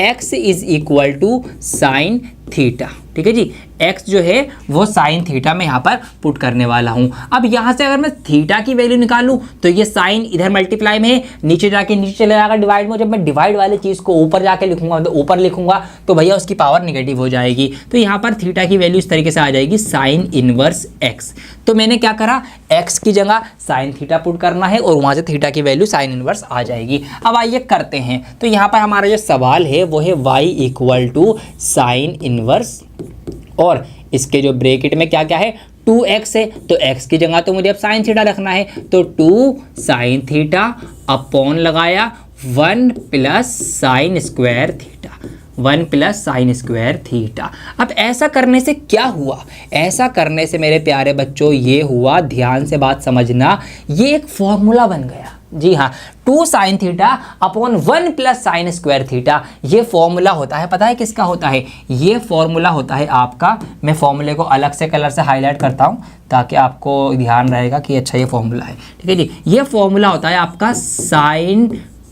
x is equal to sine theta. ठीक है जी, x जो है वो साइन थीटा में यहाँ पर पुट करने वाला हूँ। अब यहाँ से अगर मैं थीटा की वैल्यू निकालूँ तो ये साइन इधर मल्टीप्लाई में है, नीचे जाके नीचे चले जाएगा डिवाइड में। जब मैं डिवाइड वाली चीज़ को ऊपर जाके लिखूंगा मतलब ऊपर लिखूंगा तो भैया उसकी पावर नेगेटिव हो जाएगी। तो यहाँ पर थीटा की वैल्यू इस तरीके से आ जाएगी साइन इनवर्स x। तो मैंने क्या करा, x की जगह साइन थीटा पुट करना है और वहाँ से थीटा की वैल्यू साइन इनवर्स आ जाएगी। अब आइए करते हैं। तो यहाँ पर हमारा जो सवाल है वो है y equal to sine inverse और इसके जो ब्रैकेट में क्या क्या है 2x है, तो x की जगह तो मुझे अब साइन थीटा रखना है। तो 2 साइन थीटा अपॉन लगाया 1 plus sine square theta, 1 plus sine square theta. अब ऐसा करने से क्या हुआ, ऐसा करने से मेरे प्यारे बच्चों ये हुआ, ध्यान से बात समझना, ये एक फॉर्मूला बन गया। जी हाँ, 2 sine theta upon 1 plus sine square theta, ये फॉर्मूला होता है। पता है किसका होता है, ये फॉर्मूला होता है आपका। मैं फॉर्मूले को अलग से कलर से हाईलाइट करता हूँ ताकि आपको ध्यान रहेगा कि अच्छा ये फॉर्मूला है। ठीक है जी, ये फॉर्मूला होता है आपका साइन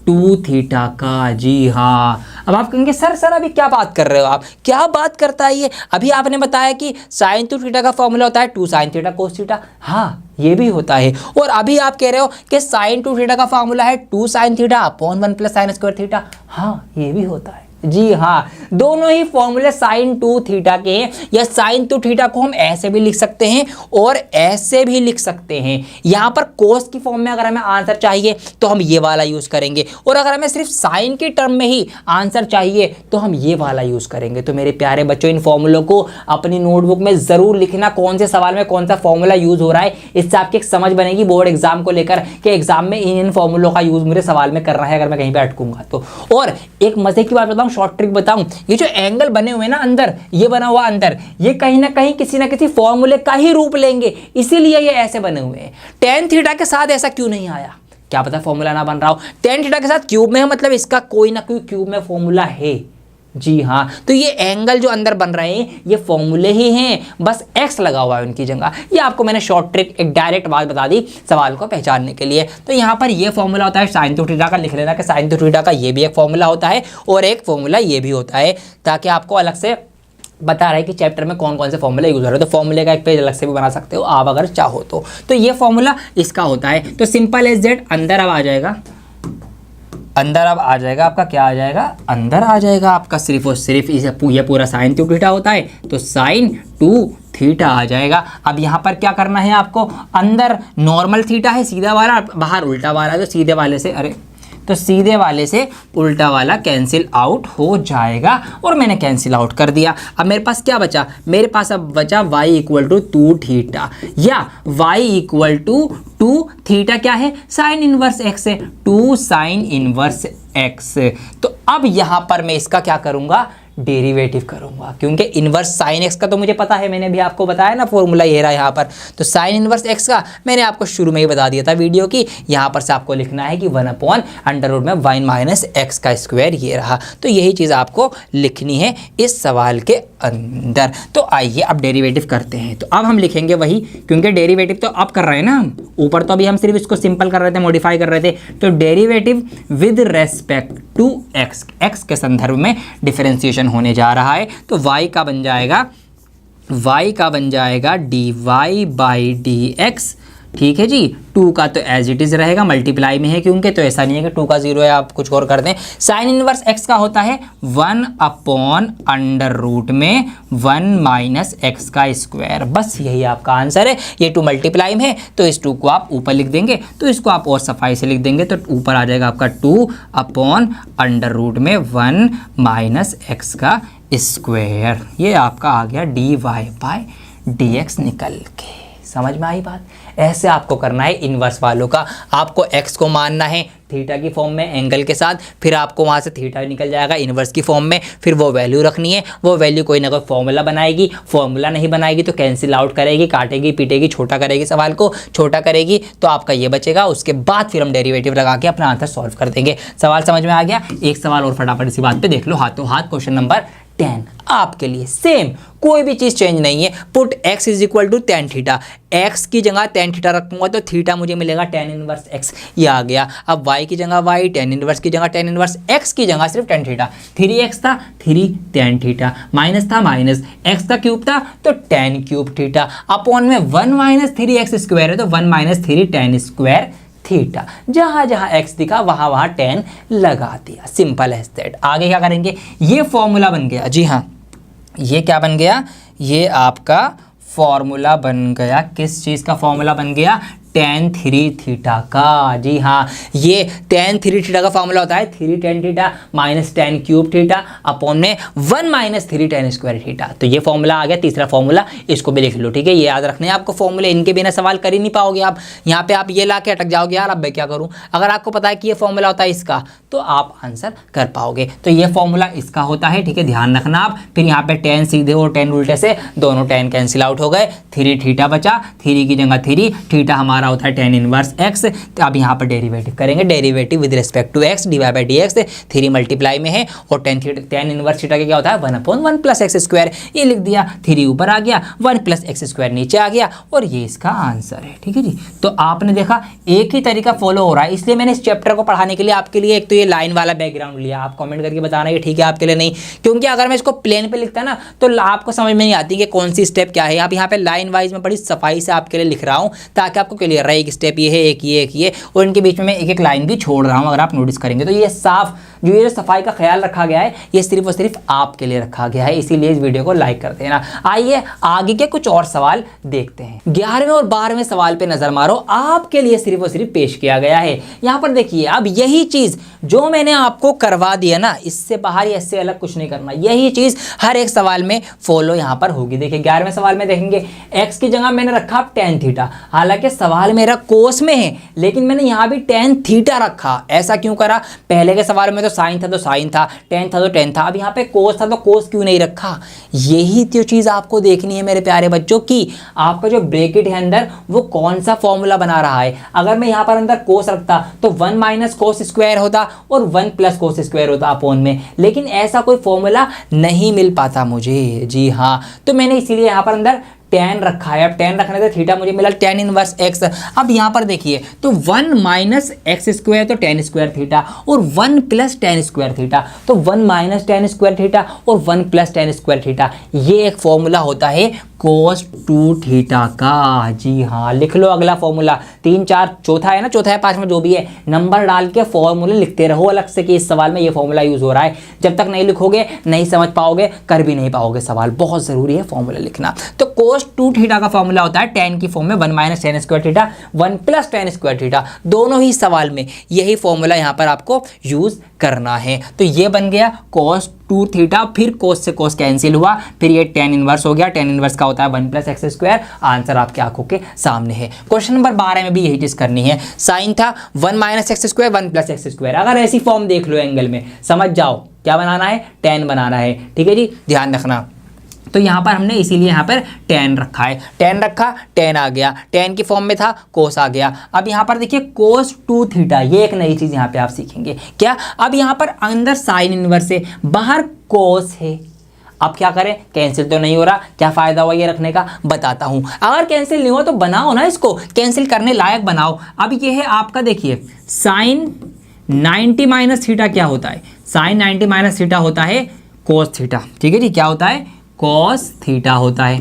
2 थीटा का। जी हाँ, अब आप कहेंगे सर अभी क्या बात कर रहे हो आप, क्या बात करता है ये? अभी आपने बताया कि साइन 2 थीटा का फॉर्मूला होता है 2 साइन थीटा कोस थीटा। हाँ, ये भी होता है। और अभी आप कह रहे हो कि साइन 2 थीटा का फॉर्मूला है 2 sine theta upon 1 plus sine square theta. हाँ, ये भी होता है। जी हाँ, दोनों ही फॉर्मूले साइन 2 थीटा के हैं। या साइन 2 थीटा को हम ऐसे भी लिख सकते हैं और ऐसे भी लिख सकते हैं। यहाँ पर कोस की फॉर्म में अगर हमें आंसर चाहिए तो हम ये वाला यूज़ करेंगे, और अगर हमें सिर्फ साइन के टर्म में ही आंसर चाहिए तो हम ये वाला यूज़ करेंगे। तो मेरे प्यारे बच्चों, इन फॉर्मूलों को अपनी नोटबुक में ज़रूर लिखना, कौन से सवाल में कौन सा फॉर्मूला यूज़ हो रहा है। इससे आपकी एक समझ बनेगी बोर्ड एग्जाम को लेकर कि एग्जाम में इन फॉर्मूलों का यूज़ मुझे सवाल में करना है अगर मैं कहीं पर अटकूंगा तो। और एक मजे की बात बताऊँ, शॉर्ट ट्रिक बताऊं, ये जो एंगल बने हुए ना अंदर, ये बना हुआ अंदर, ये कहीं ना कहीं किसी ना किसी फॉर्मूले का ही रूप लेंगे, इसीलिए ये ऐसे बने हुए हैं। टेन थीटा के साथ ऐसा क्यों नहीं आया, क्या पता फॉर्मूला ना बन रहा हो। टेन थीटा के साथ क्यूब में है, मतलब इसका कोई ना कोई क्यूब में फॉर्मूला है। जी हाँ, तो ये एंगल जो अंदर बन रहे हैं ये फॉर्मूले ही हैं, बस x लगा हुआ है उनकी जगह। ये आपको मैंने शॉर्ट ट्रिक, एक डायरेक्ट बात बता दी सवाल को पहचानने के लिए। तो यहाँ पर ये फॉर्मूला होता है साइन 2 थीटा का, लिख लेना कि साइन 2 थीटा का ये भी एक फॉर्मूला होता है और एक फॉर्मूला ये भी होता है, ताकि आपको अलग से बता रहा है कि चैप्टर में कौन कौन से फॉर्मूले यूज हो रहे हैं। तो फॉर्मूले का एक पेज अलग से भी बना सकते हो आप अगर चाहो तो। तो ये फॉर्मूला इसका होता है। तो सिंपल एज दैट, अंदर अब आ जाएगा, अंदर अब आ जाएगा आपका, क्या आ जाएगा, अंदर आ जाएगा आपका सिर्फ और सिर्फ ये पूरा साइन 2 थीटा होता है तो साइन 2 थीटा आ जाएगा। अब यहाँ पर क्या करना है आपको, अंदर नॉर्मल थीटा है सीधा वाला, बाहर उल्टा वाला, तो सीधे वाले से तो सीधे वाले से उल्टा वाला कैंसिल आउट हो जाएगा और मैंने कैंसिल आउट कर दिया। अब मेरे पास क्या बचा, मेरे पास अब बचा y इक्वल टू 2 थीटा, या y इक्वल टू 2 थीटा क्या है, साइन इनवर्स x है, 2 साइन इनवर्स x। तो अब यहाँ पर मैं इसका क्या करूँगा, डेरिवेटिव करूंगा, क्योंकि इनवर्स साइन एक्स का तो मुझे पता है, मैंने भी आपको बताया ना फॉर्मूला ये रहा यहाँ पर। तो साइन इनवर्स एक्स का मैंने आपको शुरू में ही बता दिया था वीडियो की, यहाँ पर से आपको लिखना है कि 1/√में 1 माइनस एक्स का स्क्वायर ये रहा। तो यही चीज़ आपको लिखनी है इस सवाल के अंदर। तो आइए अब डेरिवेटिव करते हैं। तो अब हम लिखेंगे वही, क्योंकि डेरिवेटिव तो अब कर रहे हैं ना हम, ऊपर तो अभी हम सिर्फ इसको सिंपल कर रहे थे, मॉडिफाई कर रहे थे। तो derivative with respect to x, x के संदर्भ में डिफरेंशिएशन होने जा रहा है। तो y का बन जाएगा dy बाई डी एक्स। ठीक है जी, 2 का तो एज इट इज रहेगा, मल्टीप्लाई में है क्योंकि, तो ऐसा नहीं है कि 2 का 0 है आप कुछ और कर दें। साइन इनवर्स x का होता है 1/√में 1 माइनस एक्स का स्क्वायर। बस यही आपका आंसर है। ये 2 मल्टीप्लाई में है तो इस 2 को आप ऊपर लिख देंगे, तो इसको आप और सफाई से लिख देंगे तो ऊपर आ जाएगा आपका 2/√में 1 माइनस एक्स का स्क्वायर। ये आपका आ गया dy बाई डी एक्स निकल के। समझ में आई बात? ऐसे आपको करना है इनवर्स वालों का। आपको x को मानना है थीटा की फॉर्म में एंगल के साथ, फिर आपको वहाँ से थीटा निकल जाएगा इनवर्स की फॉर्म में, फिर वो वैल्यू रखनी है। वो वैल्यू कोई ना कोई फॉर्मूला बनाएगी, फॉर्मूला नहीं बनाएगी तो कैंसिल आउट करेगी, काटेगी पीटेगी, छोटा करेगी, सवाल को छोटा करेगी, तो आपका ये बचेगा। उसके बाद फिर हम डेरिवेटिव लगा के अपना आंसर सॉल्व कर देंगे। सवाल समझ में आ गया? एक सवाल और फटाफट इसी बात पर देख लो, हाथों हाथ क्वेश्चन नंबर 10। आपके लिए सेम, कोई भी चीज चेंज नहीं है। Put x is equal to tan theta, x की जगह टेन थीटा रखूंगा तो थीटा मुझे मिलेगा टेन इनवर्स x, ये आ गया। अब y की जगह y, टेन इनवर्स की जगह टेन इनवर्स x की जगह सिर्फ टेन थीटा, 3x था 3 टेन थीटा, माइनस था माइनस, x का क्यूब था तो टेन क्यूब थीटा, अपॉन में 1 माइनस 3x स्क्वायर है तो 1 माइनस 3 टेन स्क्वायर थीटा, जहां जहां x दिखा वहां वहां टेन लगा दिया, सिंपल एज दैट। आगे क्या करेंगे, ये फॉर्मूला बन गया, जी हाँ ये क्या बन गया, ये आपका फॉर्मूला बन गया, किस चीज़ का फॉर्मूला बन गया, टेन थ्री थीटा का, जी हाँ ये टेन थ्री थीटा का फॉर्मूला होता है 3 tan theta minus ten cube theta upon में 1 माइनस 3 टेन स्क्वायर थीटा। तो ये फॉर्मूला आ गया तीसरा फॉर्मूला, इसको भी लिख लो, ठीक है। ये याद रखने हैं आपको फॉर्मूले, इनके बिना सवाल कर ही नहीं पाओगे आप। यहाँ पे आप ये ला के अटक जाओगे, यार अब मैं क्या करूँ। अगर आपको पता है कि ये फॉर्मूला होता है इसका, तो आप आंसर कर पाओगे। तो ये फॉर्मूला इसका होता है, ठीक है, ध्यान रखना आप। फिर यहाँ पे टेन सीधे और टेन उल्टे से, दोनों टेन कैंसिल आउट हो गए, 3 थीटा बचा, 3 की जगह 3, थीटा हमारा होता है टेन इनवर्स x। तो अब यहाँ पर डेरिवेटिव करेंगे, derivative with respect to x, d Y by D x, 3 multiply में है और टेन इनवर्स थीटा क्या होता है 1/1 प्लस एक्स स्क्वायर, ये लिख दिया, 3 ऊपर आ गया, 1 प्लस एक्स स्क्वायर नीचे आ गया और ये इसका आंसर है, ठीक है जी। तो आपने देखा एक ही तरीका फॉलो हो रहा है, इसलिए मैंने इस चैप्टर को पढ़ाने के लिए आपके लिए एक तो ये लाइन वाला बैकग्राउंड लिया। आप कमेंट करके बताना ये ठीक है आपके लिए, नहीं, क्योंकि अगर मैं इसको प्लेन पे लिखता ना तो आपको समझ में नहीं आती कि कौन सी स्टेप क्या है। आप यहाँ पे लाइन वाइज में बड़ी सफाई से आपके लिए लिख रहा हूँ ताकि आपको क्लियर रहे, एक स्टेप ये है, एक ये और इनके बीच में मैं एक एक लाइन भी छोड़ रहा हूँ। अगर आप नोटिस करेंगे तो ये साफ जो ये सफाई का ख्याल रखा गया है ये सिर्फ और सिर्फ आपके लिए रखा गया है, इसीलिए इस वीडियो को लाइक कर देना। आइए आगे के कुछ और सवाल देखते हैं। 11वें और 12वें सवाल पे नजर मारो, आपके लिए सिर्फ और सिर्फ पेश किया गया है। यहाँ पर देखिए, अब यही चीज जो मैंने आपको करवा दिया ना, इससे बाहर या इससे अलग कुछ नहीं करना, यही चीज हर एक सवाल में फॉलो यहाँ पर होगी। देखिए 11वें सवाल में देखेंगे x की जगह मैंने रखा टेन थीटा, हालांकि सवाल मेरा कोस में है लेकिन मैंने यहाँ भी टेन थीटा रखा। ऐसा क्यों करा, पहले के सवाल में तो साइन था तो साइन था, टेन था तो टेन था, अब यहाँ पे कोस था तो कोस क्यों नहीं रखा। यही तो चीज आपको देखनी है मेरे प्यारे बच्चों की, आपका जो ब्रैकेट है अंदर वो कौन सा फॉर्मूला बना रहा है। अगर मैं यहाँ पर अंदर कोस रखता तो 1 माइनस कोस स्क्वायर होता और 1 प्लस कोस स्क्वायर होता अपॉन में, लेकिन ऐसा कोई फॉर्मूला नहीं मिल पाता मुझे, जी हाँ। तो मैंने इसीलिए यहाँ पर अंदर टेन रखा है। अब टेन रखने से थीटा मुझे मिला टेन इनवर्स एक्स। अब यहाँ पर देखिए तो 1 माइनस एक्स स्क्वायर तो टेन स्क्वायर थीटा और 1 प्लस टेन स्क्वायर थीटा, तो 1 माइनस टेन स्क्वायर थीटा और 1 प्लस टेन स्क्वायर थीटा, ये एक फॉर्मूला होता है cos 2 थीटा का, जी हाँ। लिख लो अगला फॉर्मूला, 3 4 चौथा है ना, चौथा है 5 में जो भी है, नंबर डाल के फॉर्मूले लिखते रहो अलग से कि इस सवाल में ये फॉर्मूला यूज हो रहा है। जब तक नहीं लिखोगे नहीं समझ पाओगे, कर भी नहीं पाओगे सवाल। बहुत जरूरी है फॉर्मूला लिखना। तो cos 2 थीटा का फॉर्मूला होता है टेन की फॉर्म में 1 minus ten square theta 1 plus ten square theta, दोनों ही सवाल में यही फॉर्मूला यहाँ पर आपको यूज करना है। तो ये बन गया cos 2 थीटा, फिर कोस से कोस कैंसिल हुआ, फिर ये टेन इनवर्स हो गया, टेन इनवर्स का होता है 1 प्लस एक्स स्क्वायर। आंसर आपके आंखों के सामने है। क्वेश्चन नंबर 12 में भी यही चीज करनी है, साइन था 1 minus x square 1 plus x square. अगर ऐसी फॉर्म देख लो एंगल में, समझ जाओ क्या बनाना है, टेन बनाना है, ठीक है जी, ध्यान रखना। तो यहाँ पर हमने इसीलिए यहाँ पर टेन रखा है, टेन रखा, टेन आ गया, टेन की फॉर्म में था कोस आ गया। अब यहाँ पर देखिए cos 2 थीटा, ये एक नई चीज यहाँ पे आप सीखेंगे क्या। अब यहाँ पर अंदर साइन इनवर्स है, बाहर कोस है, अब क्या करें, कैंसिल तो नहीं हो रहा, क्या फायदा हुआ ये रखने का, बताता हूं। अगर कैंसिल नहीं हुआ तो बनाओ ना, इसको कैंसिल करने लायक बनाओ। अब ये है आपका, देखिए साइन 90 माइनस थीटा क्या होता है, साइन 90 माइनस थीटा होता है कोस थीटा, ठीक है जी, क्या होता है कॉस थीटा होता है।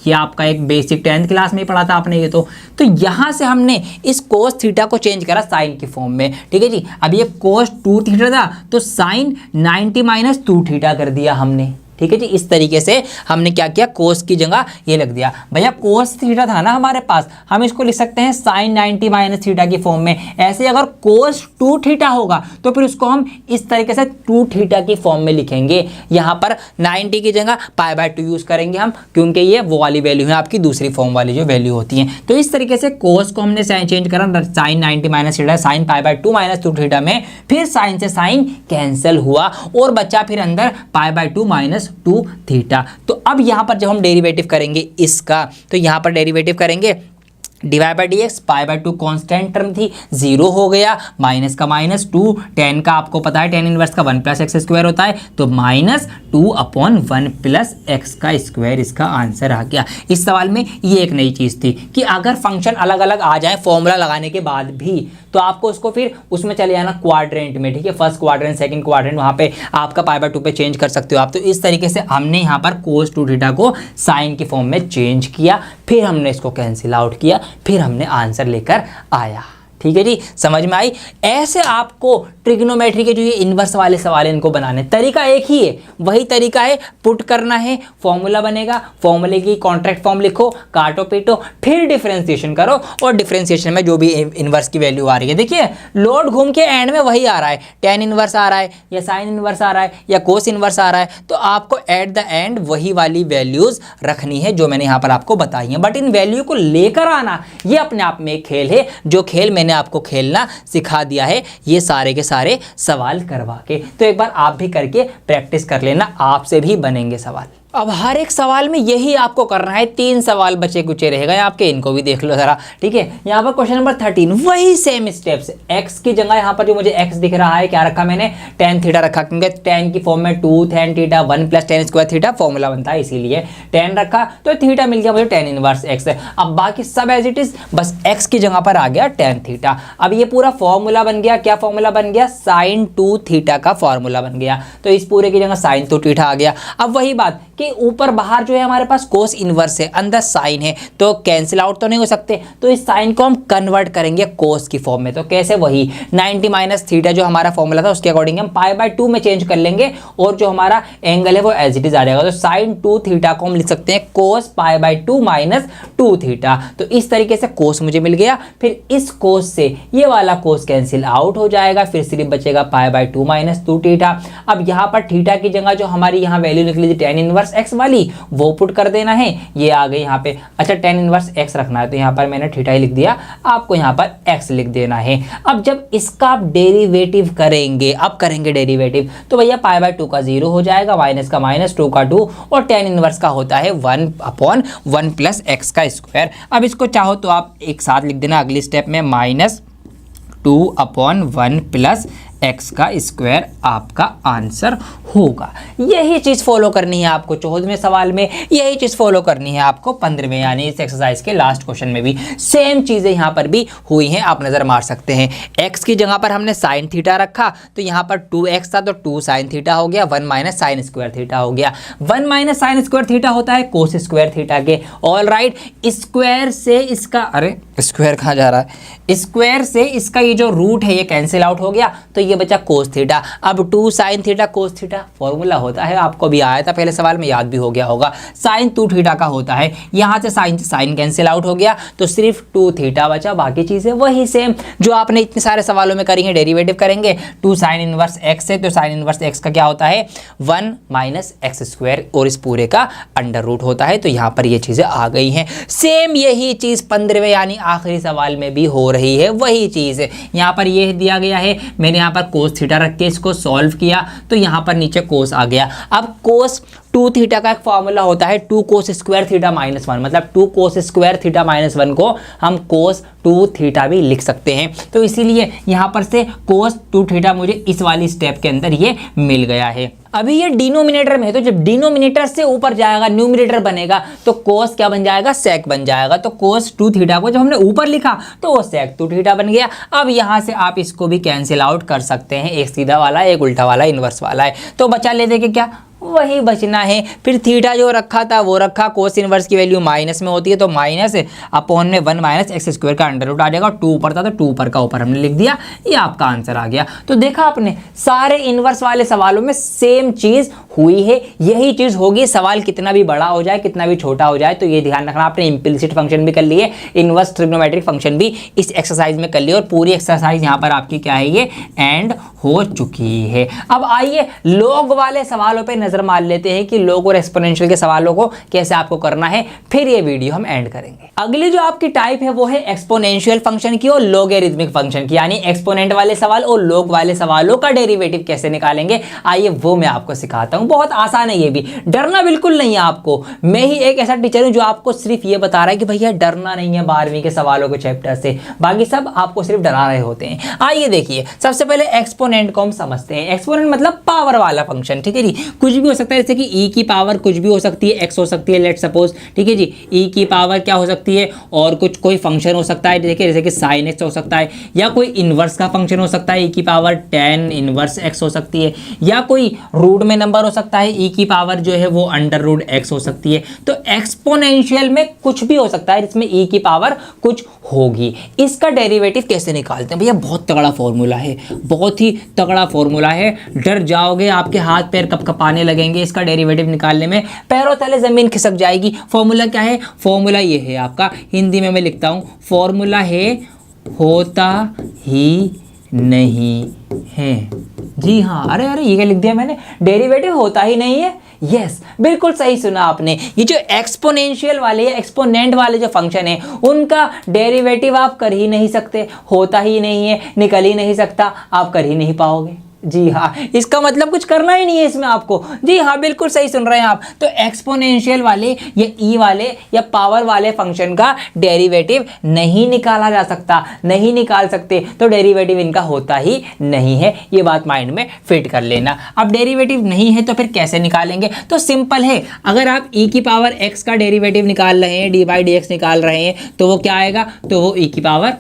ये आपका एक बेसिक 10th क्लास में ही पढ़ा था आपने ये तो यहाँ से हमने इस कोस थीटा को चेंज करा साइन की फॉर्म में, ठीक है जी। अब ये कोस 2 थीटा था तो साइन 90 माइनस 2 थीटा कर दिया हमने, ठीक है जी। इस तरीके से हमने क्या किया, कोस की जगह ये लग दिया। भैया कोस थीटा था ना हमारे पास, हम इसको लिख सकते हैं साइन 90 माइनस थीटा की फॉर्म में। ऐसे अगर कोस 2 थीटा होगा तो फिर उसको हम इस तरीके से 2 थीटा की फॉर्म में लिखेंगे। यहाँ पर 90 की जगह π/2 यूज करेंगे हम, क्योंकि ये वो वाली वैल्यू है आपकी दूसरी फॉर्म वाली जो वैल्यू होती है। तो इस तरीके से कोस को हमने चेंज करा, sine 90 minus theta sine π/2 minus 2 theta में, फिर साइन से साइन कैंसिल हुआ और बचा फिर अंदर π/2 माइनस 2 थीटा। तो अब यहां पर जब हम डेरिवेटिव करेंगे इसका, तो यहां पर डेरिवेटिव करेंगे divide by D x, pi by 2 constant term थी, 0 हो गया, माइनस का -2, tan का आपको पता है tan इनवर्स का 1 + x² होता है, तो -2/1 + x का स्क्वायर इसका आंसर आ गया। इस सवाल में ये एक नई चीज़ थी कि अगर फंक्शन अलग अलग आ जाए फॉर्मूला लगाने के बाद भी, तो आपको उसको फिर उसमें चले जाना क्वाड्रेंट में, ठीक है, फर्स्ट क्वाड्रेंट सेकंड क्वाड्रेंट, वहाँ पे आपका पाई बाई 2 पे चेंज कर सकते हो आप। तो इस तरीके से हमने यहाँ पर cos 2θ को साइन की फॉर्म में चेंज किया, फिर हमने इसको कैंसिल आउट किया, फिर हमने आंसर लेकर आया। ठीक है जी, समझ में आई। ऐसे आपको ट्रिग्नोमेट्री के जो ये इन्वर्स वाले सवाल हैं इनको बनाने, तरीका एक ही है, वही तरीका है, पुट करना है, फॉर्मूला बनेगा, फॉर्मूले की कॉन्ट्रैक्ट फॉर्म लिखो, काटो पीटो, फिर डिफरेंशिएशन करो, और डिफरेंशिएशन में जो भी इन्वर्स की वैल्यू आ रही है, देखिए लोड घूम के एंड में वही आ रहा है, tan इन्वर्स आ रहा है या साइन इन्वर्स आ रहा है या कोस इन्वर्स आ रहा है, तो आपको एट द एंड वही वाली वैल्यूज रखनी है जो मैंने यहाँ पर आपको बताई है। बट इन वैल्यू को लेकर आना ये अपने आप में एक खेल है, जो खेल मैंने आपको खेलना सिखा दिया है ये सारे के सारे सवाल करवा के। तो एक बार आप भी करके प्रैक्टिस कर लेना, आपसे भी बनेंगे सवाल। अब हर एक सवाल में यही आपको करना है, 3 सवाल बचे कुचे रहेगा आपके, इनको भी देख लो जरा, ठीक है। यहाँ पर क्वेश्चन नंबर 13 वही सेम स्टेप्स, x की जगह यहाँ पर जो मुझे x दिख रहा है क्या रखा मैंने, tan थीटा रखा, क्योंकि tan की फॉर्म में 2 tan theta 1 + tan square theta formula बनता है, इसीलिए tan रखा, तो थीटा मिल गया मुझे tan इनवर्स x। अब बाकी सब एज इट इज, बस x की जगह पर आ गया tan थीटा। अब ये पूरा फॉर्मूला बन गया, क्या फॉर्मूला बन गया, sin 2θ का फॉर्मूला बन गया, तो इस पूरे की जगह sin 2θ आ गया। अब वही बात कि ऊपर बाहर जो है हमारे पास कोस इनवर्स है, अंदर साइन है, तो कैंसिल आउट तो नहीं हो सकते, तो इस साइन को हम कन्वर्ट करेंगे कोस की फॉर्म में। तो कैसे, वही 90 - थीटा जो हमारा फॉर्मूला था उसके अकॉर्डिंग हम पाई बाई 2 में चेंज कर लेंगे, और जो हमारा एंगल है वो एज इट इज आ जाएगा। तो साइन 2θ को हम लिख सकते हैं कोस पाई बाई 2 - 2θ। तो इस तरीके से कोस मुझे मिल गया, फिर इस कोस से ये वाला कोस कैंसिल आउट हो जाएगा, फिर सिर्फ बचेगा पाई बाई 2 - 2θ। अब यहाँ पर थीटा की जगह जो हमारी यहाँ वैल्यू निकली थी tan इनवर्स x वाली, वो पुट कर देना है, ये आ गई यहाँ पे। अच्छा, tan इनवर्स x रखना है, तो यहाँ पर मैंने थीटा ही लिख दिया, आपको यहाँ पर x लिख देना है। अब जब इसका आप डेरिवेटिव करेंगे, अब करेंगे डेरिवेटिव, तो भैया पाई बाई 2 का 0 हो जाएगा, माइनस का माइनस, 2 का 2, और tan इनवर्स का होता है 1/1 + x का स्क्वायर। अब इसको चाहो तो आप एक साथ लिख देना अगली स्टेप में, -2/1 + x का स्क्वायर आपका आंसर होगा। यही चीज़ फॉलो करनी है आपको 14वें सवाल में, यही चीज़ फॉलो करनी है आपको 15वें, यानी इस एक्सरसाइज के लास्ट क्वेश्चन में भी सेम चीज़ें यहाँ पर भी हुई हैं, आप नज़र मार सकते हैं। x की जगह पर हमने साइन थीटा रखा, तो यहाँ पर 2x था तो 2 साइन थीटा हो गया, 1 - साइन स्क्वायर थीटा हो गया। 1 - साइन स्क्वायर थीटा होता है कोस स्क्वायर थीटा के। ऑल राइट, स्क्वायर से इसका, अरे स्क्वायर कहाँ जा रहा है, स्क्वायर से इसका ये जो रूट है ये कैंसिल आउट हो गया, तो ये बचा कोस थीटा। अब 2 sine theta cos theta formula होता है, आपको भी आया था पहले सवाल में, याद भी हो गया होगा, साइन 2θ का होता है। यहाँ से साइन कैंसिल आउट हो गया, तो सिर्फ 2θ बचा, बाकी चीज़ें वही सेम जो आपने इतने सारे सवालों में करी है। डेरिवेटिव करेंगे, 2 साइन इनवर्स x है, तो साइन इनवर्स x का क्या होता है, 1 - x², और इस पूरे का अंडर रूट होता है। तो यहाँ पर ये चीज़ें आ गई हैं। सेम यही चीज़ 15वें यानी आखिरी सवाल में भी हो रही है, वही चीज़ यहाँ पर ये दिया गया है। मैंने यहाँ पर कोस थीटा रख के इसको सॉल्व किया, तो यहाँ पर नीचे कोस आ गया। अब कोस 2θ का एक फॉर्मूला होता है 2 कोस स्क्वायर थीटा -1, मतलब 2 कोस स्क्वायर थीटा -1 को हम कोस 2θ भी लिख सकते हैं। तो इसीलिए यहाँ पर से कोस 2θ मुझे इस वाली स्टेप के अंदर ये मिल गया है। अभी ये डिनोमिनेटर में है, तो जब डिनोमिनेटर से ऊपर जाएगा न्यूमिनेटर बनेगा, तो कोस क्या बन जाएगा, सेक बन जाएगा। तो कोस 2θ को जब हमने ऊपर लिखा तो वो सेक 2θ बन गया। अब यहाँ से आप इसको भी कैंसिल आउट कर सकते हैं, एक सीधा वाला एक उल्टा वाला इन्वर्स वाला है, तो बचा ले देंगे क्या, वही बचना है। फिर थीटा जो रखा था वो रखा, कोस इनवर्स की वैल्यू माइनस में होती है, तो -1 x² का अंडर रूट आ जाएगा। 2 ऊपर था तो 2 ऊपर का ऊपर हमने लिख दिया, ये आपका आंसर आ गया। तो देखा आपने, सारे इनवर्स वाले सवालों में सेम चीज़ हुई है, यही चीज़ होगी। सवाल कितना भी बड़ा हो जाए, कितना भी छोटा हो जाए, तो ये ध्यान रखना। आपने इम्प्लिसिट फंक्शन भी कर लिए, इनवर्स ट्रिग्नोमेट्रिक फंक्शन भी इस एक्सरसाइज में कर लिए, और पूरी एक्सरसाइज यहाँ पर आपकी क्या है, ये एंड हो चुकी है। अब आइए लॉग वाले सवालों पर नजर मार लेते हैं कि लॉग और एक्सपोनेंशियल के सवालों को कैसे आपको करना है, फिर ये वीडियो हम एंड करेंगे। अगली जो आपकी टाइप है वो है एक्सपोनेंशियल फंक्शन की और लॉगरिथमिक फंक्शन की, यानी एक्सपोनेंट वाले सवाल और लॉग वाले सवालों का डेरिवेटिव कैसे निकालेंगे, आइए वो मैं आपको सिखाता हूं। बहुत आसान है, ये भी डरना बिल्कुल नहीं है आपको। मैं ही एक ऐसा टीचर हूं जो आपको सिर्फ ये बता रहा है कि भैया डरना नहीं है 12वीं के सवालों के चैप्टर से, बाकी सब आपको सिर्फ डरा रहे होते हैं। आइए देखिए, सबसे पहले एक्सपोनेंट को हम समझते हैं। एक्सपोनेंट मतलब पावर वाला फंक्शन, ठीक है जी। कुछ भी हो सकता है, जैसे कि ई की पावर कुछ भी हो सकती है, एक्स हो सकती है लेट सपोज, ठीक है जी। ई की पावर क्या हो सकती है, और कुछ कोई फंक्शन हो सकता है, देखिए जैसे कि साइन एक्स हो सकता है, या कोई इनवर्स का फंक्शन हो सकता है, ई की पावर tan इनवर्स एक्स हो सकती है, या कोई रूट में नंबर हो सकता है, ई की पावर जो है वो अंडर रूट एक्स हो सकती है। तो एक्सपोनेंशियल में कुछ भी हो सकता है जिसमें ई की पावर कुछ होगी। इसका डेरिवेटिव कैसे निकालते हैं भैया, बहुत तगड़ा फॉर्मूला है, बहुत ही तगड़ा फॉर्मूला है। डर जाओगे, आपके हाथ पैर कपकपाने लगेंगे इसका डेरिवेटिव निकालने में, पैरों तले जमीन खिसक जाएगी। फॉर्मूला क्या है, फॉर्मूला ये है आपका, हिंदी में मैं लिखता हूं, फॉर्मूला है होता ही नहीं है। जी हाँ, अरे अरे ये क्या लिख दिया मैंने, डेरिवेटिव होता ही नहीं है। यस, बिल्कुल सही सुना आपने। ये जो एक्सपोनेंशियल वाले या एक्सपोनेंट वाले जो फंक्शन है उनका डेरिवेटिव आप कर ही नहीं सकते, होता ही नहीं है, निकल ही नहीं सकता, आप कर ही नहीं पाओगे। जी हाँ, इसका मतलब कुछ करना ही नहीं है इसमें आपको। जी हाँ, बिल्कुल सही सुन रहे हैं आप। तो एक्सपोनेंशियल वाले या ई वाले या पावर वाले फंक्शन का डेरिवेटिव नहीं निकाला जा सकता, नहीं निकाल सकते, तो डेरिवेटिव इनका होता ही नहीं है। ये बात माइंड में फिट कर लेना। अब डेरिवेटिव नहीं है तो फिर कैसे निकालेंगे, तो सिंपल है। अगर आप ई की पावर एक्स का डेरिवेटिव निकाल रहे हैं, डी बाई डी एक्स निकाल रहे हैं, तो वो क्या आएगा, तो वो ई की पावर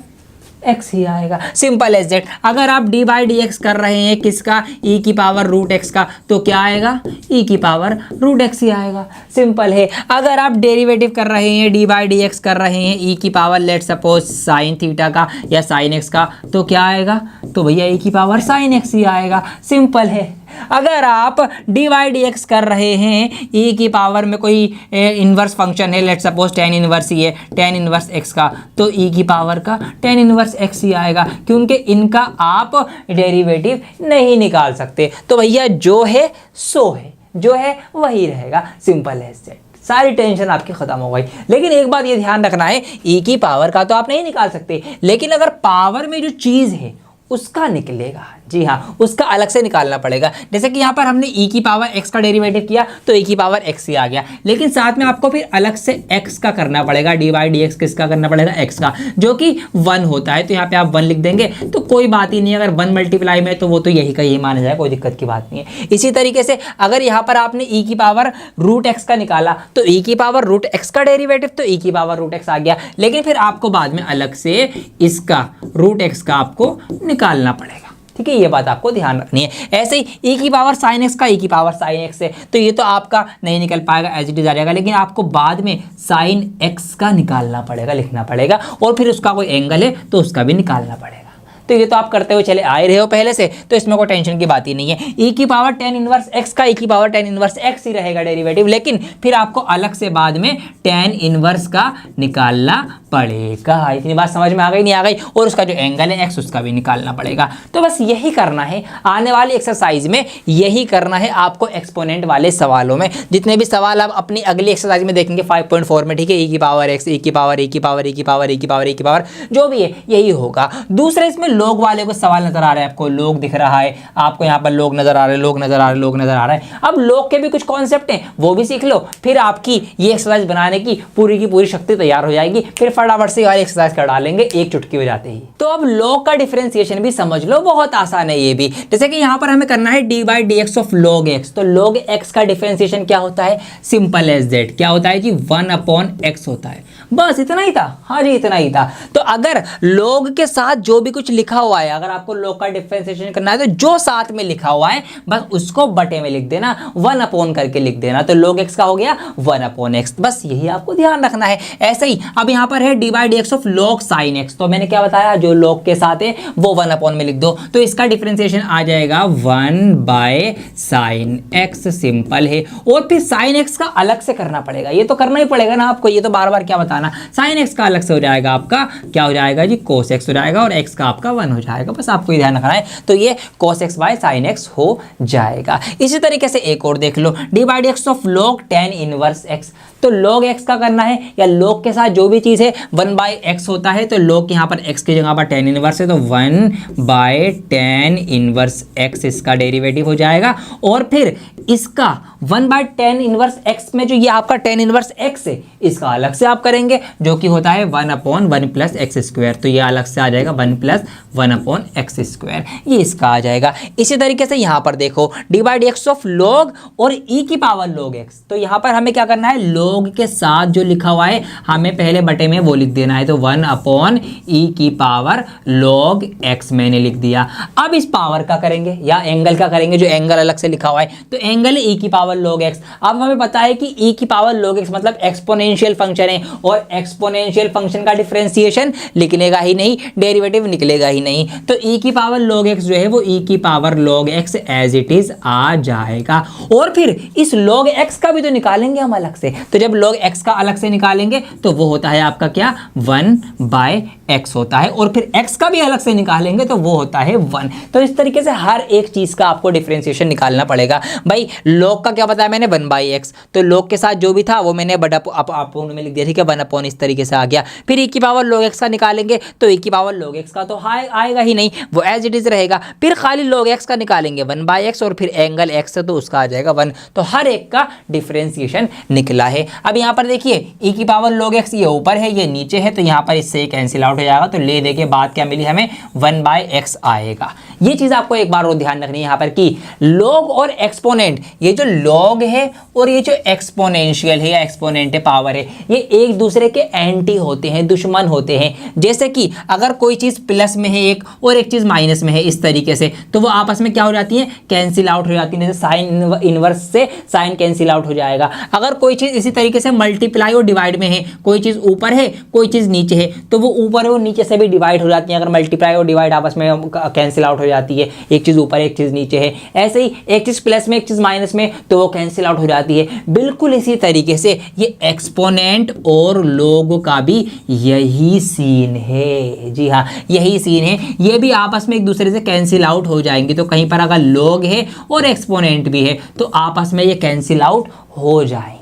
एक्स ही आएगा, सिंपल एज दैट। अगर आप डी बाई डी एक्स कर रहे हैं किसका, ई की पावर रूट एक्स का, तो क्या आएगा, ई की पावर रूट एक्स ही आएगा, सिंपल है। अगर आप डेरिवेटिव कर रहे हैं, डी बाई डी एक्स कर रहे हैं ई की power let suppose sine theta का या साइन एक्स का, तो क्या आएगा, तो भैया ई की पावर साइन एक्स ही आएगा, सिंपल है। अगर आप डी बाई डी एक्स कर रहे हैं, ई की पावर में कोई इन्वर्स फंक्शन है, लेट सपोज tan इन्वर्स ही है, tan इन्वर्स एक्स का, तो ई की पावर का tan इन्वर्स एक्स ही आएगा, क्योंकि इनका आप डेरिवेटिव नहीं निकाल सकते। तो भैया जो है सो है, जो है वही रहेगा, सिंपल है सेट। सारी टेंशन आपकी खत्म हो गई। लेकिन एक बात ये ध्यान रखना है, ई की पावर का तो आप नहीं निकाल सकते, लेकिन अगर पावर में जो चीज़ है उसका निकलेगा। जी हाँ, उसका अलग से निकालना पड़ेगा। जैसे कि यहाँ पर हमने ई की पावर एक्स का डेरिवेटिव किया तो ई की पावर एक्स ही आ गया, लेकिन साथ में आपको फिर अलग से एक्स का करना पड़ेगा, डी बाई डी एक्स किसका करना पड़ेगा, एक्स का, जो कि 1 होता है। तो यहाँ पे आप 1 लिख देंगे तो कोई बात ही नहीं, अगर 1 मल्टीप्लाई में तो वो तो यही का यही माना जाए, कोई दिक्कत की बात नहीं है। इसी तरीके से अगर यहाँ पर आपने ई की पावर रूट एक्स का निकाला तो ई की पावर रूट एक्स का डेरिवेटिव, तो ई की पावर रूट एक्स आ गया, लेकिन फिर आपको बाद में अलग से इसका रूट एक्स का आपको निकालना पड़ेगा। ठीक है, ये बात आपको ध्यान रखनी है। ऐसे ही ई की पावर साइन एक्स का ई की पावर साइन एक्स है, तो ये तो आपका नहीं निकल पाएगा, एज इट इज आ जाएगा, लेकिन आपको बाद में साइन एक्स का निकालना पड़ेगा, लिखना पड़ेगा, और फिर उसका कोई एंगल है तो उसका भी निकालना पड़ेगा। तो ये तो आप करते हुए चले आए रहे हो पहले से, तो इसमें कोई टेंशन की बात ही नहीं है। ई की पावर tan इनवर्स एक्स का ई की पावर tan इनवर्स एक्स ही रहेगा डेरिवेटिव, लेकिन फिर आपको अलग से बाद में tan इनवर्स का निकालना पड़ेगा। इतनी बात समझ में आ गई, नहीं आ गई, और उसका जो एंगल है एक्स उसका भी निकालना पड़ेगा। तो बस यही करना है आने वाली एक्सरसाइज में, यही करना है आपको एक्सपोनेंट वाले सवालों में। जितने भी सवाल आप अपनी अगली एक्सरसाइज में देखेंगे 5.4 में, ठीक है, ई की पावर एक्स, ई की पावर, ई की पावर, ई की पावर, ई की पावर, ई की पावर, जो भी है यही होगा। दूसरे इसमें लोग वाले को सवाल नजर आ रहा है, आपको लोग दिख रहा है, आपको यहाँ पर लोग नजर आ रहे हैं, लोग नजर आ रहे हैं, लोग नजर आ रहा है। अब लोग के भी कुछ कॉन्सेप्ट हैं, वो भी सीख लो, फिर आपकी ये एक्सरसाइज बनाने की पूरी शक्ति तैयार हो जाएगी। फिर फटाफट से वाली एक्सरसाइज कर डालेंगे एक चुटकी हो जाते ही। तो अब लॉग का डिफरेंशिएशन भी समझ लो, बहुत आसान है ये भी। जैसे कि यहाँ पर हमें करना है D by D x of log x, तो लॉग एक्स का डिफरेंशिएशन क्या होता है, सिंपल एज दैट, क्या होता है जी, 1/x होता है, बस इतना ही था। हाँ जी, इतना ही था। तो अगर लॉग के साथ जो भी कुछ लिखा हुआ है, अगर आपको लॉग का डिफरेंशिएशन करना है तो जो साथ में लिखा हुआ है बस उसको बटे में लिख देना, 1 करके लिख देना, तो log x का हो गया 1/x, बस यही आपको ध्यान रखना है। ऐसे ही अब यहाँ पर है D by D x of log sin x, तो मैंने क्या बताया, जो log के साथ है वो 1 में लिख दो, तो इसका डिफरेंशिएशन आ जाएगा 1/sin x, सिंपल है। और फिर sin x का अलग से करना पड़ेगा, ये तो करना ही पड़ेगा ना आपको, ये तो बार बार क्या बताना। sin x का अलग से हो जाएगा आपका, क्या हो जाएगा जी, cos x हो जाएगा, और x का आपका आपका 1 हो जाएगा, बस आपको ध्यान रखना है। तो ये cos x by sin x हो जाएगा। इसी तरीके से एक और देख लो, dy/dx of log tan inverse x। तो log x का करना है, या log के साथ जो भी चीज़ है 1/x होता है, तो log यहाँ पर x की जगह पर tan इनवर्स है, तो 1/tan इनवर्स x इसका डेरिवेटिव हो जाएगा। और फिर इसका 1/tan इनवर्स x में जो ये आपका tan इनवर्स x है, इसका अलग से आप करेंगे, जो कि होता है 1/1 प्लस एक्स स्क्वायर। तो ये अलग से आ जाएगा 1 + 1/x स्क्वायर, ये इसका आ जाएगा। इसी तरीके से यहाँ पर देखो, dy/dx ऑफ log और e की पावर log x। तो यहाँ पर हमें क्या करना है, log के साथ जो लिखा हुआ है हमें पहले बटे में वो लिख देना है, तो 1/e की पावर log x मैंने लिख दिया। अब इस पावर का करेंगे या एंगल का करेंगे, जो एंगल अलग से लिखा हुआ है, तो एंगल e की पावर log x। अब हमें पता है कि e की पावर log x मतलब एक्सपोनेंशियल फंक्शन है, और एक्सपोनेंशियल फंक्शन का डिफरेंशिएशन निकलेगा ही नहीं, डेरिवेटिव निकलेगा ही नहीं। तो e की पावर log x जो है वो e की power log x as it is आ जाएगा। और फिर इस log x का भी तो निकालेंगे हम अलग से, तो जब log x का अलग से निकालेंगे तो वो होता है आपका क्या, 1/x होता है। और फिर x का भी अलग से निकालेंगे तो वो होता है 1। तो इस तरीके से हर एक चीज का आपको डिफरेंशिएशन निकालना पड़ेगा। भाई log का क्या बताया मैंने, 1/x, तो log के साथ जो भी था वो मैंने बड़ा अपॉन में लिख दिया, ठीक है, 1/, इस तरीके से आ गया। फिर e की पावर log x का निकालेंगे तो e की पावर log x का तो आएगा ही नहीं, वो एज इट इज रहेगा। फिर खाली log x का निकालेंगे 1/x, और फिर एंगल x है तो उसका आ जाएगा 1। तो हर एक का डिफरेंशिएशन निकला है। अब यहाँ पर देखिए e की पावर log x ये ऊपर है, ये नीचे है, तो यहाँ पर इससे कैंसिल आउट हो जाएगा। तो ले देखिए बात क्या मिली हमें, 1/x आएगा। ये चीज़ आपको एक बार और ध्यान रखनी है यहाँ पर कि log और एक्सपोनेंट, ये जो log है और ये जो एक्सपोनेंशियल है या एक्सपोनेंट पावर है, ये एक दूसरे के एंटी होते हैं, दुश्मन होते हैं। जैसे कि अगर कोई चीज़ प्लस में है एक और एक चीज़ माइनस में है, इस तरीके से, तो वो आपस में क्या हो जाती है, कैंसिल आउट हो जाती है। जैसे साइन इनवर्स से साइन कैंसिल आउट हो जाएगा। अगर कोई चीज़ इसी तरीके से मल्टीप्लाई और डिवाइड में है, कोई चीज़ ऊपर है कोई चीज़ नीचे है, तो वो ऊपर और नीचे से भी डिवाइड हो जाती है। अगर मल्टीप्लाई और डिवाइड आपस में कैंसिल आउट हो जाती है, एक चीज़ ऊपर एक चीज़ नीचे है, ऐसे ही एक चीज़ प्लस में एक चीज़ माइनस में, तो वो कैंसिल आउट हो जाती है। बिल्कुल इसी तरीके से ये एक्सपोनेंट और log का भी यही सीन है। जी हाँ, यही सीन है, ये भी आपस में एक दूसरे से कैंसिल आउट हो जाएंगे। तो कहीं पर अगर log है और एक्सपोनेंट भी है तो आपस में ये कैंसिल आउट हो जाएंगे।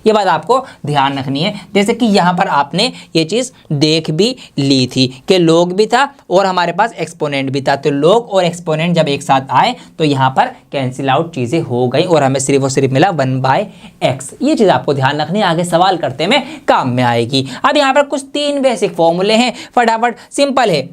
ये बात आपको ध्यान रखनी है। जैसे कि यहाँ पर आपने ये चीज़ देख भी ली थी कि log भी था और हमारे पास एक्सपोनेंट भी था, तो log और एक्सपोनेंट जब एक साथ आए तो यहाँ पर कैंसिल आउट चीज़ें हो गई और हमें सिर्फ और सिर्फ मिला 1/x। ये चीज़ आपको ध्यान रखनी है, आगे सवाल करते में काम में आएगी। अब यहाँ पर कुछ 3 बेसिक फॉर्मूले हैं, फटाफट सिंपल है।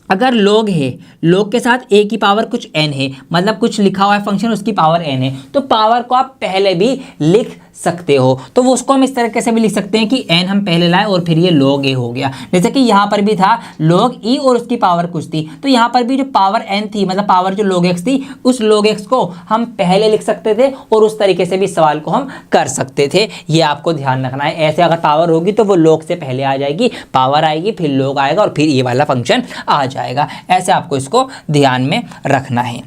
अगर log है, log के साथ a की पावर कुछ n है, मतलब कुछ लिखा हुआ है फंक्शन उसकी पावर n है, तो पावर को आप पहले भी लिख सकते हो। तो वो उसको हम इस तरीके से भी लिख सकते हैं कि n हम पहले लाए और फिर ये log a हो गया। जैसे कि यहाँ पर भी था log e और उसकी पावर कुछ थी, तो यहाँ पर भी जो पावर n थी, मतलब पावर जो log x थी, उस log x को हम पहले लिख सकते थे और उस तरीके से भी सवाल को हम कर सकते थे। ये आपको ध्यान रखना है। ऐसे अगर पावर होगी तो वो log से पहले आ जाएगी, पावर आएगी फिर log आएगा और फिर ये वाला फंक्शन आ जाएगा। ऐसे आपको इसको ध्यान में रखना है।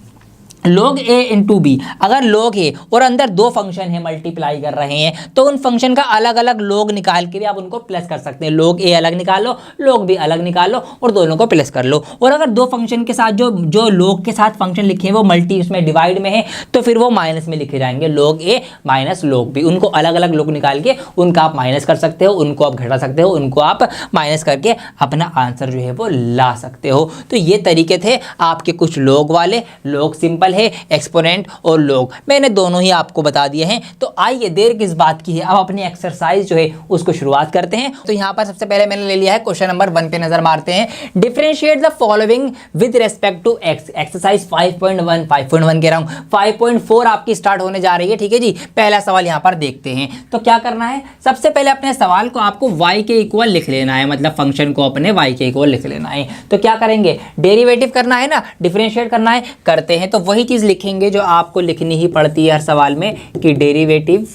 log a इंटू b, अगर log है और अंदर 2 फंक्शन है मल्टीप्लाई कर रहे हैं, तो उन फंक्शन का अलग अलग log निकाल के भी आप उनको प्लस कर सकते हैं। log a अलग निकालो, log b अलग निकालो और दोनों को प्लस कर लो। और अगर 2 फंक्शन के साथ जो log के साथ फंक्शन लिखे हैं वो मल्टी उसमें डिवाइड में है, तो फिर वो माइनस में लिखे जाएंगे, log a minus log b। उनको अलग अलग log निकाल के उनका आप माइनस कर सकते हो, उनको आप घटा सकते हो, उनको आप माइनस करके अपना आंसर जो है वो ला सकते हो। तो ये तरीके थे आपके कुछ log वाले, log सिंपल है, एक्सपोनेंट और log, मैंने दोनों ही आपको बता दिए हैं। तो आइए देर किस बात की है, अब अपनी एक्सरसाइज जो है उसको शुरुआत करते हैं। तो यहाँ पर सबसे पहले मैंने ले लिया है क्वेश्चन नंबर 1 पे नजर मारते हैं। Differentiate the following with respect to x। Exercise 5.1 कह रहा हूँ, 5.4 आपकी स्टार्ट होने जा रही है, ठीक है जी। पहला सवाल यहाँ पर देखते हैं। तो क्या करना है, सबसे पहले अपने सवाल को आपको y के इक्वल लिख लेना है, मतलब फंक्शन को अपने y के इक्वल लिख लेना है। तो क्या करेंगे, डेरिवेटिव करना है ना, डिफरेंशिएट करना है, करते हैं। तो वही चीज लिखेंगे जो आपको लिखनी ही पड़ती है हर सवाल में कि derivative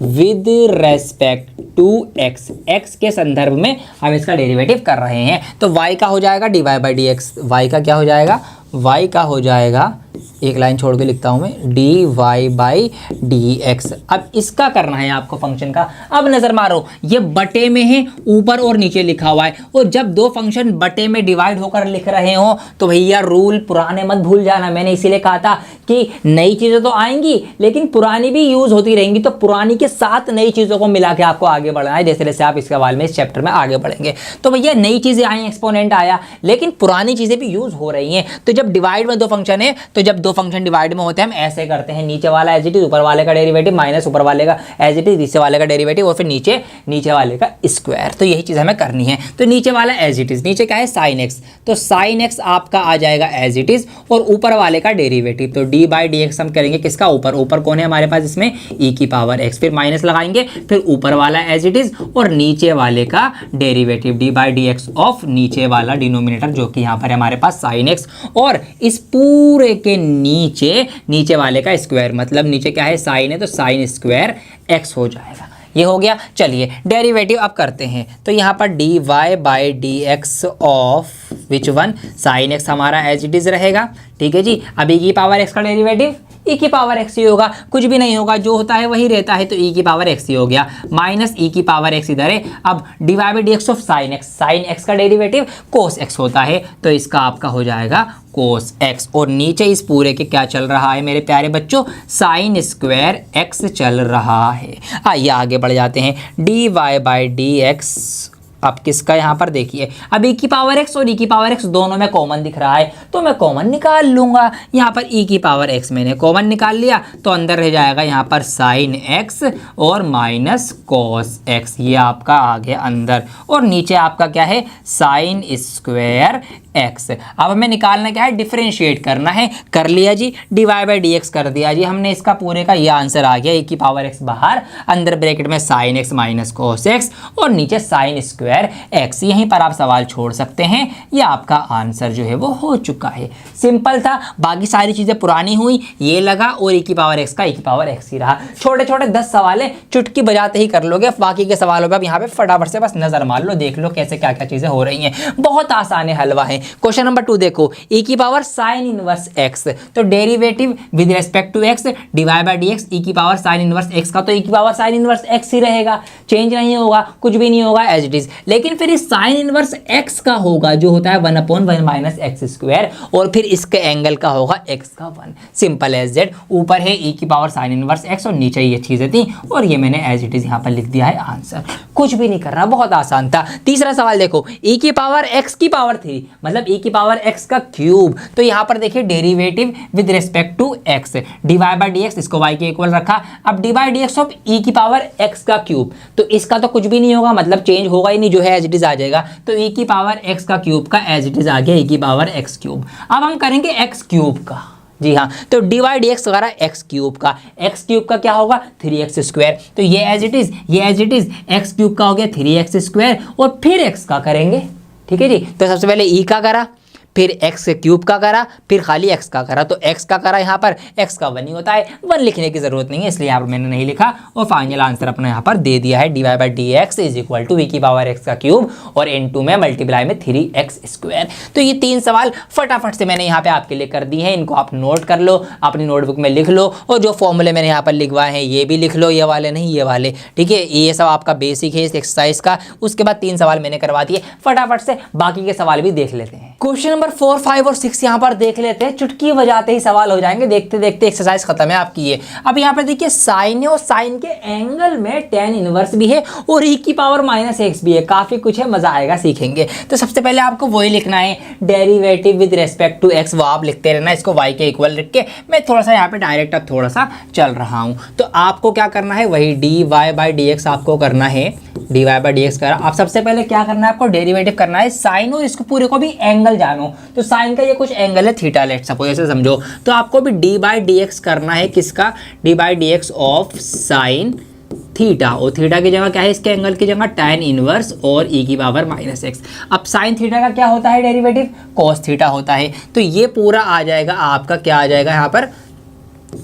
with respect to x, x के संदर्भ में हम इसका डेरिवेटिव कर रहे हैं। तो y का हो जाएगा dy/dx, y का क्या हो जाएगा, y का हो जाएगा एक लाइन छोड़ के लिखता हूं मैं, d Y by D x. अब इसका करना है आपको फंक्शन का। अब नजर मारो, ये बटे में है, ऊपर और नीचे लिखा हुआ है, और जब दो फंक्शन बटे में डिवाइड होकर लिख रहे हो तो भैया रूल पुराने मत भूल जाना। मैंने इसीलिए कहा था कि नई चीजें तो आएंगी लेकिन पुरानी भी यूज होती रहेंगी, तो पुरानी के साथ नई चीजों को मिला के आपको आगे बढ़ना है। जैसे जैसे आप इस सवाल में, इस चैप्टर में आगे बढ़ेंगे तो भैया नई चीजें आई, एक्सपोनेंट आया, लेकिन पुरानी चीजें भी यूज हो रही हैं। तो जब डिवाइड में दो फंक्शन है, तो जब दो फंक्शन डिवाइड में होते हैं हम ऐसे करते हैं, नीचे वाला एज इट इज, ऊपर वाले का डेरिवेटिव माइनस ऊपर वाले का एज इट इज, नीचे वाले का डेरिवेटिव और फिर नीचे वाले का स्क्वायर। तो यही चीज हमें करनी है। तो नीचे वाला एज इट इज, नीचे क्या है साइन एक्स, तो साइन एक्स आपका आ जाएगा एज इट इज, और ऊपर वाले का डेरिवेटिव, तो डी बाई डी एक्स हम करेंगे किसका, ऊपर कौन है हमारे पास इसमें, ई की पावर एक्स, फिर माइनस लगाएंगे, फिर ऊपर वाला एज इट इज और नीचे वाले का derivative D by D x of नीचे वाला डिनोमिनेटर जो कि यहाँ पर हमारे पास साइन एक्स, और इस पूरे के नीचे वाले का स्क्वायर, मतलब नीचे क्या है साइन है तो साइन स्क्वायर एक्स हो जाएगा। ये हो गया। चलिए डेरिवेटिव अब करते हैं, तो यहाँ पर d Y by D x of which one, sine x हमारा एज इट इज रहेगा, ठीक है जी। अब ई की पावर एक्स का डेरिवेटिव ई की पावर एक्स ही होगा, कुछ भी नहीं होगा, जो होता है वही रहता है, तो ई की पावर एक्स ही हो गया, माइनस ई की पावर एक्स इधर है। अब d Y by D x of sine x का डेरिवेटिव कोस एक्स होता है, तो इसका आपका हो जाएगा कोस एक्स, और नीचे इस पूरे के क्या चल रहा है मेरे प्यारे बच्चों, साइन स्क्वायर एक्स चल रहा है। आइए आगे बढ़ जाते हैं, d Y by D x अब किसका यहाँ पर देखिए, अब ई की पावर एक्स और ई की पावर एक्स दोनों में कॉमन दिख रहा है, तो मैं कॉमन निकाल लूंगा। यहाँ पर ई की पावर एक्स मैंने कॉमन निकाल लिया, तो अंदर रह जाएगा यहाँ पर साइन एक्स और माइनस कॉस एक्स, ये आपका आ गया अंदर, और नीचे आपका क्या है साइन स्क्वायर एक्स। अब हमें निकालना क्या है, डिफरेंशिएट करना है, कर लिया जी, D Y by D X कर दिया जी हमने, इसका पूरे का ये आंसर आ गया, ई की पावर एक्स बाहर, अंदर ब्रैकेट में sine x minus cos x और नीचे साइन स्क्वायर एक्स। यहीं पर आप सवाल छोड़ सकते हैं, ये आपका आंसर जो है वो हो चुका है। सिंपल था, बाकी सारी चीजें पुरानी हुई, ये लगा और ई की पावर एक्स का ई की पावर एक्स ही रहा। छोटे छोटे 10 सवाल है, चुटकी बजाते ही कर लोगे, बाकी के सवालों पे आप यहाँ पे फटाफट से बस नजर मार लो, देख लो कैसे क्या क्या चीजें हो रही हैं, बहुत आसान है, हलवा है। क्वेश्चन नंबर 2 देखो, ई की पावर साइन इनवर्स एक्स, तो derivative with respect to X divide by D X, E की पावर साइन इनवर्स एक्स का तो ई की पावर साइन इनवर्स एक्स ही रहेगा, चेंज नहीं होगा, कुछ भी नहीं होगा, एज इट इज। लेकिन फिर इस साइन इनवर्स एक्स का होगा जो होता है 1/1 माइनस एक्स स्क्वायर, और फिर इसके एंगल का होगा एक्स का 1, सिंपल एज दैट। ऊपर है ई की पावर साइन इनवर्स एक्स और नीचे ये चीजें थी, और ये मैंने एज इट इज यहाँ पर लिख दिया है आंसर, कुछ भी नहीं करना, बहुत आसान था। तीसरा सवाल देखो, ई की पावर एक्स की पावर 3 मतलब ई की पावर एक्स का क्यूब, तो यहाँ पर देखिए derivative with respect to X, D Y by D X, इसको वाई के इक्वल रखा, अब D by D x of E की पावर एक्स का क्यूब, तो इसका तो कुछ भी नहीं होगा, मतलब चेंज होगा ही नहीं, जो है एज इट इज आ जाएगा, तो ई की पावर एक्स का क्यूब का एज इट इज आ गया ई की पावर एक्स क्यूब। अब हम करेंगे एक्स क्यूब का, जी हाँ, तो डी वाई डी एक्स वगैरह एक्स क्यूब का क्या होगा 3x स्क्वायर, तो ये as it is x cube का हो गया 3x स्क्वायर, और फिर एक्स का करेंगे, ठीक है जी। तो सबसे पहले ई का करा, फिर एक्स क्यूब का करा, फिर खाली एक्स का करा, तो एक्स का करा, यहाँ पर एक्स का 1 ही होता है, 1 लिखने की जरूरत नहीं है, इसलिए यहाँ पर मैंने नहीं लिखा, और फाइनल आंसर अपना यहाँ पर दे दिया है, D Y by D X is equal to E की पावर एक्स का क्यूब और n2 में मल्टीप्लाई में 3x स्क्वायर। तो ये 3 सवाल फटाफट से मैंने यहाँ पे आपके लिए कर दिए हैं, इनको आप नोट कर लो, अपनी नोटबुक में लिख लो, और जो फॉर्मूले मैंने यहाँ पर लिखवाए हैं ये भी लिख लो, ये वाले नहीं ये वाले, ठीक है, ये सब आपका बेसिक है इस एक्सरसाइज का। उसके बाद 3 सवाल मैंने करवा दिए, फटाफट से बाकी के सवाल भी देख लेते हैं। क्वेश्चन नंबर 4, 5 और 6 यहाँ पर देख लेते हैं, चुटकी बजाते ही सवाल हो जाएंगे, देखते देखते एक्सरसाइज खत्म है आपकी ये। अब यहाँ पर देखिए साइन है, और साइन के एंगल में tan इनवर्स भी है, और e की पावर माइनस एक्स भी है, काफी कुछ है, मजा आएगा, सीखेंगे। तो सबसे पहले आपको वही लिखना है, derivative with respect to x, वो आप लिखते रहना, इसको y के इक्वल रख के। मैं थोड़ा सा यहाँ पे डायरेक्ट अब थोड़ा सा चल रहा हूँ, तो आपको क्या करना है, वही d Y by D x आपको करना है, D Y by D x करा। अब सबसे पहले क्या करना है आपको, डेरिवेटिव करना है साइन, और इसको पूरे को भी एंगल जानो, तो साइन का ये कुछ एंगल है थीटा, लेट सपोज ऐसे समझो, तो आपको भी डी बाई डी एक्स करना है, किसका, D by D x of sine theta, और थीटा की जगह क्या है, इसके एंगल की जगह tan इनवर्स और e की पावर माइनस एक्स। अब साइन थीटा का क्या होता है डेरिवेटिव, कॉस थीटा होता है, तो ये पूरा आ जाएगा आपका, क्या आ जाएगा यहाँ पर,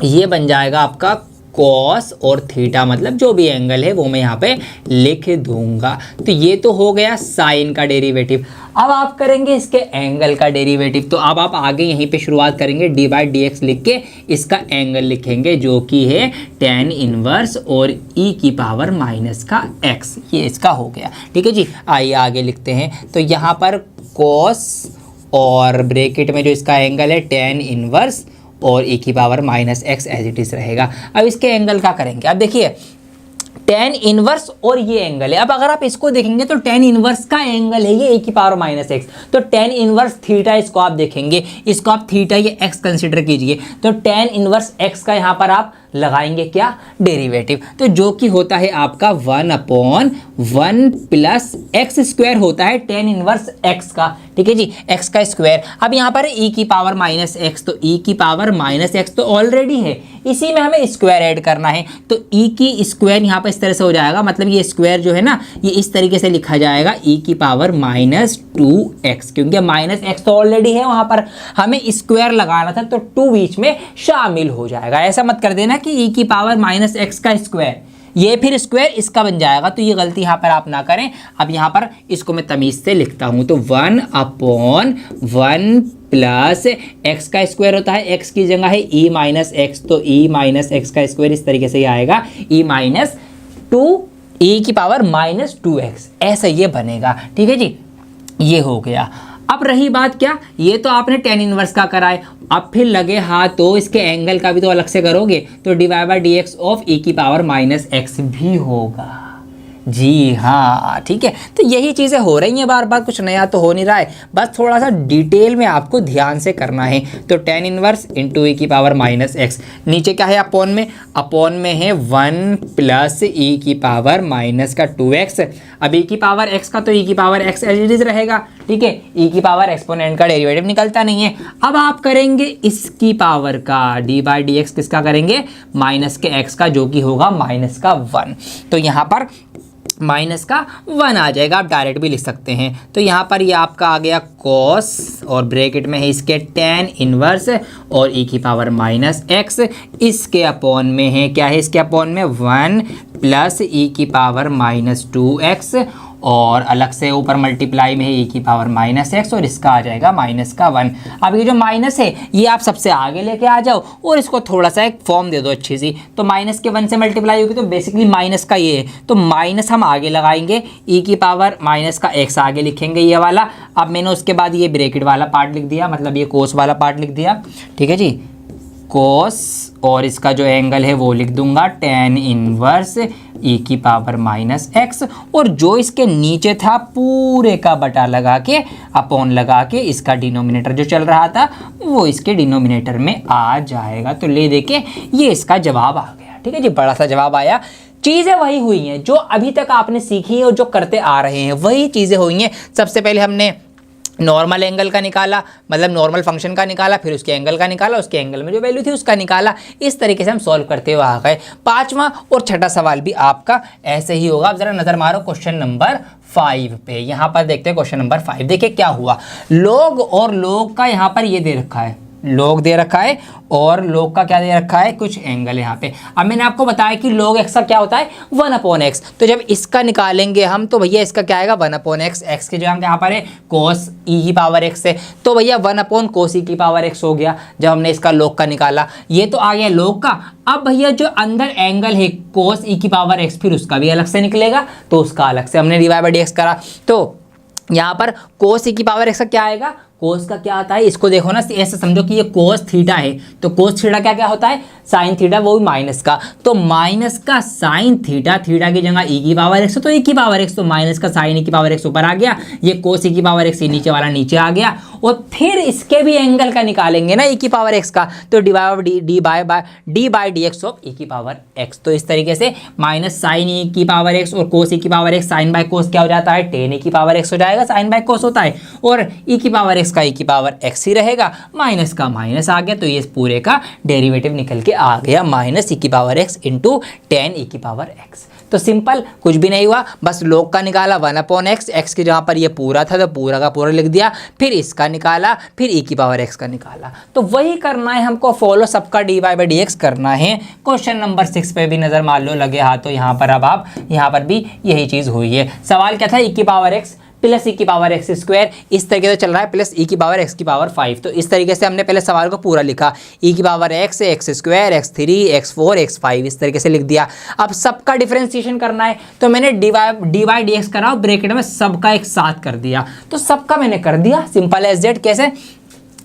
ये बन जाएगा आपका कॉस और थीटा मतलब जो भी एंगल है वो मैं यहाँ पे लिख दूंगा। तो ये तो हो गया साइन का डेरिवेटिव। अब आप करेंगे इसके एंगल का डेरिवेटिव। तो अब आप आगे यहीं पे शुरुआत करेंगे डी बाई डी एक्स लिख के इसका एंगल लिखेंगे जो कि है tan इनवर्स और e की पावर माइनस का x। ये इसका हो गया। ठीक है जी, आइए आगे लिखते हैं। तो यहाँ पर cos और ब्रैकेट में जो इसका एंगल है tan इनवर्स और e की power minus x as it is रहेगा। अब इसके एंगल का करेंगे। अब देखिए tan इनवर्स और ये एंगल है। अब अगर आप इसको देखेंगे तो tan इनवर्स का एंगल है ये e की पावर माइनस एक्स। तो tan इनवर्स थीटा इसको आप देखेंगे, इसको आप थीटा ये x कंसिडर कीजिए। तो tan इनवर्स x का यहाँ पर आप लगाएंगे क्या, डेरिवेटिव। तो जो कि होता है आपका 1/1 प्लस एक्स स्क्वायर होता है tan इनवर्स x का। ठीक है जी, x का स्क्वायर। अब यहाँ पर e की पावर माइनस एक्स, तो e की पावर माइनस एक्स तो ऑलरेडी है, इसी में हमें स्क्वायर ऐड करना है। तो e की स्क्वायर यहाँ पर इस तरह से हो जाएगा, मतलब ये स्क्वायर जो है ना ये इस तरीके से लिखा जाएगा e की पावर माइनस 2x, क्योंकि माइनस एक्स तो ऑलरेडी है वहाँ पर, हमें स्क्वायर लगाना था तो 2 बीच में शामिल हो जाएगा। ऐसा मत कर देना कि e की पावर माइनस एक्स का स्क्वायर, ये फिर स्क्वायर इसका बन जाएगा, तो ये गलती यहाँ पर आप ना करें। अब यहाँ पर इसको मैं तमीज़ से लिखता हूँ। तो 1/1 प्लस एक्स का स्क्वायर होता है, एक्स की जगह है e माइनस एक्स, तो e माइनस एक्स का स्क्वायर इस तरीके से ही आएगा, e माइनस 2 e की पावर माइनस 2x, ऐसा ये बनेगा। ठीक है जी, ये हो गया। अब रही बात क्या, ये तो आपने tan इनवर्स का कराए, अब फिर लगे हाथ तो इसके एंगल का भी तो अलग से करोगे, तो divide by D x of e की पावर माइनस एक्स भी होगा। जी हाँ, ठीक है। तो यही चीज़ें हो रही हैं बार बार, कुछ नया तो हो नहीं रहा है, बस थोड़ा सा डिटेल में आपको ध्यान से करना है। तो tan इनवर्स इंटू e की पावर माइनस एक्स, नीचे क्या है अपोन में, अपोन में है 1 प्लस e की पावर माइनस का 2x। अब e की पावर x का तो e की power x as it is रहेगा। ठीक है, e की पावर एक्सपोनेंट का डेरिवेटिव निकलता नहीं है। अब आप करेंगे इसकी पावर का डी बाई डी एक्स, किसका करेंगे, माइनस के x का, जो कि होगा माइनस का 1। तो यहाँ पर माइनस का 1 आ जाएगा, आप डायरेक्ट भी लिख सकते हैं। तो यहाँ पर ये आपका आ गया cos और ब्रैकेट में है इसके tan इनवर्स और e की पावर माइनस एक्स, इसके अपॉन में है क्या है, इसके अपॉन में 1 प्लस e की पावर माइनस 2x, और अलग से ऊपर मल्टीप्लाई में है e की पावर माइनस एक्स, और इसका आ जाएगा माइनस का 1। अब ये जो माइनस है ये आप सबसे आगे लेके आ जाओ और इसको थोड़ा सा एक फॉर्म दे दो अच्छी सी। तो माइनस के 1 से मल्टीप्लाई होगी तो बेसिकली माइनस का ये है, तो माइनस हम आगे लगाएंगे, e की पावर माइनस का x आगे लिखेंगे ये वाला। अब मैंने उसके बाद ये ब्रैकेट वाला पार्ट लिख दिया, मतलब ये कोस वाला पार्ट लिख दिया। ठीक है जी, कोस और इसका जो एंगल है वो लिख दूंगा tan इनवर्स e की पावर माइनस एक्स, और जो इसके नीचे था पूरे का बटा लगा के अपॉन लगा के इसका डिनोमिनेटर जो चल रहा था वो इसके डिनोमिनेटर में आ जाएगा। तो ले देके ये इसका जवाब आ गया। ठीक है जी, बड़ा सा जवाब आया। चीज़ें वही हुई हैं जो अभी तक आपने सीखी है और जो करते आ रहे हैं, वही चीज़ें हुई हैं। सबसे पहले हमने नॉर्मल एंगल का निकाला, मतलब नॉर्मल फंक्शन का निकाला, फिर उसके एंगल का निकाला, उसके एंगल में जो वैल्यू थी उसका निकाला। इस तरीके से हम सॉल्व करते हुए आ गए। 5वां और छठा सवाल भी आपका ऐसे ही होगा। अब जरा नजर मारो क्वेश्चन नंबर 5 पे। यहाँ पर देखते हैं क्वेश्चन नंबर 5। देखिए क्या हुआ, लोग और लोग का यहाँ पर ये दे रखा है, लोग दे रखा है और लोग का क्या दे रखा है, कुछ एंगल यहाँ पे। अब मैंने आपको बताया कि लोग एक्स का क्या होता है 1/x। तो जब इसका निकालेंगे हम तो भैया इसका क्या आएगा 1/x, एक्स की जगह यहाँ पर है cos e की पावर x है, तो भैया 1/cos e की पावर x हो गया जब हमने इसका लोग का निकाला। ये तो आ गया लोग का। अब भैया जो अंदर एंगल है cos e की पावर x, फिर उसका भी अलग से निकलेगा, तो उसका अलग से हमने डिवाइड बाई dx करा। तो यहाँ पर cos e की पावर x का क्या आएगा, कोस का क्या आता है, इसको देखो ना, ऐसे समझो कि ये कोस थीटा है, तो कोस थीटा क्या क्या होता है, साइन थीटा, वो भी माइनस का। तो माइनस का साइन थीटा, थीटा की जगह e की पावर x, तो e की पावर x, तो माइनस का साइन e की पावर x ऊपर आ गया, ये कोस e की पावर x नीचे वाला नीचे आ गया। और फिर इसके भी एंगल का निकालेंगे ना e की पावर x का, तो d by D x of e की पावर x। तो इस तरीके से माइनस साइन e की पावर x और कोस e की power x, sine by cos क्या हो जाता है, टेन e की पावर x हो जाएगा, साइन बाय कोस होता है, और e की पावर x एक्स का e की पावर x ही रहेगा, माइनस का माइनस आ गया, तो ये पूरे का डेरिवेटिव निकल के आ गया माइनस e की पावर x इंटू 10 e की पावर x। तो सिंपल, कुछ भी नहीं हुआ, बस log का निकाला 1/x, x के जहाँ पर ये पूरा था तो पूरा का पूरा लिख दिया, फिर इसका निकाला, फिर e की पावर x का निकाला। तो वही करना है हमको, फॉलो सबका dy/dx करना है। क्वेश्चन नंबर 6 पे भी नज़र मान लो लगे हाथ, तो यहाँ पर अब आप यहाँ पर भी यही चीज़ हुई है। सवाल क्या था, e की पावर x प्लस e की पावर x स्क्वायर, इस तरीके से चल रहा है, प्लस e की पावर x की पावर 5। तो इस तरीके से हमने पहले सवाल को पूरा लिखा, e की power x, x square, x3, x4, x5, इस तरीके से लिख दिया। अब सबका डिफरेंशिएशन करना है, तो मैंने dy/dx करा, ब्रैकेट में सबका एक साथ कर दिया, तो सबका मैंने कर दिया, सिंपल एज दैट। कैसे,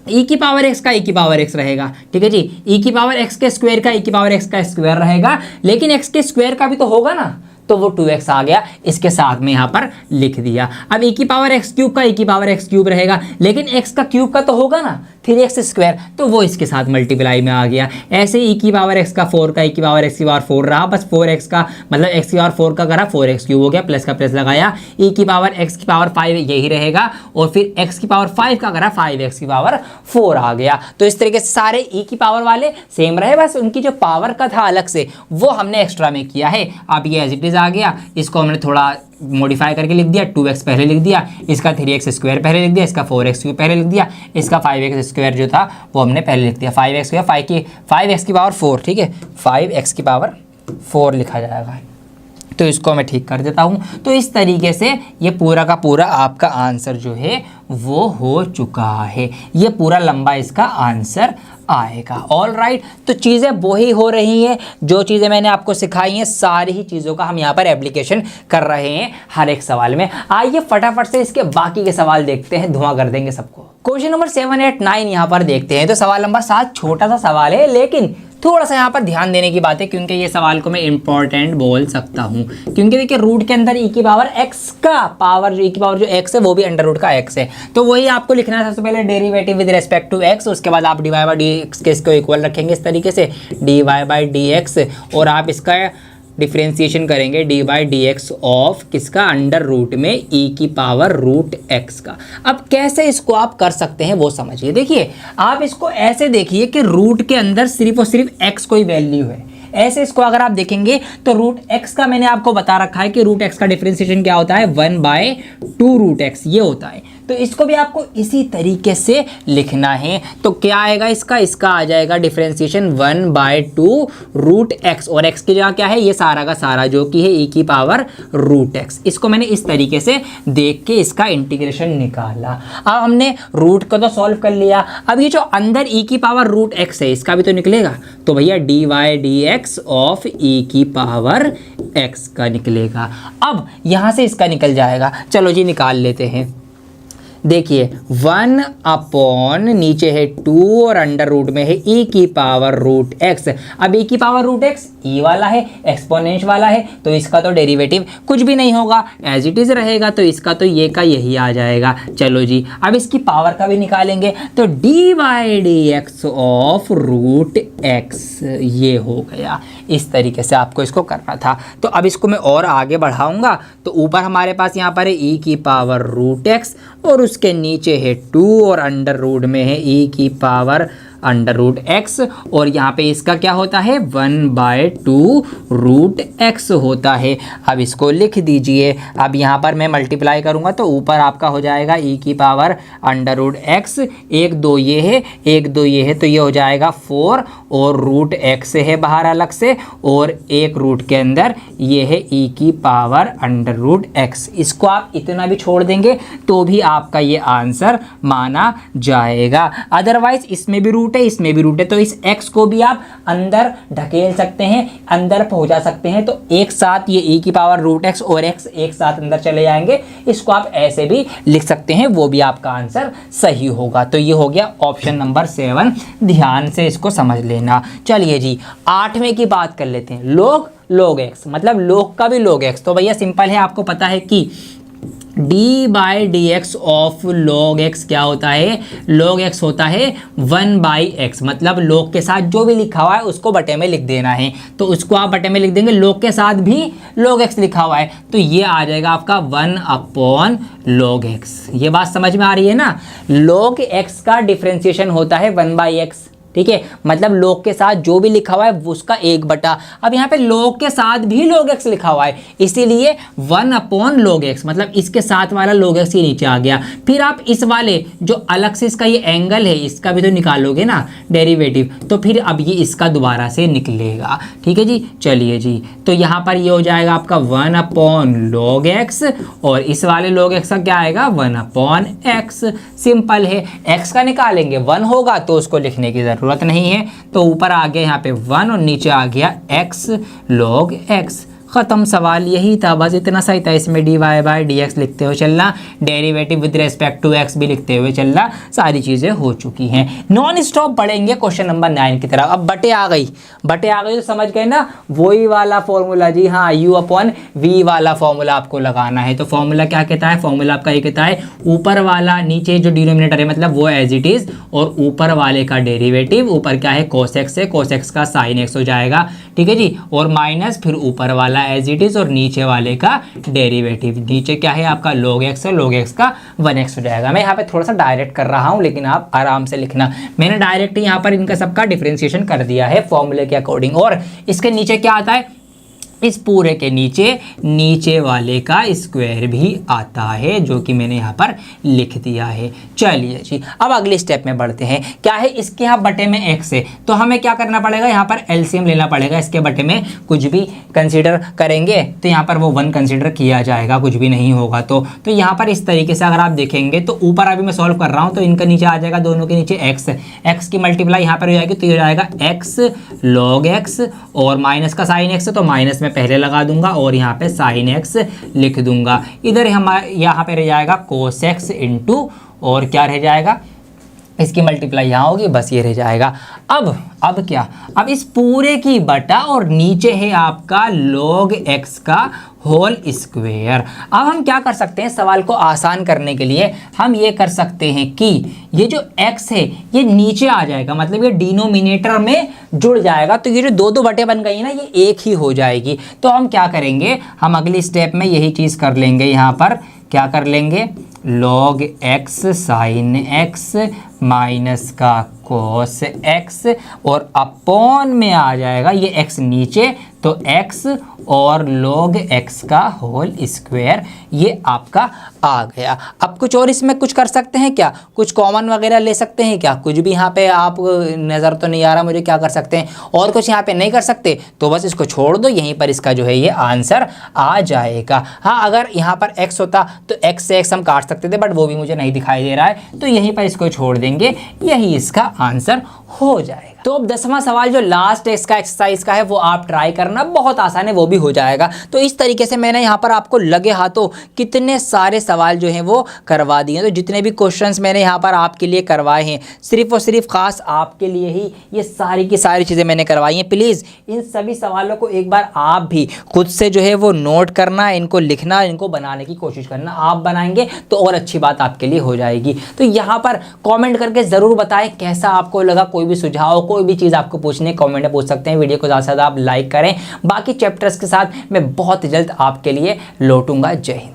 e की पावर x का e की पावर x रहेगा, ठीक है जी, e की पावर x के स्क्वायर का e की पावर x का स्क्वायर रहेगा, लेकिन x के स्क्वायर का भी तो होगा ना, तो वो 2x आ गया, इसके साथ में यहाँ पर लिख दिया। अब e की पावर x क्यूब का e की पावर x क्यूब रहेगा, लेकिन x का क्यूब का तो होगा ना 3x स्क्वायर, तो वो इसके साथ मल्टीप्लाई में आ गया। ऐसे e की पावर x का 4 का e की पावर x की पावर 4 रहा, बस 4x का मतलब x की पावर 4 का करा, 4x क्यूब हो गया, प्लस का प्लस लगाया, e की पावर x की पावर 5 यही रहेगा, और फिर x की पावर 5 का करा, 5x की पावर 4 आ गया। तो इस तरीके से सारे e की पावर वाले सेम रहे, बस उनकी जो पावर का था अलग से वो हमने एक्स्ट्रा में किया है। अब ये एज इट इज आ गया, इसको हमने थोड़ा मॉडिफाई करके लिख दिया, 2x पहले लिख दिया, इसका 3x स्क्वायर पहले लिख दिया, इसका 4x क्यूब पहले लिख दिया, इसका 5x स्क्वायर जो था वो हमने पहले लिख दिया, 5x स्क्वायर 5x की पावर 4, ठीक है, 5x की पावर 4 लिखा जाएगा। तो इसको मैं ठीक कर देता हूँ। तो इस तरीके से ये पूरा का पूरा आपका आंसर जो है वो हो चुका है, ये पूरा लंबा इसका आंसर आएगा। ऑल राइट, तो चीज़ें वही हो रही हैं, जो चीज़ें मैंने आपको सिखाई हैं, सारी ही चीज़ों का हम यहाँ पर एप्लीकेशन कर रहे हैं हर एक सवाल में। आइए फटाफट से इसके बाकी के सवाल देखते हैं, धुआं कर देंगे सबको। क्वेश्चन नंबर 7, 8, 9 यहाँ पर देखते हैं। तो सवाल नंबर 7 छोटा सा सवाल है, लेकिन थोड़ा सा यहाँ पर ध्यान देने की बात है, क्योंकि ये सवाल को मैं इंपॉर्टेंट बोल सकता हूँ, क्योंकि देखिए रूट के अंदर e की पावर x का पावर, e की पावर जो x है वो भी अंडर रूट का x है, तो वही आपको लिखना है। सबसे पहले derivative with respect to x, उसके बाद आप dy/dx के इसको इक्वल रखेंगे इस तरीके से, dy/dx, और आप इसका डिफ्रेंसिएशन करेंगे dy/dx ऑफ किसका, अंडर रूट में e की पावर रूट x का। अब कैसे इसको आप कर सकते हैं वो समझिए। देखिए आप इसको ऐसे देखिए कि रूट के अंदर सिर्फ और सिर्फ x कोई वैल्यू है, ऐसे इसको अगर आप देखेंगे तो रूट x का मैंने आपको बता रखा है कि रूट x का डिफरेंशिएशन क्या होता है, 1/2 रूट x ये होता है। तो इसको भी आपको इसी तरीके से लिखना है। तो क्या आएगा इसका आ जाएगा डिफरेंशिएशन 1/2 रूट x, और x की जगह क्या है, ये सारा का सारा जो कि है e की पावर रूट x। इसको मैंने इस तरीके से देख के इसका इंटीग्रेशन निकाला। अब हमने रूट को तो सॉल्व कर लिया, अब ये जो अंदर e की पावर रूट x है इसका भी तो निकलेगा, तो भैया dy/dx ऑफ e की पावर x का निकलेगा। अब यहां से इसका निकल जाएगा, चलो जी निकाल लेते हैं। देखिए 1 नीचे है 2 और अंडर रूट में है e की पावर रूट x। अब e की पावर रूट x e वाला है, एक्सपोनेंट वाला है, तो इसका तो डेरिवेटिव कुछ भी नहीं होगा, एज इट इज रहेगा, तो इसका तो ये का यही आ जाएगा। चलो जी अब इसकी पावर का भी निकालेंगे, तो dy/dx ऑफ रूट x ये हो गया। इस तरीके से आपको इसको करना था। तो अब इसको मैं और आगे बढ़ाऊंगा, तो ऊपर हमारे पास यहाँ पर है e की पावर रूट x, और उसके नीचे है 2 और अंडर रूट में है e की पावर अंडर रूट x, और यहाँ पे इसका क्या होता है 1/2 रूट x होता है। अब इसको लिख दीजिए। अब यहाँ पर मैं मल्टीप्लाई करूँगा तो ऊपर आपका हो जाएगा e की पावर अंडर रूट x, 1 2 ये है, 1 2 ये है, तो ये हो जाएगा 4, और रूट x है बाहर अलग से, और एक रूट के अंदर ये है e की पावर अंडर रूट x। इसको आप इतना भी छोड़ देंगे तो भी आपका ये आंसर माना जाएगा। अदरवाइज इसमें भी रूट है, इसमें भी रूट है, तो इस x को भी आप अंदर ढकेल सकते हैं, अंदर पहुंचा सकते हैं, तो एक साथ ये e की पावर रूट x और x एक साथ अंदर चले जाएंगे। इसको आप ऐसे भी लिख सकते हैं, वो भी आपका आंसर सही होगा। तो ये हो गया ऑप्शन नंबर 7, ध्यान से इसको समझ लेना। चलिए जी 8वें की बात कर लेते हैं, log x, मतलब log का भी log x। तो भैया सिंपल है, आपको पता है कि D by D x of log x क्या होता है, लॉग एक्स होता है 1/x, मतलब लॉग के साथ जो भी लिखा हुआ है उसको बटे में लिख देना है, तो उसको आप बटे में लिख देंगे, लॉग के साथ भी लॉग एक्स लिखा हुआ है तो ये आ जाएगा आपका 1/log x। ये बात समझ में आ रही है ना, log x का डिफरेंशिएशन होता है 1/x, ठीक है, मतलब log के साथ जो भी लिखा हुआ है उसका 1/। अब यहाँ पे log के साथ भी log x लिखा हुआ है, इसीलिए 1/log x, मतलब इसके साथ वाला log x ये नीचे आ गया। फिर आप इस वाले जो अलग से इसका ये एंगल है इसका भी तो निकालोगे ना डेरिवेटिव, तो फिर अब ये इसका दोबारा से निकलेगा, ठीक है जी। चलिए जी, तो यहाँ पर ये हो जाएगा आपका 1/log x और इस वाले log x का क्या आएगा 1/x। सिंपल है, x का निकालेंगे 1 होगा तो उसको लिखने की जरूरत नहीं है, तो ऊपर आ गया यहाँ पे 1 और नीचे आ गया x log x। ख़त्म, सवाल यही था, बस इतना सा ही था। इसमें dy बाई डी एक्स लिखते हुए चलना, derivative with respect to x भी लिखते हुए चलना, सारी चीज़ें हो चुकी हैं। नॉन स्टॉप पढ़ेंगे क्वेश्चन नंबर 9 की तरफ। अब बटे आ गई तो समझ गए ना, वही वाला फॉर्मूला जी, हाँ u/v वाला फॉर्मूला आपको लगाना है। तो फॉर्मूला क्या कहता है, फॉर्मूला आपका ये कहता है ऊपर वाला नीचे जो डिनोमिनेटर है मतलब वो एज इट इज़, और ऊपर वाले का डेरिवेटिव, ऊपर क्या है cos x है, cos x का sin x हो जाएगा, ठीक है जी, और माइनस फिर ऊपर वाला एज इट इज और नीचे वाले का डेरिवेटिव, नीचे क्या है आपका log x है, log x का 1x हो जाएगा। मैं यहाँ पे थोड़ा सा डायरेक्ट कर रहा हूँ लेकिन आप आराम से लिखना, मैंने डायरेक्ट यहाँ पर इनका सबका डिफरेंशिएशन कर दिया है फॉर्मूले के अकॉर्डिंग। और इसके नीचे क्या आता है, इस पूरे के नीचे वाले का स्क्वायर भी आता है, जो कि मैंने यहाँ पर लिख दिया है। चलिए जी, अब अगले स्टेप में बढ़ते हैं। क्या है, इसके यहाँ बटे में x है, तो हमें क्या करना पड़ेगा, यहाँ पर एलसीएम लेना पड़ेगा। इसके बटे में कुछ भी कंसीडर करेंगे तो यहाँ पर वो 1 कंसीडर किया जाएगा, कुछ भी नहीं होगा तो यहाँ पर इस तरीके से अगर आप देखेंगे तो ऊपर अभी मैं सॉल्व कर रहा हूँ तो इनका नीचे आ जाएगा, दोनों के नीचे x की मल्टीप्लाई यहाँ पर हो जाएगी, तो ये हो जाएगा x log x और माइनस का साइन x, तो माइनस में पहले लगा दूंगा और यहाँ पे sin x लिख दूंगा। इधर यहाँ पे रह जाएगा cos x इंटू और क्या रह जाएगा, इसकी मल्टीप्लाई यहाँ होगी, बस ये रह जाएगा। अब क्या, अब इस पूरे की बटा और नीचे है आपका log x का होल स्क्वायर। अब हम क्या कर सकते हैं, सवाल को आसान करने के लिए हम ये कर सकते हैं कि ये जो x है ये नीचे आ जाएगा, मतलब ये डिनोमिनेटर में जुड़ जाएगा, तो ये जो दो बटे बन गई ना ये एक ही हो जाएगी। तो हम क्या करेंगे, हम अगली स्टेप में यही चीज़ कर लेंगे, यहाँ पर क्या कर लेंगे, log x sin x minus का cos x और अपॉन में आ जाएगा ये x नीचे, तो x और log x का होल स्क्वायर, ये आपका आ गया। अब कुछ और इसमें कुछ कर सकते हैं क्या, कुछ कॉमन वगैरह ले सकते हैं क्या, कुछ भी यहाँ पे आप नज़र तो नहीं आ रहा मुझे, क्या कर सकते हैं, और कुछ यहाँ पे नहीं कर सकते तो बस इसको छोड़ दो, यहीं पर इसका जो है ये आंसर आ जाएगा। हाँ, अगर यहाँ पर x होता तो x से x हम काट सकते थे, बट वो भी मुझे नहीं दिखाई दे रहा है, तो यहीं पर इसको छोड़ देंगे, यही इसका आंसर हो जाएगा। तो अब 10वां सवाल जो लास्ट है इसका एक्सरसाइज का है वो आप ट्राई करना, बहुत आसान है, वो भी हो जाएगा। तो इस तरीके से मैंने यहाँ पर आपको लगे हाथों कितने सारे सवाल जो हैं वो करवा दिए। तो जितने भी क्वेश्चंस मैंने यहाँ पर आपके लिए करवाए हैं, सिर्फ और सिर्फ खास आपके लिए ही ये सारी की सारी चीज़ें मैंने करवाई हैं। प्लीज़ इन सभी सवालों को एक बार आप भी खुद से जो है वो नोट करना, इनको लिखना, इनको बनाने की कोशिश करना। आप बनाएंगे तो और अच्छी बात आपके लिए हो जाएगी। तो यहाँ पर कॉमेंट करके ज़रूर बताएं कैसा आपको लगा, कोई भी सुझाव, कोई भी चीज़ आपको पूछने कमेंट में पूछ सकते हैं। वीडियो को ज़्यादा से ज़्यादा आप लाइक करें। बाकी चैप्टर्स के साथ मैं बहुत जल्द आपके लिए लौटूंगा। जय हिंद।